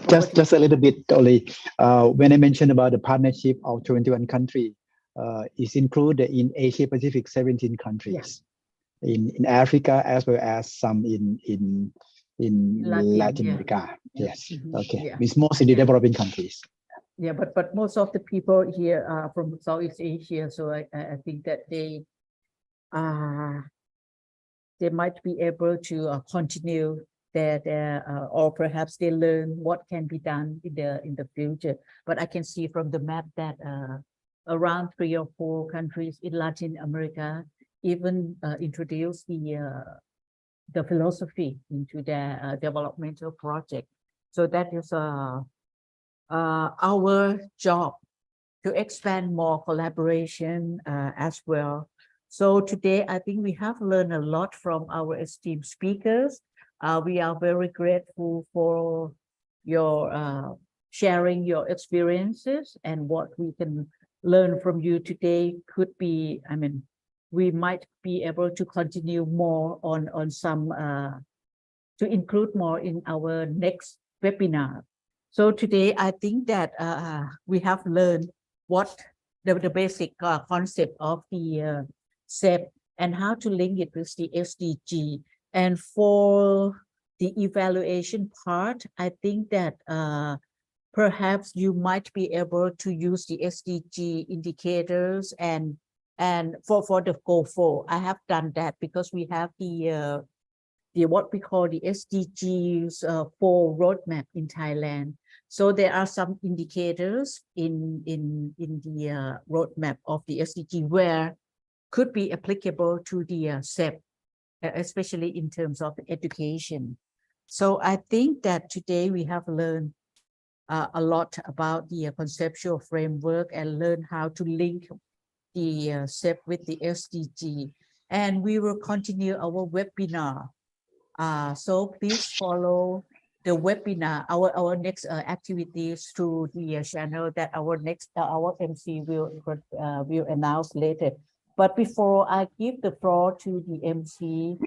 Speaker 5: Just a little bit only. When I mentioned about the partnership of 21 countries, is included in Asia Pacific 17 countries, in Africa as well as some in Latin America. Yes. Okay. It's mostly the developing countries.
Speaker 3: Yeah, but most of the people here are from Southeast Asia, so I think that they might be able to continue their or perhaps they learn what can be done in the future. But I can see from the map that around 3 or 4 countries in Latin America even introduce the philosophy into their developmental project. So that is our job to expand more collaboration as well. So today, I think we have learned a lot from our esteemed speakers. We are very grateful for your sharing your experiences, and what we can learn from you today could be, I mean, we might be able to continue more on some, to include more in our next webinar. So today, I think that we have learned what the basic concept of the SEP and how to link it with the SDG. And for the evaluation part, I think that perhaps you might be able to use the SDG indicators and for the goal 4. I have done that because we have the what we call the SDGs 4 roadmap in Thailand. So there are some indicators in the roadmap of the SDG where could be applicable to the SEP, especially in terms of education. So I think that today we have learned a lot about the conceptual framework and learn how to link the SEP with the SDG. And we will continue our webinar. So please follow the webinar, our next activities through the channel that our MC will announce later. But before I give the floor to the MC,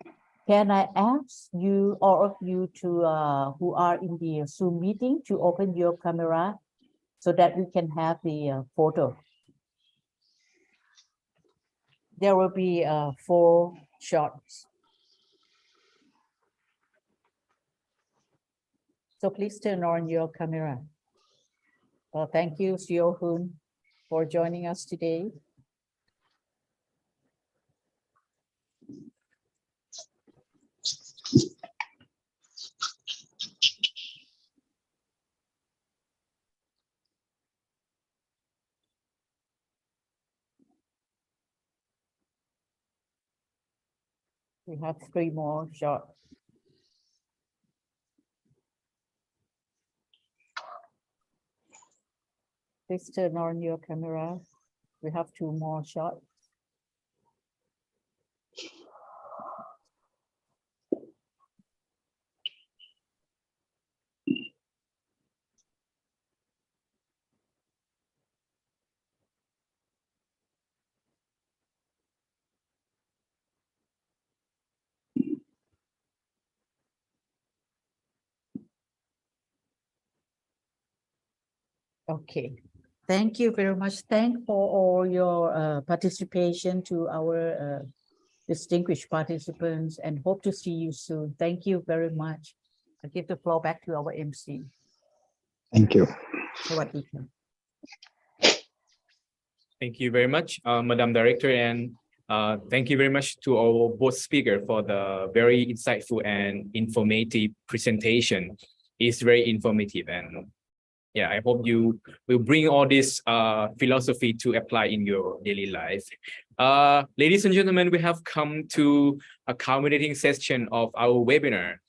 Speaker 3: can I ask you, all of you, to who are in the Zoom meeting, to open your camera so that we can have the photo. There will be 4 shots. So please turn on your camera. Well, thank you, Seo Hoon, for joining us today. We have 3 more shots. Please turn on your camera. We have 2 more shots. Okay. Thank you very much. Thank for all your participation to our distinguished participants, and hope to see you soon. Thank you very much. I give the floor back to our MC.
Speaker 5: Thank you.
Speaker 3: Sawadee-ka.
Speaker 1: Thank you very much, Madam Director, and thank you very much to our both speakers for the very insightful and informative presentation. It's very informative, and yeah, I hope you will bring all this philosophy to apply in your daily life. Ladies and gentlemen, we have come to a culminating session of our webinar.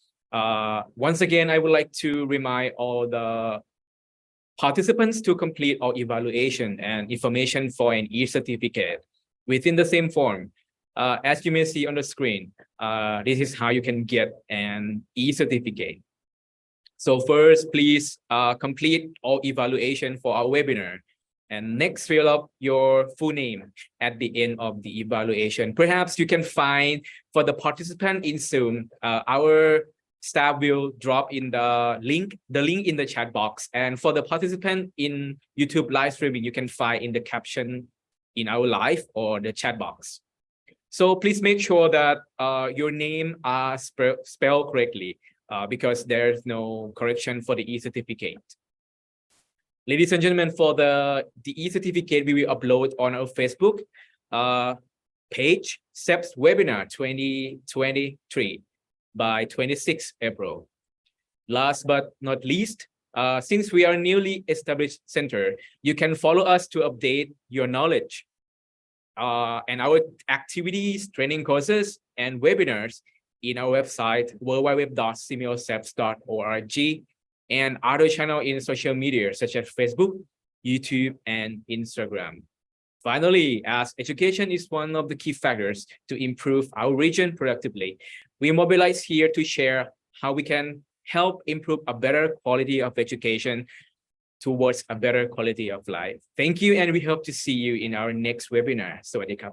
Speaker 1: Once again, I would like to remind all the participants to complete our evaluation and information for an e-certificate within the same form. As you may see on the screen, this is how you can get an e-certificate. So first, please complete all evaluation for our webinar. And next, fill up your full name at the end of the evaluation. Perhaps you can find for the participant in Zoom, our staff will drop in the link in the chat box. And for the participant in YouTube live streaming, you can find in the caption in our live or the chat box. So please make sure that your name are spelled correctly because there's no correction for the e-certificate. Ladies and gentlemen, for the e-certificate, we will upload on our Facebook page, SEPS Webinar 2023 by 26 April. Last but not least, since we are a newly established center, you can follow us to update your knowledge and our activities, training courses, and webinars in our website, www.semeoseps.org, and other channels in social media such as Facebook, YouTube, and Instagram. Finally, as education is one of the key factors to improve our region productively, we mobilize here to share how we can help improve a better quality of education towards a better quality of life. Thank you, and we hope to see you in our next webinar. Sawadee krab.